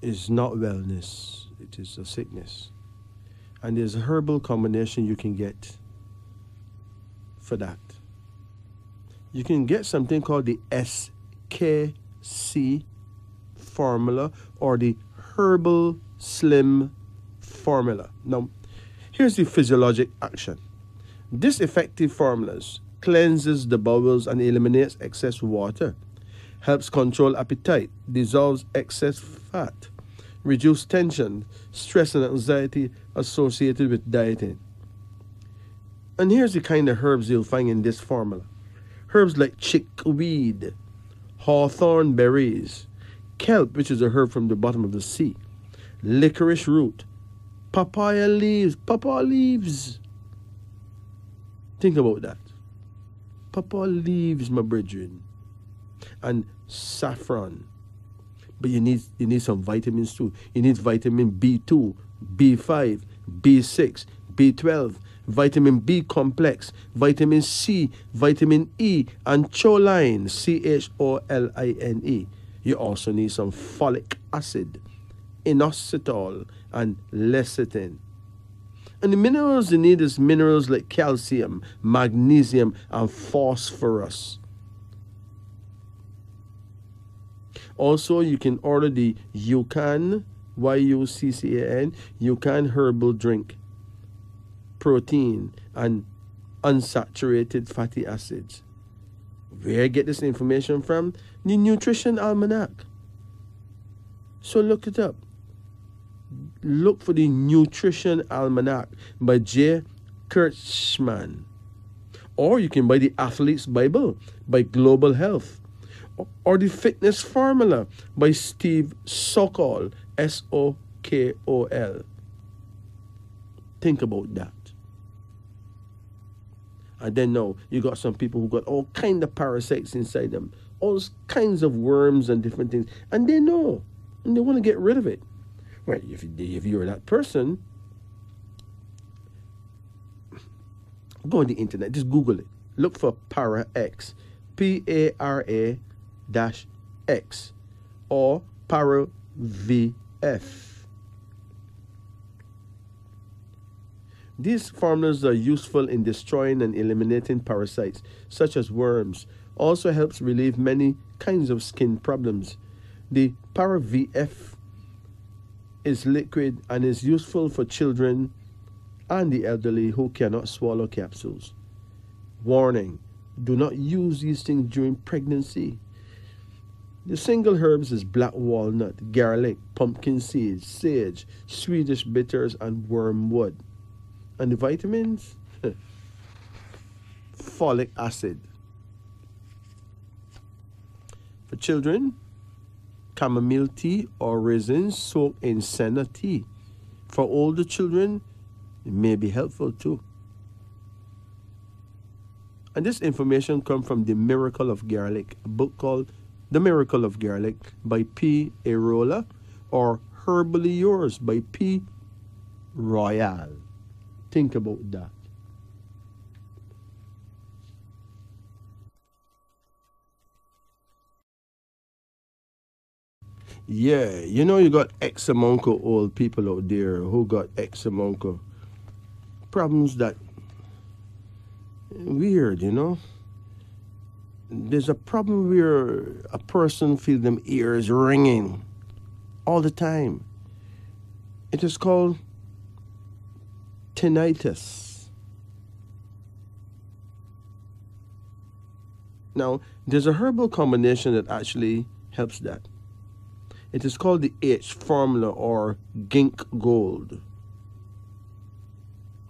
S2: is not wellness. It is a sickness. And there's a herbal combination you can get for that. You can get something called the SKC formula or the Herbal Slim formula. Now, here's the physiologic action. This effective formulas cleanses the bowels and eliminates excess water, helps control appetite, dissolves excess fat, reduce tension, stress and anxiety associated with dieting. And here's the kind of herbs you'll find in this formula. Herbs like chickweed, hawthorn berries, kelp, which is a herb from the bottom of the sea, licorice root, papaya leaves. Think about that. Papaya leaves, my brethren. And saffron. But you need some vitamins too. You need vitamin B2, B5, B6, B12, vitamin B complex, vitamin C, vitamin E, and choline, CHOLINE. You also need some folic acid, inositol, and lecithin. And the minerals you need is minerals like calcium, magnesium, and phosphorus. Also, you can order the UCAN, YUCCAN, UCAN herbal drink, protein, and unsaturated fatty acids. Where I get this information from? The Nutrition Almanac. So look it up. Look for the Nutrition Almanac by J. Kirchman. Or you can buy the Athlete's Bible by Global Health. Or the Fitness Formula by Steve Sokol, Sokol. Think about that. And then now you got some people who got all kind of parasites inside them. all kinds of worms and different things, and they know, and they want to get rid of it. Well, if you're that person, go on the internet, just Google it. Look for Para X, Para-X, or Para VF. These formulas are useful in destroying and eliminating parasites, such as worms. Also helps relieve many kinds of skin problems. The Para VF is liquid and is useful for children and the elderly who cannot swallow capsules. Warning: do not use these things during pregnancy. The single herbs is black walnut, garlic, pumpkin seeds, sage, Swedish bitters, and wormwood. And the vitamins? Folic acid. For children, chamomile tea or raisins soaked in senna tea. For older children, it may be helpful too. And this information comes from The Miracle of Garlic, a book called The Miracle of Garlic by P. Arola, or Herbally Yours by P. Royal. Think about that. Yeah, you know, you got X amount of old people out there who got X amount of problems that weird, you know. There's a problem where a person feels them ears ringing all the time. It is called tinnitus. Now, there's a herbal combination that actually helps that. It is called the H formula or Gink Gold.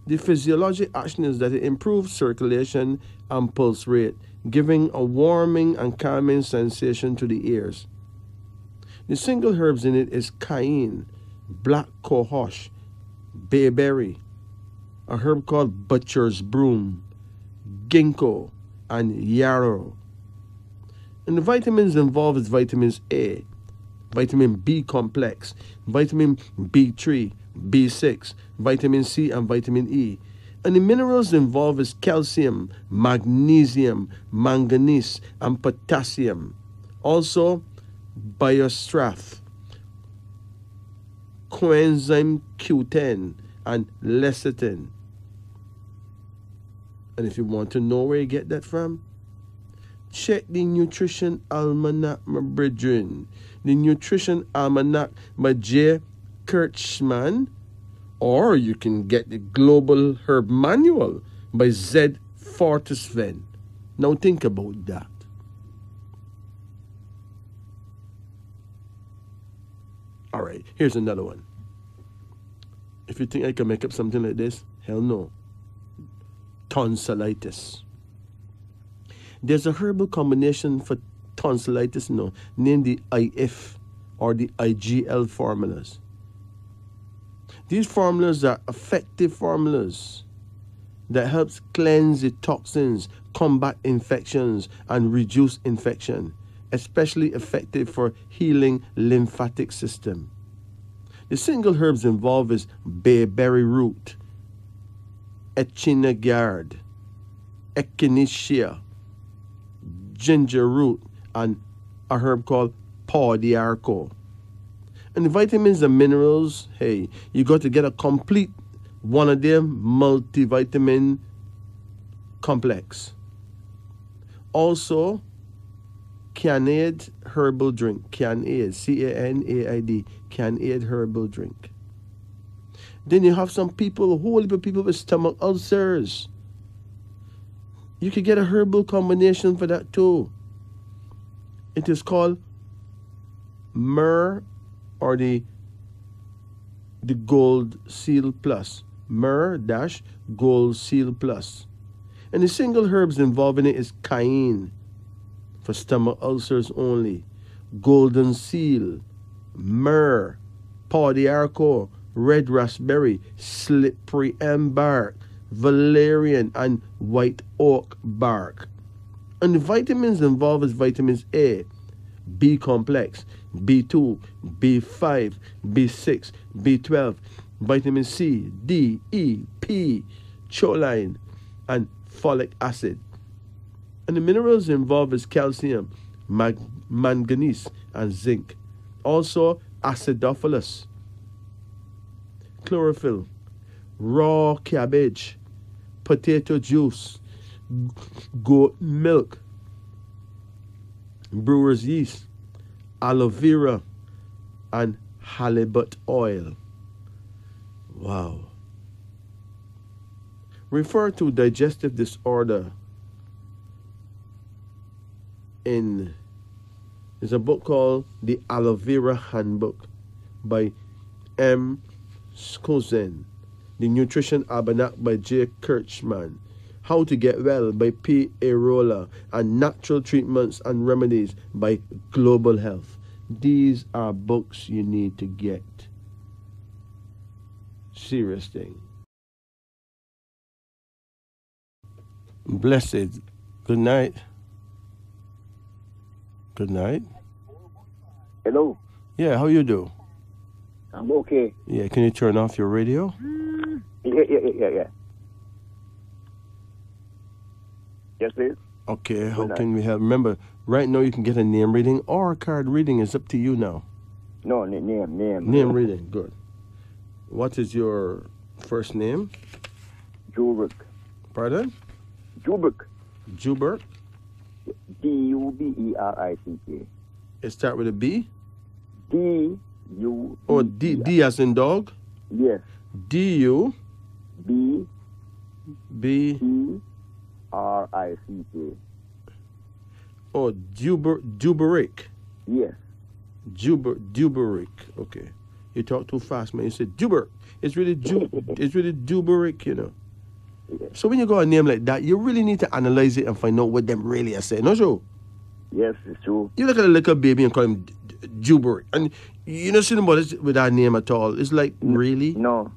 S2: The physiologic action is that it improves circulation and pulse rate, giving a warming and calming sensation to the ears. The single herbs in it is cayenne, black cohosh, bayberry, a herb called butcher's broom, ginkgo, and yarrow. And the vitamins involved is vitamins A, vitamin B complex, vitamin B3, B6, vitamin C, and vitamin E. And the minerals involved is calcium, magnesium, manganese, and potassium. Also, biostrath, coenzyme Q10, and lecithin. And if you want to know where you get that from, check the Nutrition Almanac, my brethren. The Nutrition Almanac by J. Kirchman, or you can get the Global Herb Manual by Z. Fortisven. Now think about that. All right, here's another one. If you think I can make up something like this, hell no. Tonsillitis. There's a herbal combination for tonsillitis now, named the IF or the IGL formulas. These formulas are effective formulas that helps cleanse the toxins, combat infections, and reduce infection, especially effective for healing lymphatic system. The single herbs involved is bayberry root, echinacea, echinacea, ginger root, and a herb called paw d'arco. And the vitamins and minerals, hey, you got to get a complete one of them multivitamin complex. Also, Canaid herbal drink, Canaid, C-A-N-A-I-D, Canaid herbal drink. Then you have some people, a whole heap of people with stomach ulcers. You could get a herbal combination for that too. It is called myrrh or the Gold Seal Plus. Myrrh-Gold Seal Plus. And the single herbs involved in it is cayenne for stomach ulcers only, golden seal, myrrh, paw d'arco, red raspberry, slippery elm bark, valerian, and white oak bark. And the vitamins involved is vitamins A, B complex, B2, B5, B6, B12, vitamin C, D, E, P, choline, and folic acid. And the minerals involved is calcium, manganese, and zinc. Also acidophilus, chlorophyll, raw cabbage, potato juice, goat milk, brewer's yeast, aloe vera, and halibut oil. Wow. Refer to digestive disorder there's a book called The Aloe Vera Handbook by M. Skozen, The Nutrition Almanac by J. Kirchman, How to Get Well by P. Arola, and Natural Treatments and Remedies by Global Health. These are books you need to get. Serious thing. Blessed. Good night. Good night.
S7: Hello.
S2: Yeah, how you do?
S7: I'm okay.
S2: Yeah, can you turn off your radio?
S7: Yeah. Yes, please.
S2: Okay, how can we help? Remember, right now you can get a name reading or a card reading. It's up to you now.
S7: No, name.
S2: Name reading, good. What is your first name?
S7: Juberick.
S2: Pardon?
S7: Juberick.
S2: Juberick?
S7: D-U-B-E-R-I-C-K.
S2: It start with a B?
S7: D-U...
S2: Oh, D as in dog?
S7: Yes.
S2: D-U...
S7: B...
S2: B...
S7: E-R-I-C-K.
S2: Oh, Juberick.
S7: Yes.
S2: Juberick. Okay. You talk too fast, man. You said Juberick. It's really Juberick, you know.
S7: Yeah.
S2: So when you got a name like that, you really need to analyze it and find out what them really are saying. No, sure?
S7: Yes, it's true.
S2: You look at a little baby and call him Juberick. And you don't see nobody with that name at all. It's like, really?
S7: No.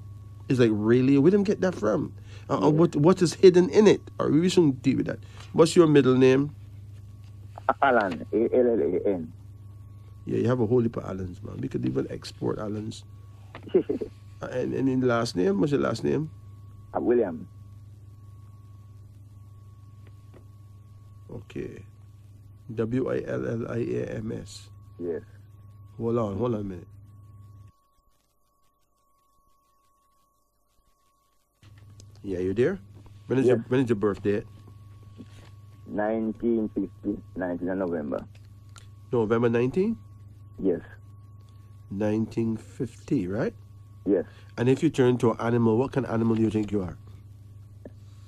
S2: It's like, really? Where them get that from? What is hidden in it? Or we shouldn't deal with that. What's your middle name?
S7: Alan. A-L-L-A-N.
S2: Yeah, you have a whole heap of Allens, man. We could even export Allens. And in the last name? What's your last name?
S7: William.
S2: Okay. W-I-L-L-I-A-M-S.
S7: Yes.
S2: Hold on a minute. Yeah, you there? When is your birthday?
S7: 1950, 19th of November.
S2: November 19?
S7: Yes.
S2: 1950, right?
S7: Yes.
S2: And if you turn to an animal, what kind of animal do you think you are?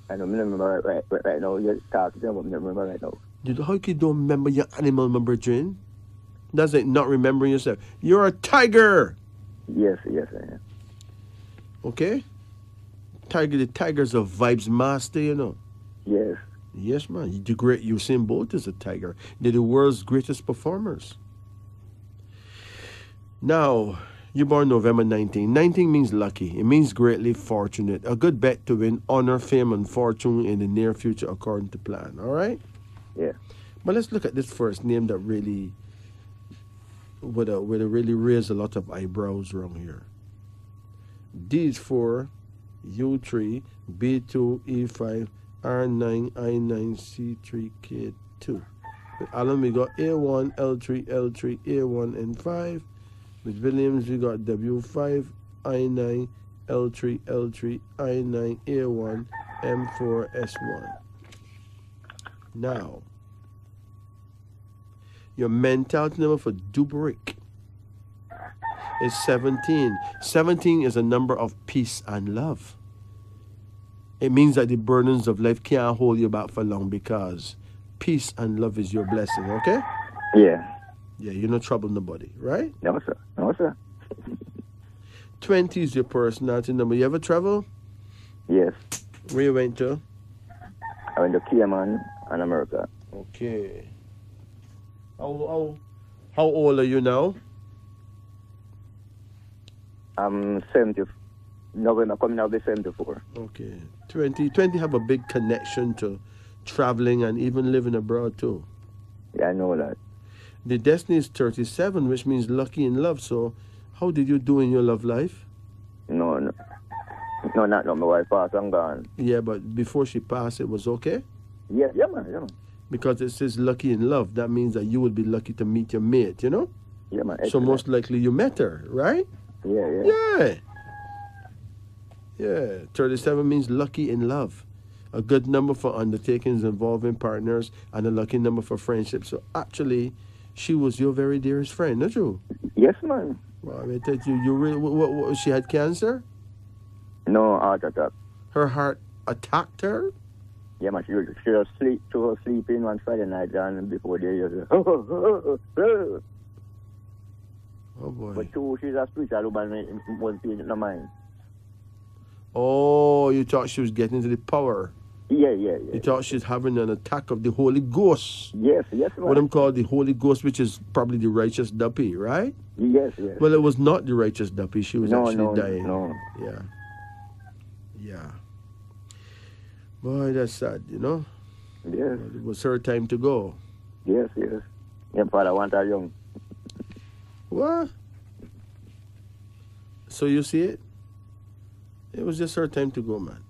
S7: I don't remember right now. You're talking about me, I don't remember right now.
S2: How you don't remember your animal, my brethren? That's like not remembering yourself. You're a tiger!
S7: Yes, I am.
S2: Okay? The tiger's a vibes master, you know.
S7: Yes.
S2: Yes, man. The great Usain Bolt is a tiger. They're the world's greatest performers. Now, you're born November 19. 19 means lucky. It means greatly fortunate. A good bet to win honor, fame, and fortune in the near future according to plan. All right?
S7: Yeah.
S2: But let's look at this first name that really would really raise a lot of eyebrows wrong here. D is for U3, B2, E5, R9, I9, C3, K2. With Alan, we got A1, L3, L3, A1, and 5. With Williams, we got W5, I9, L3, L3, I9, A1, M4, S1. Now, your mentality number for Juberick is 17. 17 is a number of peace and love. It means that the burdens of life can't hold you back for long because peace and love is your blessing, okay?
S7: Yeah.
S2: Yeah, you're not troubling nobody, right?
S7: No, sir.
S2: 20 is your personality number. You ever travel?
S7: Yes.
S2: Where you went to?
S7: I went to Cayman and America.
S2: Okay. How old are you now?
S7: I'm 70. November coming out, be 74.
S2: Okay. 20 have a big connection to traveling, and even living abroad too.
S7: Yeah, I know that.
S2: The destiny is 37, which means lucky in love. So, how did you do in your love life?
S7: No, not my wife passed, I'm gone.
S2: Yeah, but before she passed, it was okay?
S7: Yeah, man.
S2: Because it says lucky in love. That means that you will be lucky to meet your mate, you know?
S7: Yeah, man.
S2: So
S7: Excellent.
S2: most likely you met her, right?
S7: Yeah.
S2: Yeah. 37 means lucky in love. A good number for undertakings involving partners, and a lucky number for friendship. So actually, she was your very dearest friend, not you?
S7: Yes, man.
S2: Well, I mean, you really, what, she had cancer?
S7: No heart attack.
S2: Her heart attacked her?
S7: Yeah, man. She was sleeping one Friday night, and before they just
S2: Oh boy.
S7: But too, she's a spiritual woman, was paying no mind.
S2: Oh, you thought she was getting into the power.
S7: Yeah.
S2: You thought she's having an attack of the Holy Ghost.
S7: Yes, man.
S2: What I'm called the Holy Ghost, which is probably the righteous duppy, right?
S7: Yes.
S2: Well, it was not the righteous duppy. She was actually dying.
S7: No.
S2: Yeah. Boy, that's sad, you know?
S7: Yes.
S2: It was her time to go.
S7: Yes. Yeah, Father want her young.
S2: What? So you see it? It was just her time to go, man.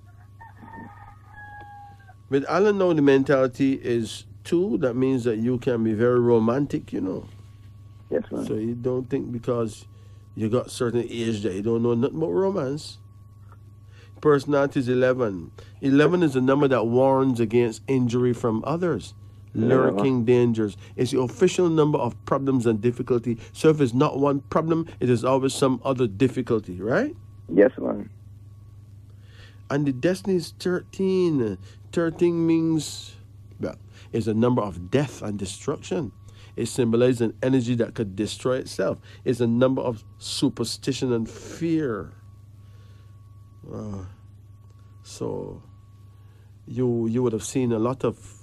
S2: But Alan, know the mentality is 2. That means that you can be very romantic, you know.
S7: Yes, man.
S2: So you don't think because you got certain age that you don't know nothing about romance. Personality is 11. 11 is a number that warns against injury from others. Lurking dangers. It's the official number of problems and difficulty. So if it's not one problem, it is always some other difficulty, right?
S7: Yes, man.
S2: And the destiny is 13. 13 means, well, it's a number of death and destruction. It symbolizes an energy that could destroy itself. It's a number of superstition and fear. So you would have seen a lot of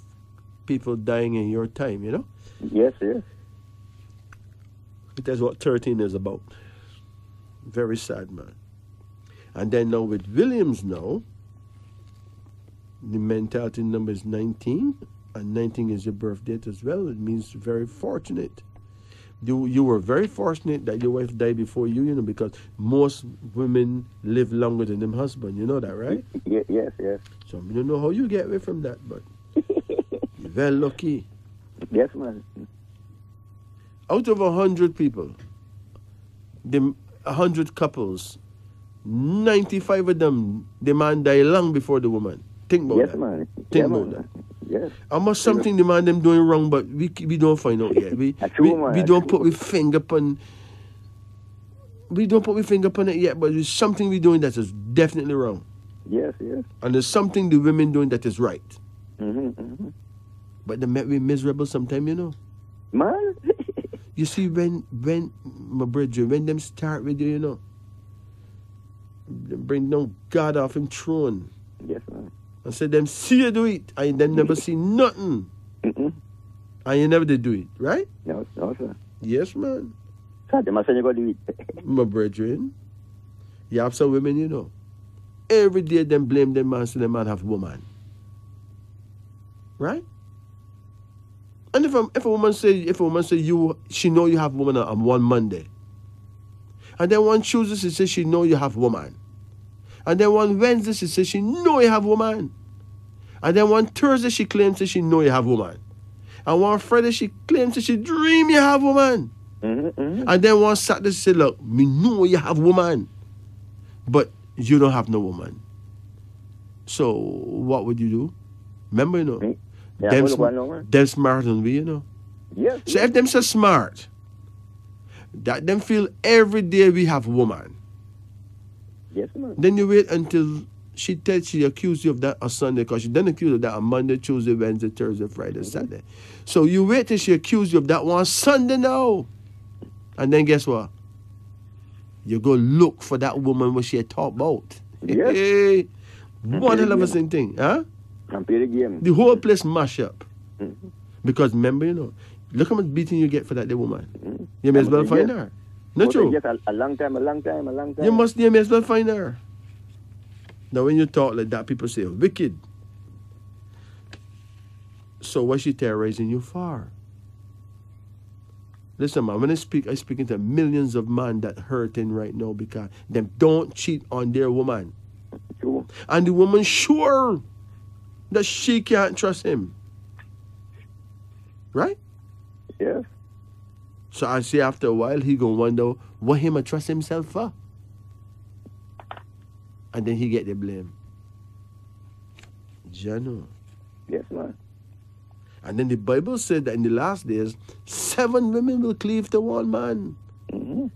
S2: people dying in your time, you know?
S7: Yes.
S2: That's what 13 is about. Very sad, man. And then now with Williams now, the mentality number is 19, and 19 is your birth date as well. It means very fortunate. You were very fortunate that your wife died before you, you know, because most women live longer than them husband. You know that, right?
S7: Yes.
S2: So I don't know how you get away from that, but you're very lucky.
S7: Yes, man.
S2: Out of 100 people, 100 couples, 95 of them, the man died long before the woman. Think about that.
S7: Man.
S2: Think about that.
S7: Yes.
S2: How much something the man them doing wrong, but we don't find out yet. We don't put we finger upon. We don't put we finger upon it yet, but there's something we doing that is definitely wrong.
S7: Yes.
S2: And there's something the women doing that is right.
S7: Mm-hmm.
S2: But they make we miserable sometimes, you know.
S7: Man.
S2: You see, when my brother, when them start with you know, they bring down God off him throne.
S7: Yes, man.
S2: And say them see you do it, and them never see nothing.
S7: Mm-mm.
S2: And you never did do it, right?
S7: No, sir.
S2: Yes, man.
S7: So they must say you go do it.
S2: My brethren, you have some women, you know. Every day them blame them man, so them man have woman. Right? And if a woman say she know you have woman on one Monday, and then one Tuesday she says she know you have woman, and then one Wednesday she says she know you have woman, and then one Thursday she claims that she know you have woman, and one Friday she claims that she dream you have woman, and then one Saturday she say, look, me know you have woman, but you don't have no woman. So what would you do? Remember, you know.
S7: Yeah,
S2: them smart than we, you know.
S7: Yes.
S2: So if them so smart, that them feel every day we have woman.
S7: Yes, man.
S2: Then you wait until she accused you of that on Sunday, because she didn't accuse you of that on Monday, Tuesday, Wednesday, Thursday, Friday, Saturday. So you wait till she accused you of that one Sunday now. And then guess what? You go look for that woman what she had talked about.
S7: Yes.
S2: Hey, one hell of a thing, huh?
S7: And play the game.
S2: The whole place mash up. Because remember, you know, look how much beating you get for that woman. You may as well find her. Not true?
S7: Yes, a long time.
S2: You may as well find her. Now when you talk like that, people say, wicked. So what she terrorizing you for? Listen, man, when I speaking to millions of men that hurting right now because them don't cheat on their woman.
S7: True.
S2: And the woman sure that she can't trust him. Right?
S7: Yes.
S2: So I see after a while he gonna wonder what him a trust himself for. And then he get the blame. Jano.
S7: Yes, man.
S2: And then the Bible said that in the last days, 7 women will cleave to one man.
S7: Mm-hmm.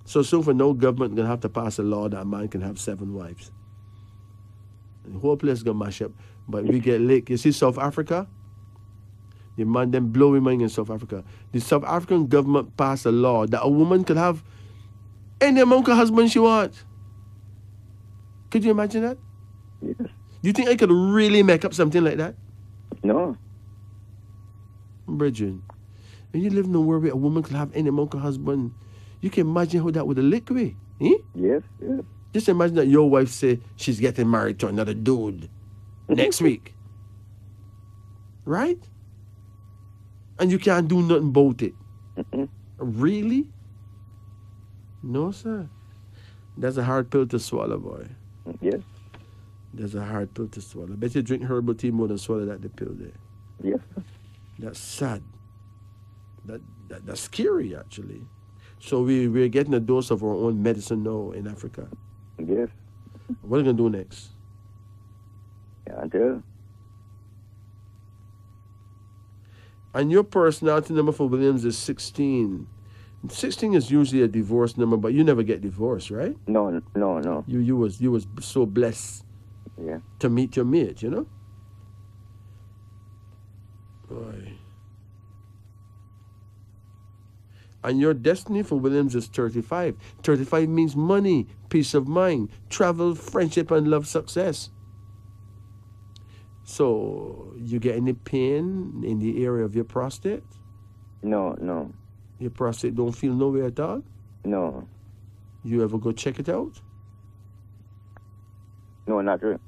S2: So soon for no government gonna have to pass a law that a man can have 7 wives. And the whole place gonna mash up. But we get licked. You see South Africa? The man them blow my mind in South Africa. The South African government passed a law that a woman could have any amount of husband she wants. Could you imagine that?
S7: Yes.
S2: You think I could really make up something like that?
S7: No.
S2: Bridget, when you live in a world where a woman could have any amount of husband, you can imagine how that would have licked me. Eh?
S7: Yes, yes.
S2: Just imagine that your wife say she's getting married to another dude next week. Right? And you can't do nothing about it.
S7: Mm-mm.
S2: Really? No, sir. That's a hard pill to swallow, boy.
S7: Yes.
S2: That's a hard pill to swallow. Bet you drink herbal tea more than swallow that the pill there.
S7: Yes.
S2: That's sad. That's scary, actually. So we're getting a dose of our own medicine now in Africa.
S7: Yes.
S2: What are we going to do next?
S7: Yeah, until.
S2: And your personality number for Williams is 16. 16 is usually a divorce number, but you never get divorced, right?
S7: No.
S2: You was so blessed
S7: Yeah.
S2: to meet your mate, you know? Boy. And your destiny for Williams is 35. 35 means money, peace of mind, travel, friendship, and love success. So, you get any pain in the area of your prostate?
S7: No.
S2: Your prostate don't feel nowhere at all?
S7: No.
S2: You ever go check it out?
S7: No, not really.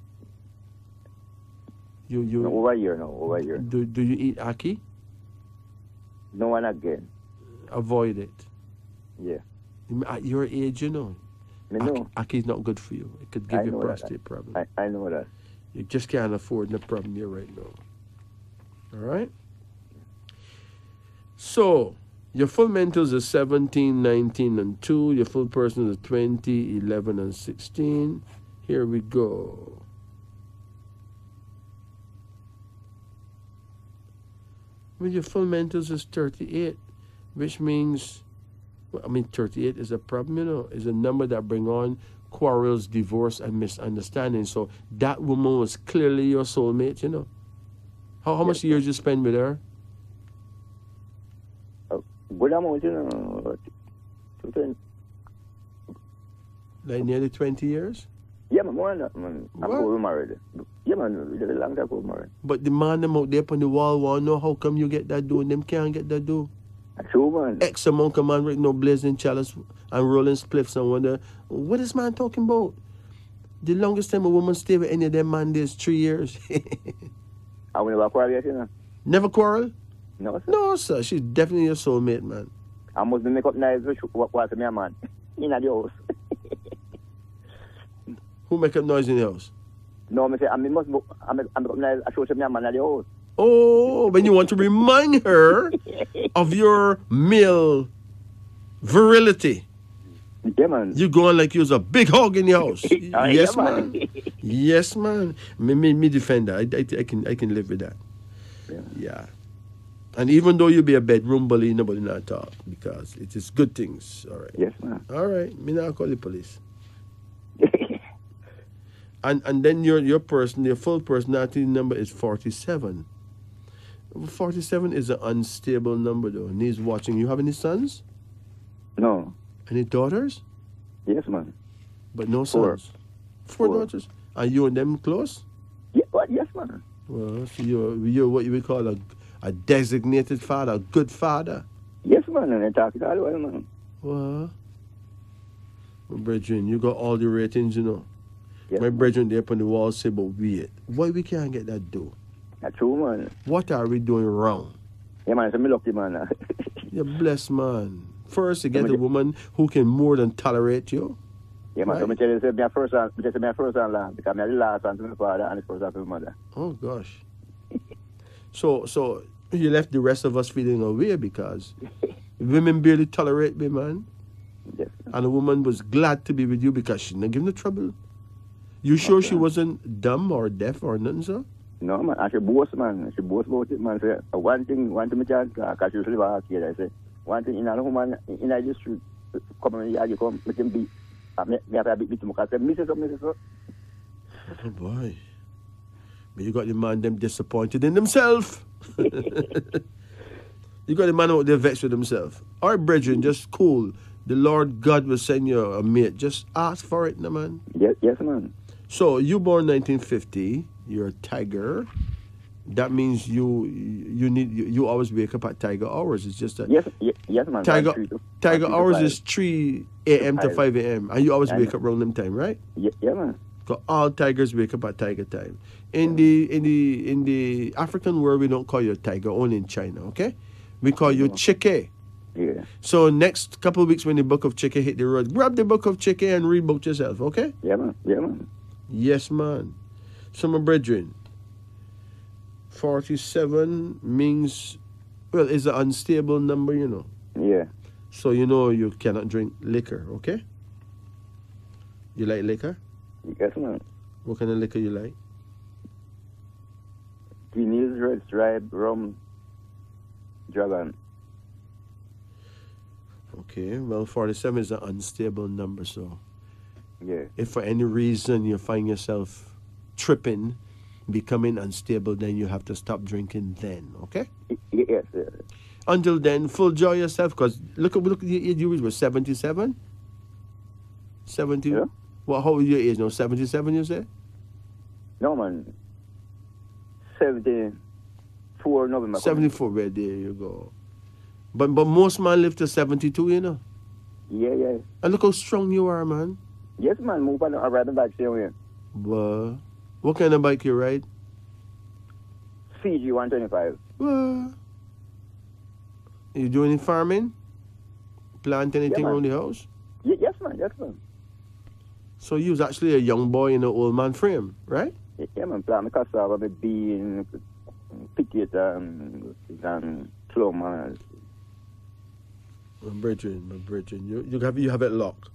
S2: You
S7: No, over here.
S2: do you eat ackee?
S7: No one again.
S2: Avoid it.
S7: Yeah.
S2: At your age, you know.
S7: Me know.
S2: Ackee is not good for you. It could give
S7: I
S2: you
S7: know
S2: prostate problem.
S7: I know that.
S2: You just can't afford the problem you're right now. All right? So, your full mentals is 17, 19, and 2. Your full person is 20, 11, and 16. Here we go. Well, your full mentals is 38, which means, 38 is a problem, you know. It's a number that bring on quarrels, divorce, and misunderstanding. So that woman was clearly your soulmate, you know. How much years you spend with her?
S7: Good amount, you know. 20.
S2: Like nearly 20 years?
S7: Yeah, man, more than that, man. I'm over married. Yeah, man, it's a long time over married.
S2: But the man them out there on the wall want to know how come you get that do and them can't get that do.
S7: True, man.
S2: X amount of man right now blazing chalice and rolling spliffs and wonder, what is man talking about? The longest time a woman stay with any of them man is 3 years.
S7: I will never quarrel yet, you know.
S2: Never quarrel?
S7: No, sir.
S2: No, sir. She's definitely your soulmate, man.
S7: I must make up nice with what me, man. In the house.
S2: Who make up noise in the house?
S7: No, I say, I must make up nice. I show me, man, in the house.
S2: Oh, when you want to remind her of your male virility.
S7: Yeah, man.
S2: You going like you was a big hog in the house. Yes,
S7: yeah,
S2: man. Yes, man. Me defend that. I can live with that. Yeah. And even though you be a bedroom bully, nobody not talk because it is good things. All right.
S7: Yes, man.
S2: All right. Me not call the police. And then your full personality number is 47. 47 is an unstable number though. And he's watching. You have any sons?
S7: No.
S2: Any daughters?
S7: Yes, man.
S2: But no sons. Four daughters. Are you and them close?
S7: Yeah, well, yes, man.
S2: Well, so you're what you would call a designated father, a good father.
S7: Yes, man. And I talk it all the way, man.
S2: Well, brethren, you got all the ratings, you know.
S7: Yes,
S2: My brethren there up on the wall say, but wait, why we can't get that dough?
S7: That's true, man.
S2: What are we doing wrong?
S7: Yeah, man, so me lucky, man.
S2: You're blessed, man. First, you get a woman who can more than tolerate you.
S7: Yeah, man,
S2: Right.
S7: so me tell you, say, my first son last, because I'm the last son to my father and the first son to my mother.
S2: Oh, gosh. So you left the rest of us feeling away because women barely tolerate me, man.
S7: Yes.
S2: And the woman was glad to be with you because she didn't give no trouble. You sure she wasn't dumb or deaf or nothing, sir?
S7: No, man, and she boast, man. She boast about it, man. Say, one thing me tell, because she used to live out here, I say, one thing in a woman in the street, come in the come, make him beat. Me have to beat him because I say, Mrs.
S2: Oh, boy. But you got the man them disappointed in themselves. You got the man out there vexed with himself. All right, brethren, just cool. The Lord God will send you a mate. Just ask for it, no, man.
S7: Yes, man.
S2: So you born 1950. You're a tiger. That means you always wake up at tiger hours. It's just that
S7: Yes, man.
S2: tiger hours
S7: 5.
S2: is 3 a.m. to 5 a.m. And you always
S7: Yeah,
S2: wake up around them time, right?
S7: Yeah, man.
S2: 'Cause all tigers wake up at tiger time. In the African world, we don't call you a tiger, only in China, okay? We call you Chike.
S7: Yeah.
S2: So next couple of weeks when the book of Chike hit the road, grab the book of Chike and read book yourself, okay?
S7: Yeah, man. Yeah, man.
S2: Yes, man. So my brethren, 47 means, well, it's an unstable number, you know.
S7: Yeah.
S2: So you know you cannot drink liquor, okay? You like liquor?
S7: Yes, man.
S2: What kind of liquor you like?
S7: Guinness, Red Stripe, Rum, Dragon.
S2: Okay, well, 47 is an unstable number, so
S7: Yeah.
S2: if for any reason you find yourself tripping, becoming unstable, then you have to stop drinking then, okay?
S7: Yes.
S2: Until then, full joy yourself, because look at you were 77? 70?
S7: Yeah.
S2: Well, how old your age now? 77, you say?
S7: No, man. 74 November.
S2: 74, right there you go. But most men live to 72, you know?
S7: Yeah.
S2: And look how strong you are, man.
S7: Yes, man. Move on. I ride the bike same way.
S2: But what kind of bike you ride?
S7: CG 125.
S2: You do any farming? Plant anything
S7: man.
S2: around the house?
S7: Yes, man.
S2: So you was actually a young boy in an old man frame, right?
S7: Yeah, man. Plant my cassava, my bean, potato, and clove.
S2: My brethren, you have it locked.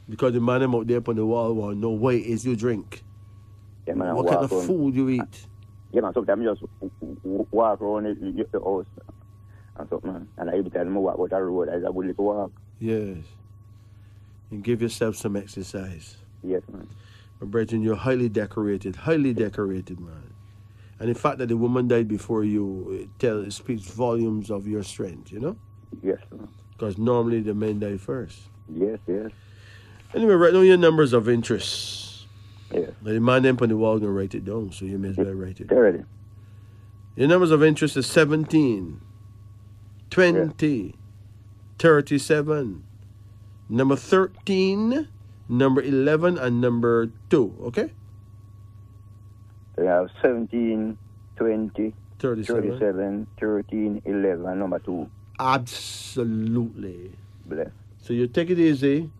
S2: Because the man them out there up on the wall want to know what it is you drink.
S7: Yeah, man.
S2: What kind of food you eat.
S7: Yeah, man. Sometimes you just walk around the house and something, man. And every time I walk out the road, I would like to walk.
S2: Yes. And give yourself some exercise.
S7: Yes, man.
S2: My brethren, you're highly decorated, man. And the fact that the woman died before you, it speaks volumes of your strength, you know?
S7: Yes, man.
S2: Because normally the men die first.
S7: Yes.
S2: Anyway, right now your numbers of interest.
S7: Yes.
S2: Now, the man them on the wall going to write it down, so you may as well write it.
S7: Get ready.
S2: Your numbers of interest is 17, 20, 37, number 13, number 11, and number 2, okay?
S7: We have 17, 20,
S2: 37.
S7: 37, 13, 11, and number 2.
S2: Absolutely.
S7: Bless.
S2: So you take it easy.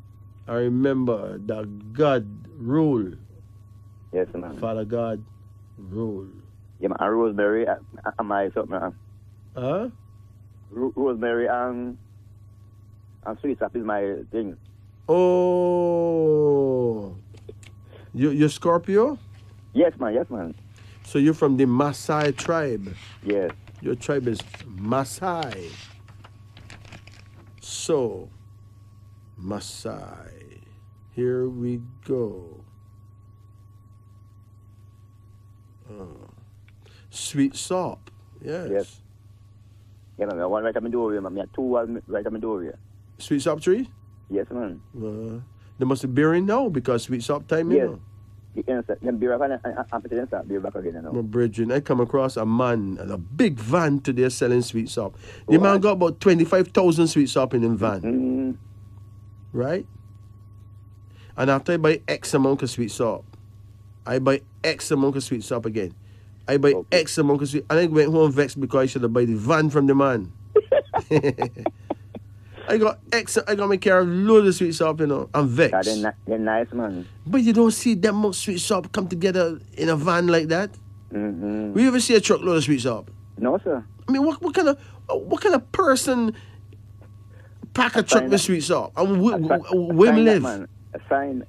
S2: I remember that God rule.
S7: Yes, man.
S2: Father God rule.
S7: Yeah, man. And Rosemary, my something.
S2: Huh?
S7: Rosemary and sweet sap is my thing.
S2: Oh. You're Scorpio?
S7: Yes, man.
S2: So you're from the Maasai tribe.
S7: Yes.
S2: Your tribe is Maasai. So, Maasai. Here we go. Sweet sop. Yes.
S7: Yeah, man. One vitamin Doria, man. I have 2 vitamin Doria.
S2: Sweet sop tree?
S7: Yes, man.
S2: They must be bearing now because sweet sop time, you
S7: Yes.
S2: know.
S7: Then beer back and start beer back again, you know.
S2: My brethren, I come across a man and a big van today selling sweet sop. The man got about 25,000 sweet sop in his van. Right? And after I buy X amount of sweet sop, I buy X amount of sweet sop again. I buy
S7: Okay.
S2: X amount of sweet, and I went home vexed because I should have buy the van from the man. I got my car load of sweet shop, you know. I'm
S7: Yeah,
S2: vexed.
S7: they're nice, man.
S2: But you don't see that much sweet shop come together in a van like that.
S7: Mm-hmm.
S2: We ever see a truckload of sweet shop?
S7: No, sir.
S2: I mean, what kind of person pack a truck with sweet shop? And where live?
S7: Man. A sign.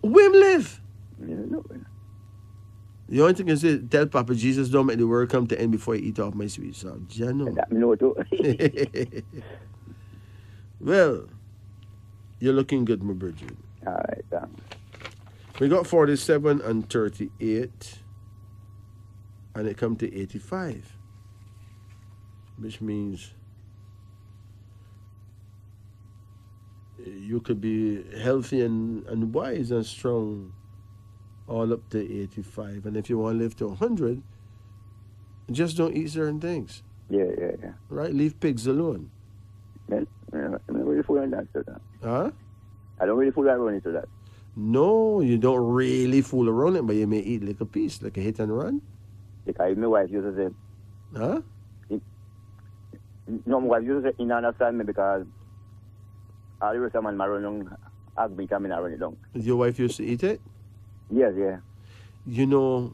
S2: Where live?
S7: You know,
S2: The only thing is, tell Papa Jesus don't make the world come to end before he eat off my sweet shop. You know.
S7: that me know too.
S2: Well, you're looking good, my Bridget.
S7: All right, thanks.
S2: We got 47 and 38, and it come to 85, which means you could be healthy and wise and strong all up to 85. And if you want to live to 100, just don't eat certain things,
S7: Yeah.
S2: right? Leave pigs alone.
S7: Man, I'm not really fool on that, sir.
S2: Huh?
S7: I don't really fool around into that.
S2: No, you don't really fool around it, but you may eat like a piece, like a hit and run.
S7: Because my wife used to say,
S2: Huh?
S7: no, my wife used to say, you understand me because all the rest of man run down, ask me come in and run it down.
S2: Your wife used to eat it?
S7: Yes, yeah.
S2: You know,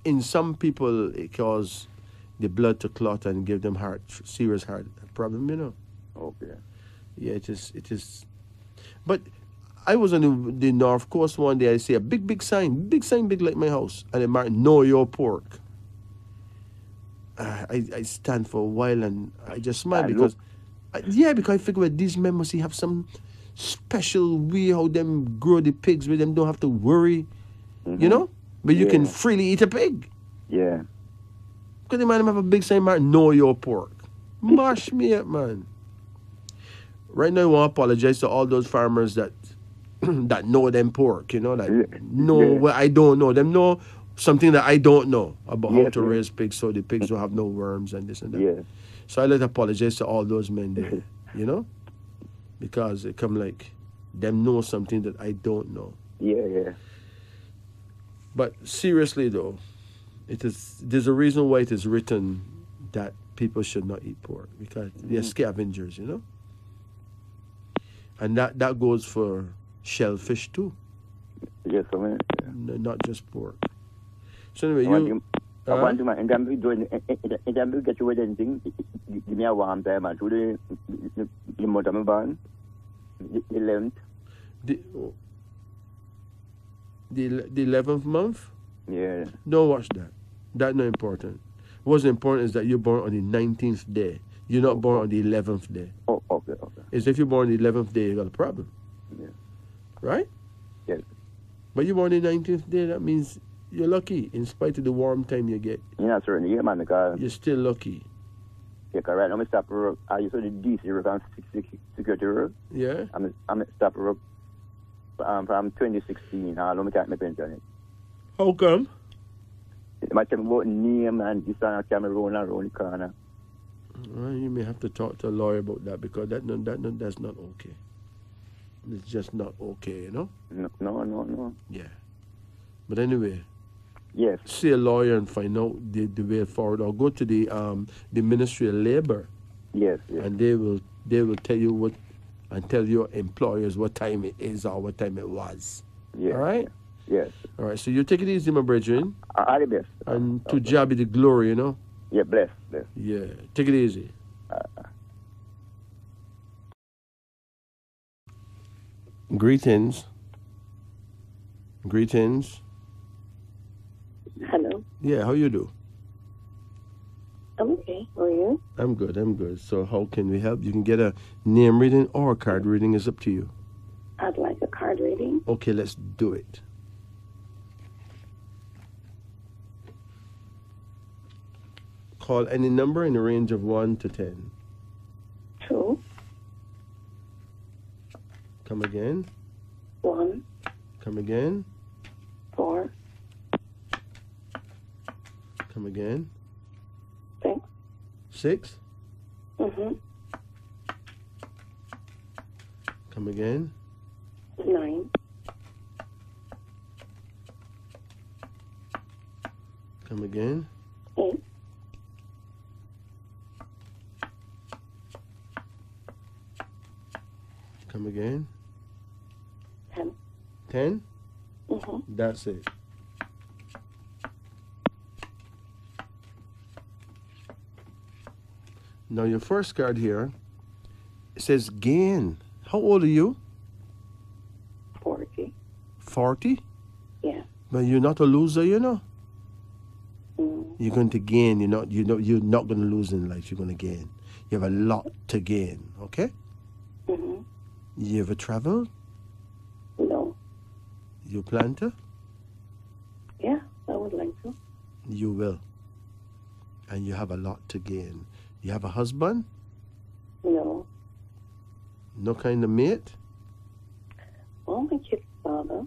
S2: in some people, it causes the blood to clot and give them serious heart problem, you know.
S7: Okay.
S2: Yeah, it is. But I was on the North Coast one day. I see a big sign, big like my house, and it marked "Know Your Pork." I stand for a while and I just smile because, because I figure these men must have some special way how them grow the pigs where them don't have to worry, you know. But you can freely eat a pig.
S7: Yeah.
S2: Because they might have a big sign marked "Know Your Pork." Mash me up, man. Right now, I want to apologize to all those farmers that that know them pork, you know, that know what I don't know. Them know something that I don't know about how to raise pigs so the pigs don't have no worms and this and that.
S7: Yeah.
S2: So I let apologize to all those men there, you know, because it come like them know something that I don't know.
S7: Yeah.
S2: But seriously though, there's a reason why it is written that people should not eat pork, because they're scavengers, you know. And that goes for shellfish too.
S7: Yes, I mean.
S2: Not just pork. So anyway,
S7: I want to, man, and then we get you with anything, give me a warm time, man, to the month of my born, the 11th.
S2: The 11th month?
S7: Yeah.
S2: Don't watch that. That's not important. What's important is that you're born on the 19th day. You're not born on the 11th day.
S7: Oh, okay.
S2: Is if you're born on the 11th day, you got a problem.
S7: Yeah.
S2: Right?
S7: Yes.
S2: But you're born on the 19th day, that means you're lucky, in spite of the warm time you get.
S7: You're not certain, yeah, man, because...
S2: You're still lucky.
S7: Yeah, because right now I stop work. I used to the DC work on security work.
S2: Yeah?
S7: I'm stop work from 2016. I don't make my pension.
S2: How come?
S7: I tell me about name and this and I camera around the corner.
S2: Well, you may have to talk to a lawyer about that, because that's not okay. It's just not okay, you know?
S7: No.
S2: Yeah. But anyway,
S7: yes.
S2: See a lawyer and find out the way forward, or go to the Ministry of Labor.
S7: Yes.
S2: And they will tell you what, and tell your employers what time it is or what time it was.
S7: Yes.
S2: All right?
S7: Yes.
S2: All right, so you take it easy, my brethren.
S7: All the best.
S2: And to Jah be the glory, you know?
S7: Yeah, bless.
S2: Yeah, take it easy. Greetings.
S4: Hello.
S2: Yeah, how you do?
S4: I'm okay. How are you?
S2: I'm good. So how can we help? You can get a name reading or a card reading. Is up to you.
S4: I'd like a card reading.
S2: Okay, let's do it. Call any number in the range of 1 to 10.
S4: 2.
S2: Come again.
S4: 1.
S2: Come again.
S4: 4.
S2: Come again.
S4: 6.
S2: 6.
S4: Mm-hmm.
S2: Come again.
S4: 9.
S2: Come again.
S8: 8.
S2: Come again.
S8: 10.
S2: 10?
S8: Mm-hmm.
S2: That's it. Now your first card here, it says gain. How old are you?
S8: 40.
S2: 40?
S8: Yeah.
S2: But you're not a loser, you know.
S8: Mm.
S2: You're going to gain. You're not going to lose in life. You're going to gain. You have a lot to gain. Okay.
S8: Mm-hmm.
S2: You ever travel?
S8: No.
S2: You plan to?
S8: Yeah, I would like to.
S2: You will. And you have a lot to gain. You have a husband?
S8: No.
S2: No kind of mate?
S8: Well, my kid's father.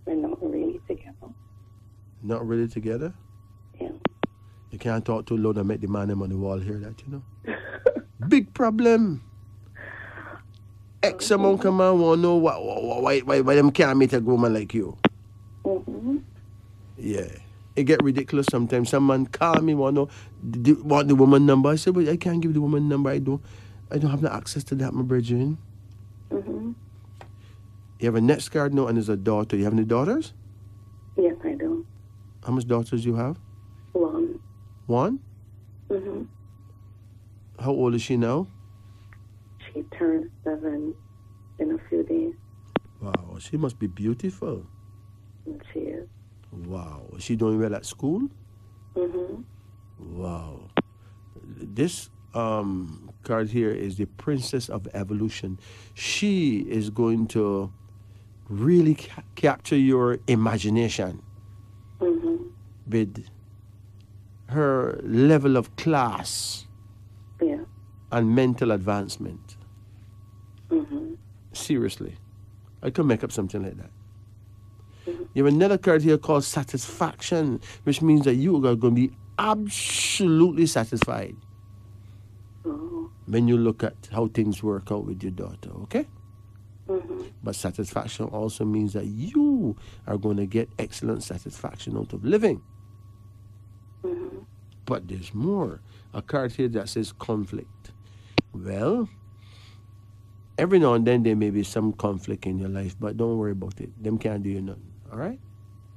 S8: We're not really together.
S2: Not really together?
S8: Yeah.
S2: You can't talk too loud and make the man on the wall hear that, you know? Big problem. X amount of man want to know why them can't meet a woman like you.
S8: Mm-hmm.
S2: Yeah. It get ridiculous sometimes. Some man call me, want the woman number. I said, but I can't give the woman number. I don't have no access to that, my brethren.
S8: Mm-hmm.
S2: You have a next card now and there's a daughter. You have any daughters?
S8: Yes, I do.
S2: How much daughters you have?
S8: 1.
S2: One?
S8: Mm-hmm.
S2: How old is she now?
S8: She turned 7 in a few days.
S2: Wow, she must be beautiful.
S8: And she is.
S2: Wow. Is she doing well at school?
S8: Mm-hmm.
S2: Wow. This card here is the Princess of Evolution. She is going to really capture your imagination
S8: Mm-hmm.
S2: with her level of class
S8: Yeah.
S2: and mental advancement.
S8: Mm-hmm.
S2: Seriously. I could make up something like that. You have another card here called Satisfaction, which means that you are going to be absolutely satisfied
S8: Oh.
S2: when you look at how things work out with your daughter, okay?
S8: Mm-hmm.
S2: But satisfaction also means that you are going to get excellent satisfaction out of living.
S8: Mm-hmm.
S2: But there's more. A card here that says conflict. Well, every now and then there may be some conflict in your life, but don't worry about it. Them can't do you nothing, all right?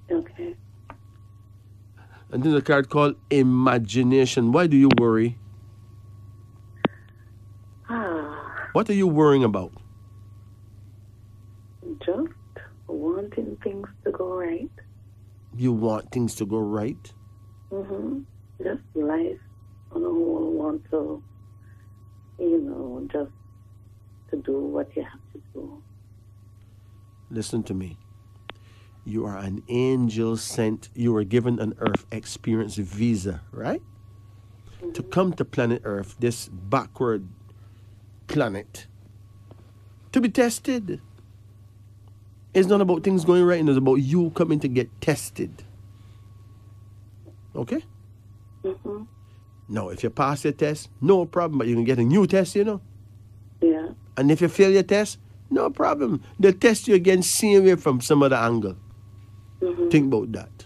S8: Okay.
S2: And there's a card called Imagination. Why do you worry? What are you worrying about?
S8: Just wanting things to go right.
S2: You want things to go right?
S8: Mm-hmm. Just life on a whole, want to, just to do what you have to do.
S2: Listen to me. You are an angel sent. You were given an Earth experience visa, right? Mm-hmm. To come to planet Earth, this backward planet, to be tested. It's not about things going right, and it's about you coming to get tested. Okay?
S8: Mm-hmm.
S2: Now, if you pass your test, no problem, but you can get a new test,
S8: Yeah.
S2: And if you fail your test, no problem. They'll test you again, same way from some other angle.
S8: Mm-hmm.
S2: Think about that.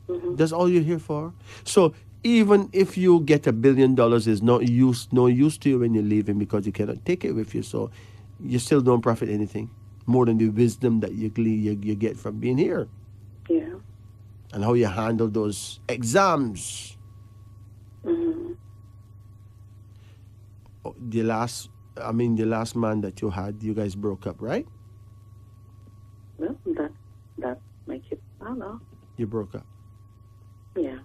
S8: Mm-hmm.
S2: That's all you're here for. So even if you get $1 billion, is no use to you when you're leaving because you cannot take it with you. So you still don't profit anything more than the wisdom that you get from being here.
S8: Yeah.
S2: And how you handle those exams.
S8: Mm-hmm.
S2: The last man that you had, you guys broke up, right?
S8: Well, that's my kid's father.
S2: You broke up.
S8: Yeah.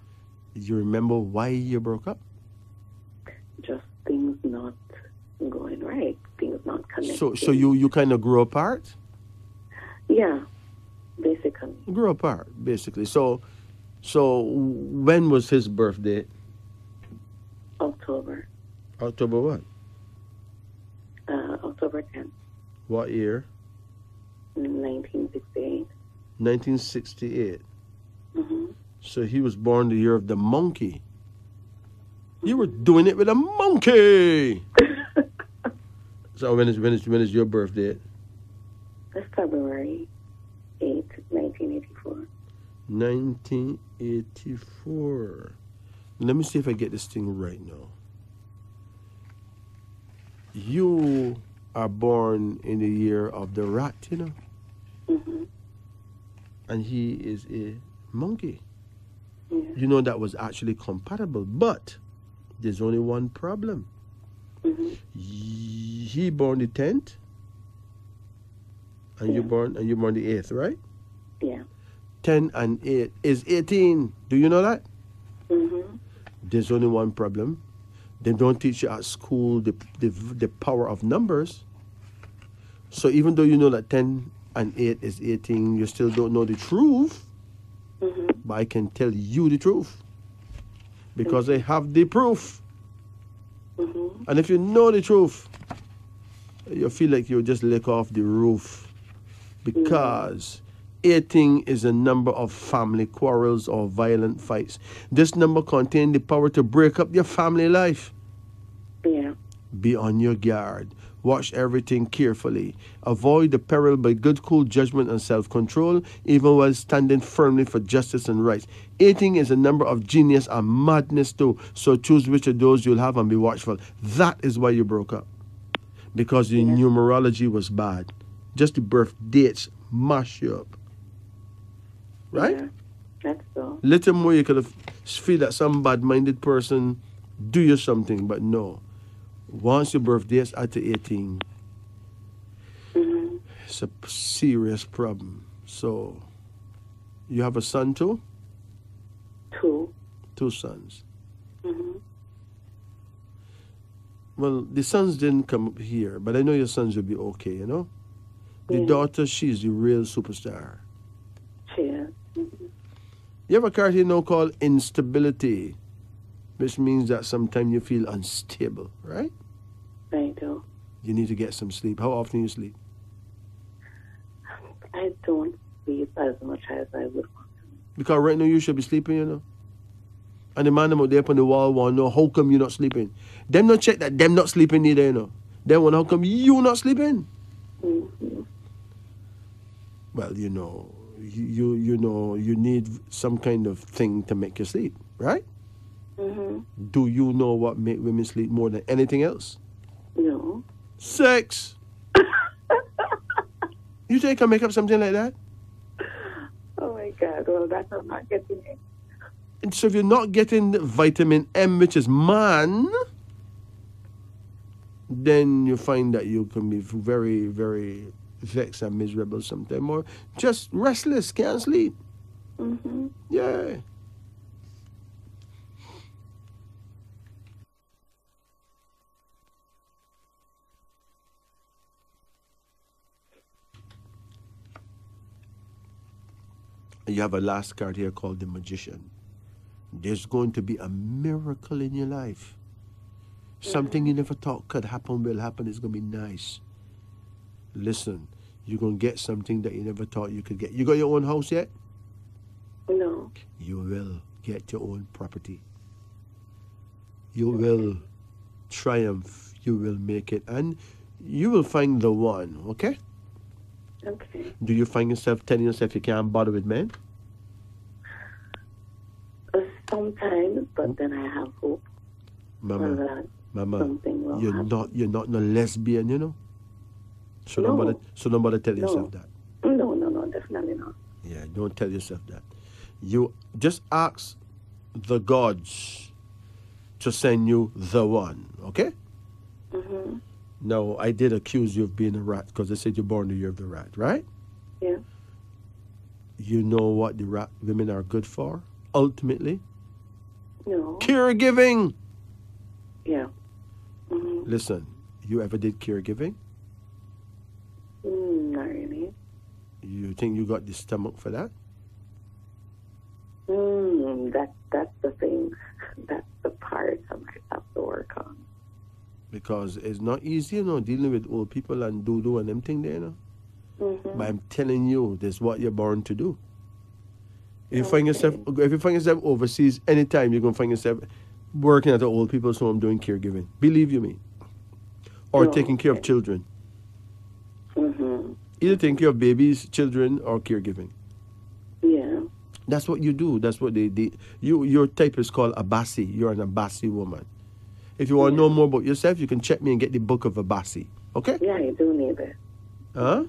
S2: Do you remember why you broke up?
S8: Just things not going right. Things not connecting.
S2: So you kind of grew apart?
S8: Yeah, basically.
S2: Grew apart, basically. So when was his birthday?
S8: October.
S2: October what?
S8: October 10th.
S2: What year?
S8: 1968.
S2: 1968.
S8: Mm-hmm.
S2: So he was born the year of the monkey. You were doing it with a monkey. So when is your birthday?
S8: It's February 8th, 1984.
S2: 1984. Let me see if I get this thing right now. You are born in the year of the rat, you know?
S8: Mm-hmm.
S2: And he is a monkey.
S8: Yeah.
S2: You know that was actually compatible, but there's only one problem.
S8: Mm-hmm.
S2: He born the 10th, and you
S8: Yeah.
S2: born the 8th, right?
S8: Yeah.
S2: 10 and 8 is 18. Do you know that?
S8: Mm-hmm.
S2: There's only one problem. They don't teach you at school the power of numbers. So even though you know that 10 and 8 is 18, you still don't know the truth.
S8: Mm-hmm.
S2: But I can tell you the truth because I have the proof.
S8: Mm-hmm.
S2: And if you know the truth, you feel like you'll just lick off the roof because 18 is a number of family quarrels or violent fights. This number contains the power to break up your family life.
S8: Yeah.
S2: Be on your guard. Watch everything carefully. Avoid the peril by good, cool judgment and self-control, even while standing firmly for justice and rights. 18 is a number of genius and madness too, so choose which of those you'll have and be watchful. That is why you broke up. Because the numerology was bad. Just the birth dates mash you up. Right?
S8: Yeah. That's so.
S2: Little more you could have feel that some bad-minded person do you something, but no. Once your birthday is at 18,
S8: Mm-hmm.
S2: it's a serious problem. So, you have a son too?
S8: 2.
S2: 2 sons.
S8: Mm-hmm.
S2: Well, the sons didn't come up here, but I know your sons will be okay, you know? The
S8: Yeah.
S2: daughter, she's the real superstar.
S8: She is. Mm-hmm.
S2: You have a card here now called instability, which means that sometimes you feel unstable, right?
S8: I do.
S2: You need to get some sleep. How often you sleep?
S8: I don't sleep as much as I would want to.
S2: Because right now you should be sleeping, you know. And the man them out there up on the wall want to know how come you not sleeping. Them not check that them not sleeping either, you know. Them want how come you not sleeping.
S8: Mm-hmm.
S2: Well, you know, you know you need some kind of thing to make you sleep, right?
S8: Mm-hmm.
S2: Do you know what make women sleep more than anything else?
S8: No.
S2: Sex. You think I can make up something like that?
S8: Oh my God. Well, that's I'm not getting it.
S2: And so if you're not getting vitamin M, which is man, then you find that you can be very, very vexed and miserable sometimes, or just restless, can't sleep.
S8: Mm-hmm.
S2: Yeah. You have a last card here called the Magician. There's going to be a miracle in your life. Something you never thought could happen will happen. It's going to be nice. Listen, you're going to get something that you never thought you could get. You got your own house yet?
S8: No.
S2: You will get your own property. You will triumph. You will make it. And you will find the one, okay?
S8: Okay.
S2: Do you find yourself telling yourself you can't bother with men?
S8: Sometimes, but then I have hope.
S2: Mama,
S8: that
S2: Mama,
S8: something will
S2: you're
S8: happen.
S2: not no lesbian, you know? So
S8: No.
S2: nobody tell
S8: No.
S2: yourself that.
S8: No, definitely not.
S2: Yeah, don't tell yourself that. You just ask the gods to send you the one, okay?
S8: Mm-hmm.
S2: Now, I did accuse you of being a rat because they said you're born the year of the rat, right?
S8: Yeah.
S2: You know what the rat women are good for, ultimately?
S8: No.
S2: Caregiving.
S8: Yeah. Mm-hmm.
S2: Listen, you ever did caregiving?
S8: Not really.
S2: You think you got the stomach for that?
S8: That's the thing. That's the part I might have to work on.
S2: Because it's not easy, you know, dealing with old people and doo-doo and them thing there, you know.
S8: Mm-hmm.
S2: But I'm telling you, this is what you're born to do. If you find yourself overseas anytime, you're gonna find yourself working at the old people's home doing caregiving. Believe you me. Or taking care of children.
S8: Mm-hmm.
S2: Either taking care of babies, children, or caregiving.
S8: Yeah.
S2: That's what you do. That's what they your type is called Abasi. You're an Abasi woman. If you want to know more about yourself, you can check me and get the book of Abasi. Okay?
S8: Yeah, I do need it.
S2: Huh?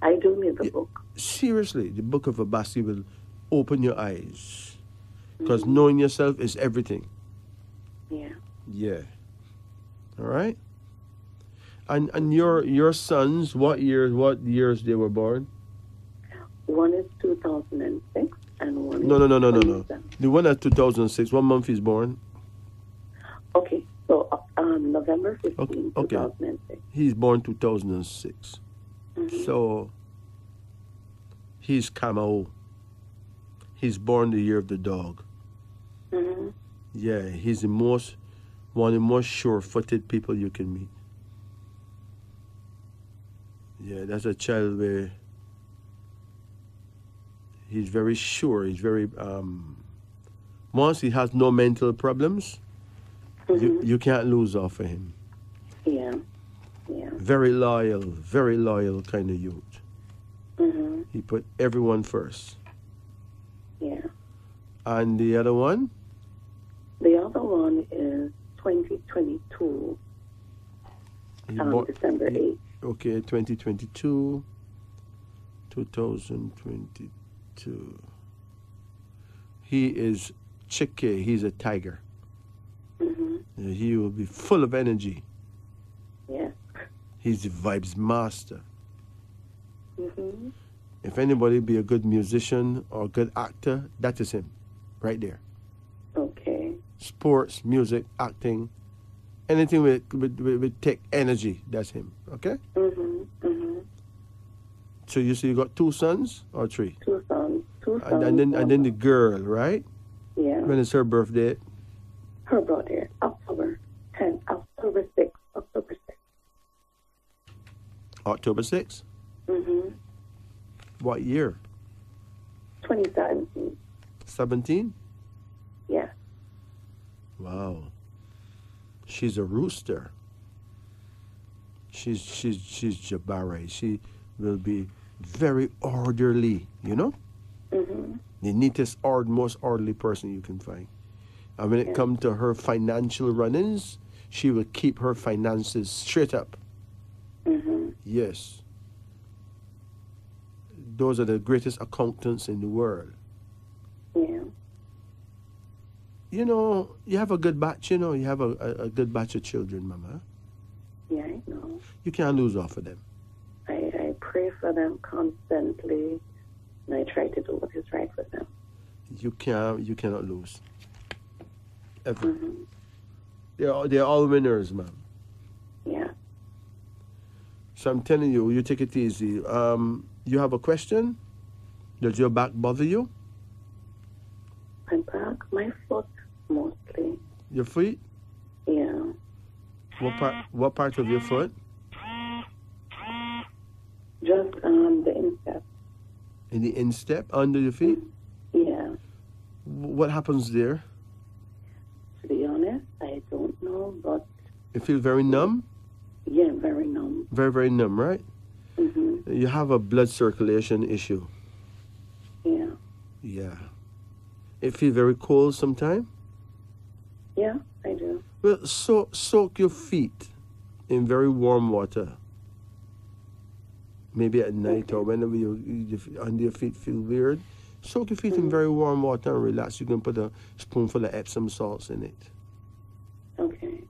S8: I do need the book.
S2: Seriously, the book of Abasi will open your eyes. Because knowing yourself is everything.
S8: Yeah.
S2: Yeah. All right? And your sons, what years they were born?
S8: One is 2006 and one is
S2: No.
S8: 27.
S2: The one at 2006, what month he's born?
S8: Okay, so November 15,
S2: Okay.
S8: 2006.
S2: He's born 2006. So he's Kamau. He's born the year of the dog.
S8: Mm-hmm.
S2: Yeah, he's one of the most sure-footed people you can meet. Yeah, that's a child where he's very sure. He's very once he has no mental problems, you can't lose off of him.
S8: Yeah.
S2: Very loyal kind of youth.
S8: Mm-hmm.
S2: He put everyone first.
S8: Yeah.
S2: And the other one?
S8: The other one is 2022, December 8th.
S2: Okay, 2022. 2022. He is Chike. He's a tiger.
S8: Mm-hmm.
S2: He will be full of energy.
S8: Yeah.
S2: He's the vibes master.
S8: Mm-hmm.
S2: If anybody be a good musician or a good actor, that is him, right there.
S8: Okay.
S2: Sports, music, acting, anything with take energy, that's him. Okay?
S8: Mm-hmm. Mm-hmm.
S2: So you see, you got 2 sons or 3?
S8: 2 sons.
S2: And then the girl, right?
S8: Yeah.
S2: When is her birthday?
S8: Her birthday, October 6th.
S2: October 6th?
S8: Mm-hmm.
S2: What year?
S8: 2017.
S2: 17?
S8: Yeah.
S2: Wow. She's a rooster. She's Jabari. She will be very orderly, you know?
S8: Mm-hmm.
S2: The neatest, most orderly person you can find. And when it comes to her financial run-ins, she will keep her finances straight up.
S8: Mm-hmm.
S2: Yes. Those are the greatest accountants in the world.
S8: Yeah.
S2: You know, you have a good batch, you know. You have a good batch of children, Mama.
S8: Yeah, I know.
S2: You can't lose off of them.
S8: I pray for them constantly, and I try to do what is right for them.
S2: You cannot lose. Ever.
S8: Mm-hmm.
S2: They're all winners, man.
S8: Yeah.
S2: So I'm telling you, you take it easy. You have a question? Does your back bother you?
S8: My back, my foot mostly.
S2: Your feet?
S8: Yeah.
S2: What part of your foot?
S8: Just the instep.
S2: In the instep under your feet?
S8: Yeah.
S2: What happens there?
S8: To be honest, I don't know, but
S2: You feel very numb?
S8: yeah, very numb.
S2: Very, very numb, right?
S8: Mm-hmm.
S2: You have a blood circulation issue.
S8: Yeah.
S2: Yeah. It feel very cold sometimes?
S8: Yeah, I do.
S2: Well, soak your feet in very warm water. Maybe at night or whenever you under your feet feel weird. Soak your feet in very warm water and relax. You can put a spoonful of Epsom salts in it.
S8: Okay.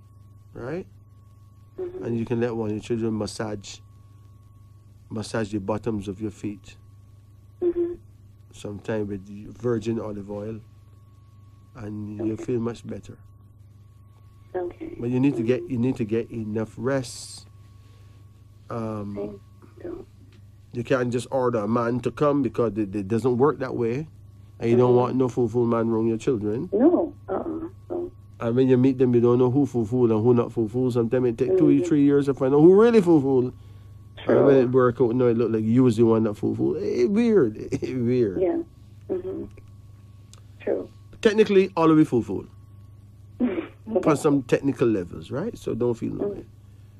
S2: Right?
S8: Mm-hmm.
S2: And you can let one of your children massage the bottoms of your feet.
S8: Mm-hmm.
S2: Sometime with virgin olive oil. And you'll feel much better.
S8: Okay.
S2: But you need to get enough rest.
S8: I don't.
S2: You can't just order a man to come because it doesn't work that way. And you don't want no fool man around your children.
S8: No. No.
S2: And when you meet them, you don't know who fool and who not fool. Sometimes it takes 2 or 3 years to find out who really fool. And when it work out, no, it look like you was the one that fool. It's weird. It's weird.
S8: Yeah. Mm-hmm. True.
S2: Technically, all of you fool. On some technical levels, right? So don't feel no way.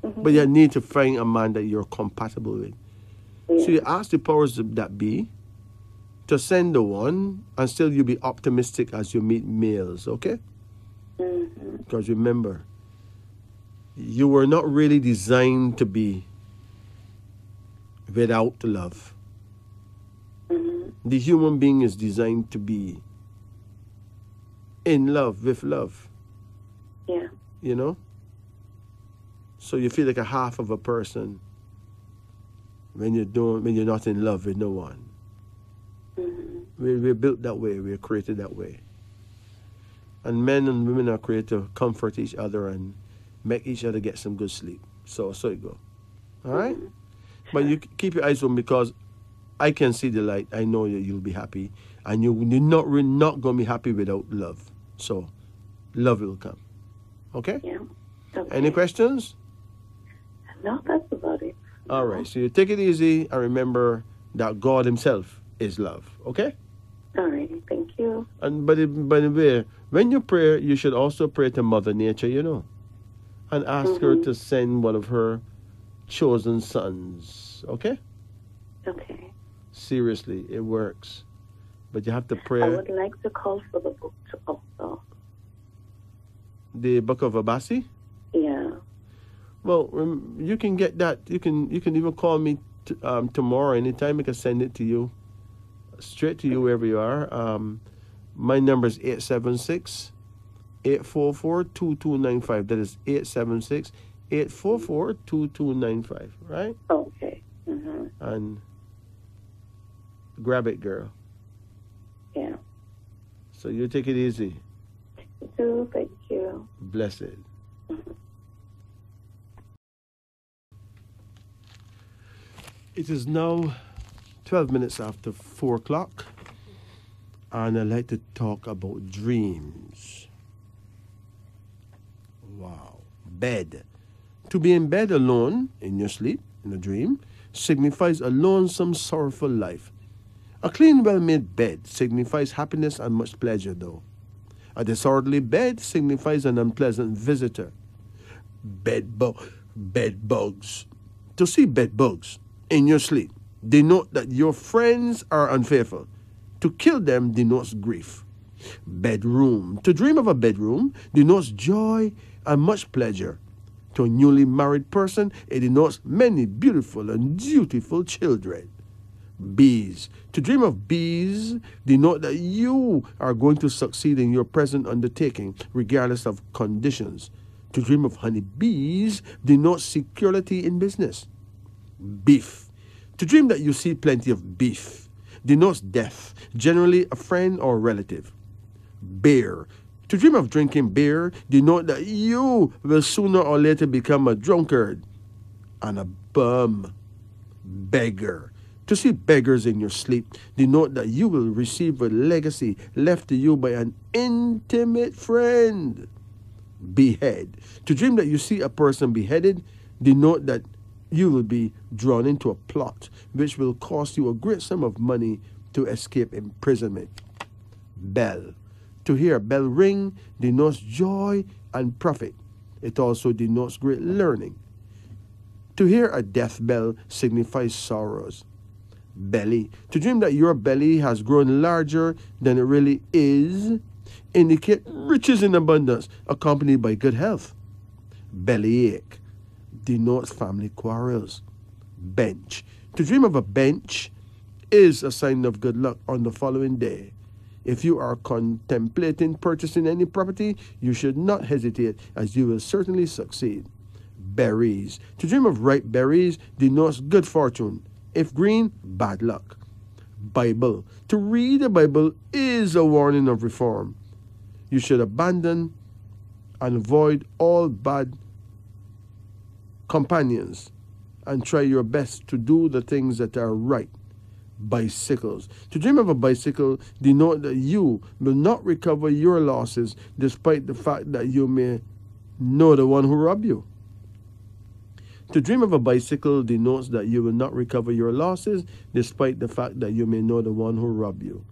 S8: Mm-hmm.
S2: But you need to find a man that you're compatible with.
S8: Yeah.
S2: So you ask the powers that be to send the one, and still you be optimistic as you meet males, okay? Because remember, you were not really designed to be without love. The human being is designed to be in love with love.
S8: Yeah.
S2: You know? So you feel like a half of a person when you're not in love with no one. We're built that way, we're created that way. And men and women are created to comfort each other and make each other get some good sleep. So it go. All right? But you keep your eyes open, because I can see the light. I know that you'll be happy. And you're not going to be happy without love. So love will come. Okay?
S8: Yeah. Okay.
S2: Any questions?
S8: No, that's about it.
S2: All right. So you take it easy and remember that God himself is love. Okay?
S8: All right. Thank you.
S2: And by the way, when you pray, you should also pray to Mother Nature, you know, and ask her to send one of her chosen sons. Okay?
S8: Okay.
S2: Seriously, it works. But you have to
S8: I
S2: pray.
S8: would like to call for the book also.
S2: The Book of Abasi?
S8: Yeah.
S2: Well, you can get that. You can even call me tomorrow anytime. I can send it to you, straight to you wherever you are. My number is 876-844-2295. That is 876-844-2295. Right?
S8: Okay.
S2: And grab it, girl.
S8: Yeah.
S2: So you take it easy.
S8: You too. Thank you.
S2: Blessed. It is now 12 minutes after 4 o'clock, and I'd like to talk about dreams. Wow. Bed. To be in bed alone in your sleep, in a dream, signifies a lonesome, sorrowful life. A clean, well-made bed signifies happiness and much pleasure, though. A disorderly bed signifies an unpleasant visitor. Bed bugs. To see bed bugs in your sleep denote that your friends are unfaithful. To kill them denotes grief. Bedroom. To dream of a bedroom denotes joy and much pleasure. To a newly married person, it denotes many beautiful and dutiful children. Bees. To dream of bees denote that you are going to succeed in your present undertaking, regardless of conditions. To dream of honeybees denotes security in business. Beef. To dream that you see plenty of beef denotes death, generally a friend or relative. Beer. To dream of drinking beer denote that you will sooner or later become a drunkard and a bum. Beggar. To see beggars in your sleep denote that you will receive a legacy left to you by an intimate friend. Behead. To dream that you see a person beheaded denote that you will be drawn into a plot which will cost you a great sum of money to escape imprisonment. Bell. To hear a bell ring denotes joy and profit. It also denotes great learning. To hear a death bell signifies sorrows. Belly. To dream that your belly has grown larger than it really is indicate riches in abundance accompanied by good health. Bellyache denotes family quarrels. Bench. To dream of a bench is a sign of good luck on the following day. If you are contemplating purchasing any property, you should not hesitate, as you will certainly succeed. Berries. To dream of ripe berries denotes good fortune. If green, bad luck. Bible. To read the Bible is a warning of reform. You should abandon and avoid all bad companions and try your best to do the things that are right. Bicycles. To dream of a bicycle denote that you will not recover your losses despite the fact that you may know the one who robbed you. To dream of a bicycle denotes that you will not recover your losses despite the fact that you may know the one who robbed you.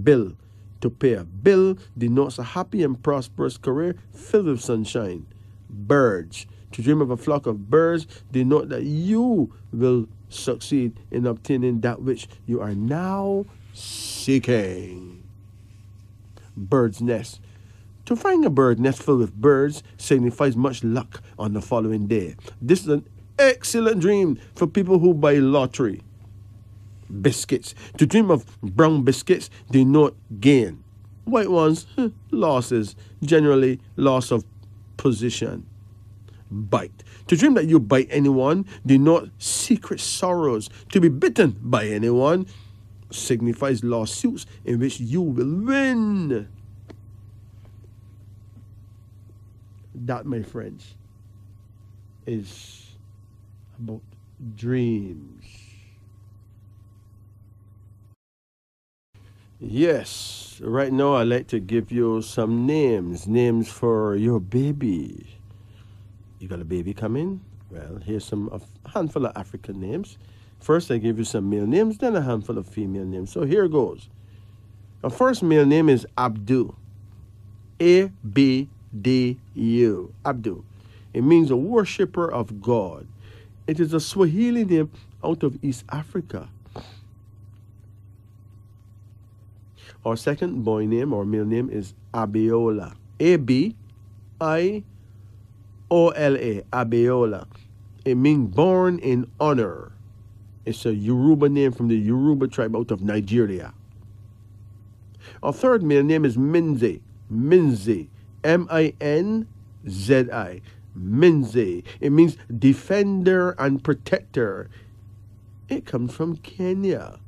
S2: Bill. To pay a bill denotes a happy and prosperous career filled with sunshine. Birds. To dream of a flock of birds denote that you will succeed in obtaining that which you are now seeking. Bird's nest. To find a bird nest full with birds signifies much luck on the following day. This is an excellent dream for people who buy lottery. Biscuits. To dream of brown biscuits denote gain. White ones, losses, generally loss of position. Bite. To dream that you bite anyone denote secret sorrows. To be bitten by anyone signifies lawsuits in which you will win. That, my friends, is about dreams. Yes, right now I'd like to give you some names for your baby. You got a baby coming? Well, here's a handful of African names. First, I give you some male names, then a handful of female names. So here goes. The first male name is Abdu. A-B-D-U. Abdu. It means a worshipper of God. It is a Swahili name out of East Africa. Our second boy name or male name is Abiola. A-B-I-O-L-A. Abiola. It means born in honor. It's a Yoruba name from the Yoruba tribe out of Nigeria. Our third male name is Minzi. Minzi. M-I-N-Z-I. Minzi. It means defender and protector. It comes from Kenya.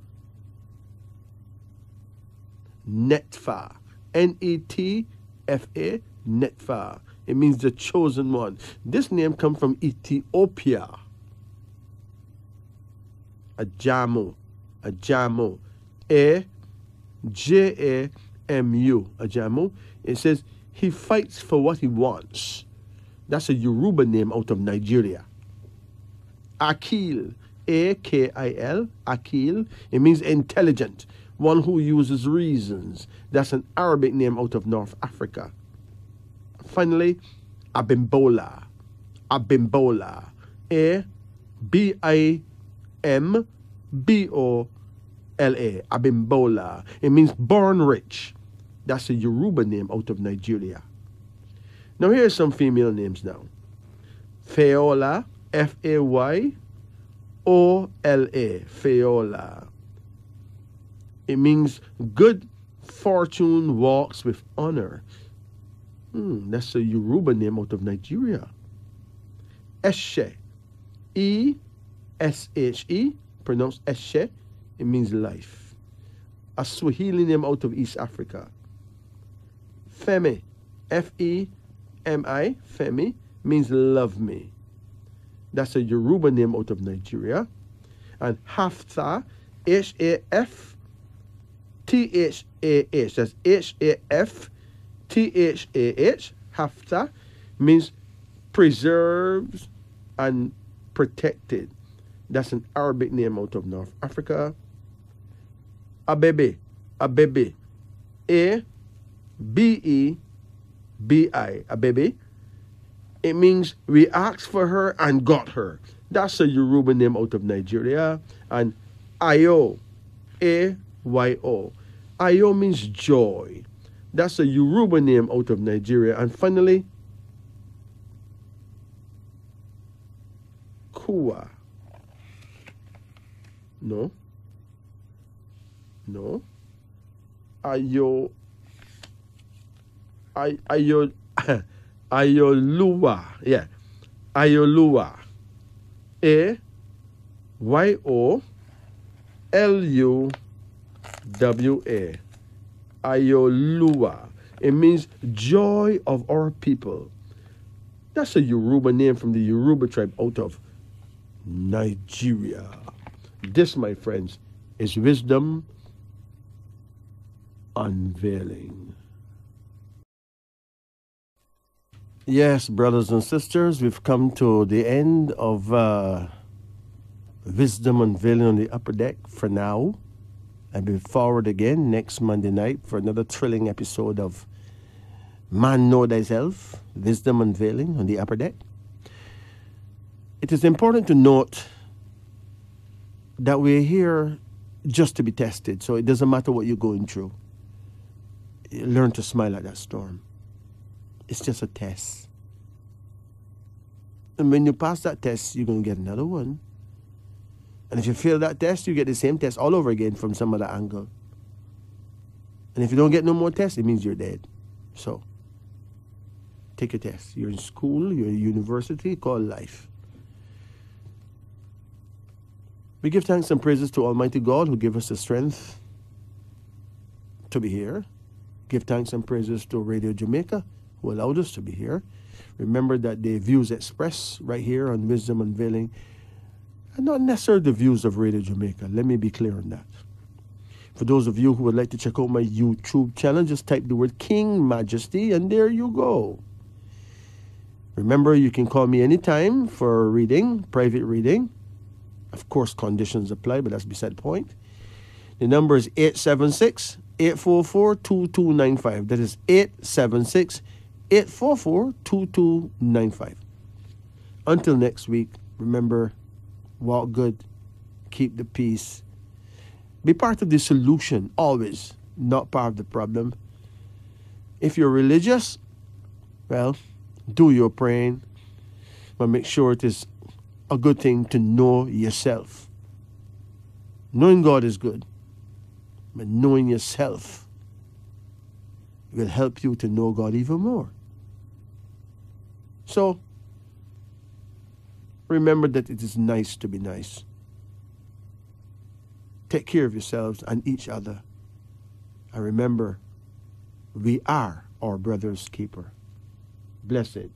S2: Netfa. N-E-T-F-A. Netfa. It means the chosen one. This name comes from Ethiopia. Ajamu. Ajamu. A-J-A-M-U. Ajamu. It says he fights for what he wants. That's a Yoruba name out of Nigeria. Akil. A-K-I-L. Akil. It means intelligent. One who uses reasons. That's an Arabic name out of North Africa. Finally, Abimbola. Abimbola. A-B-I-M-B-O-L-A. Abimbola. It means born rich. That's a Yoruba name out of Nigeria. Now here are some female names now. Feola. F-A-Y-O-L-A. Feola. It means good fortune walks with honor. That's a Yoruba name out of Nigeria. Eshe. E-S-H-E. Pronounced Eshe. It means life. A Swahili name out of East Africa. Femi. F-E-M-I. Femi means love me. That's a Yoruba name out of Nigeria. And Hafta. H-A-F-T-H-A-H. That's H-A-F-T-H-A-H. Hafta means preserves and protected. That's an Arabic name out of North Africa. Abebe. Abebe. A-B-E-B-I. Abebe. It means we asked for her and got her. That's a Yoruba name out of Nigeria. And Ayo. A-Y-O. Ayo means joy. That's a Yoruba name out of Nigeria. And finally, Kua. No. No. Ayo. Ayolua. Yeah. Ayolua. A-Y-O-L-U-W-A. Ayolua. It means joy of our people. That's a Yoruba name from the Yoruba tribe out of Nigeria. This, my friends, is Wisdom Unveiling. Yes, brothers and sisters, we've come to the end of Wisdom Unveiling on the Upper Deck for now. I'll be forward again next Monday night for another thrilling episode of Man Know Thyself, Wisdom Unveiling on the Upper Deck. It is important to note that we're here just to be tested. So it doesn't matter what you're going through. Learn to smile at that storm. It's just a test. And when you pass that test, you're going to get another one. And if you fail that test, you get the same test all over again from some other angle. And if you don't get no more tests, it means you're dead. So, take a test. You're in school, you're in university, called life. We give thanks and praises to Almighty God who gave us the strength to be here. Give thanks and praises to Radio Jamaica who allowed us to be here. Remember that the views expressed right here on Wisdom Unveiling are not necessarily the views of Radio Jamaica. Let me be clear on that. For those of you who would like to check out my YouTube channel, just type the word King Majesty and there you go. Remember, you can call me anytime for a reading, private reading. Of course, conditions apply, but that's beside the point. The number is 876-844-2295. That is 876-844-2295. Until next week, remember, walk good, keep the peace. Be part of the solution, always, not part of the problem. If you're religious, well, do your praying, but make sure it is a good thing to know yourself. Knowing God is good, but knowing yourself will help you to know God even more. So, remember that it is nice to be nice. Take care of yourselves and each other. And remember, we are our brother's keeper. Blessed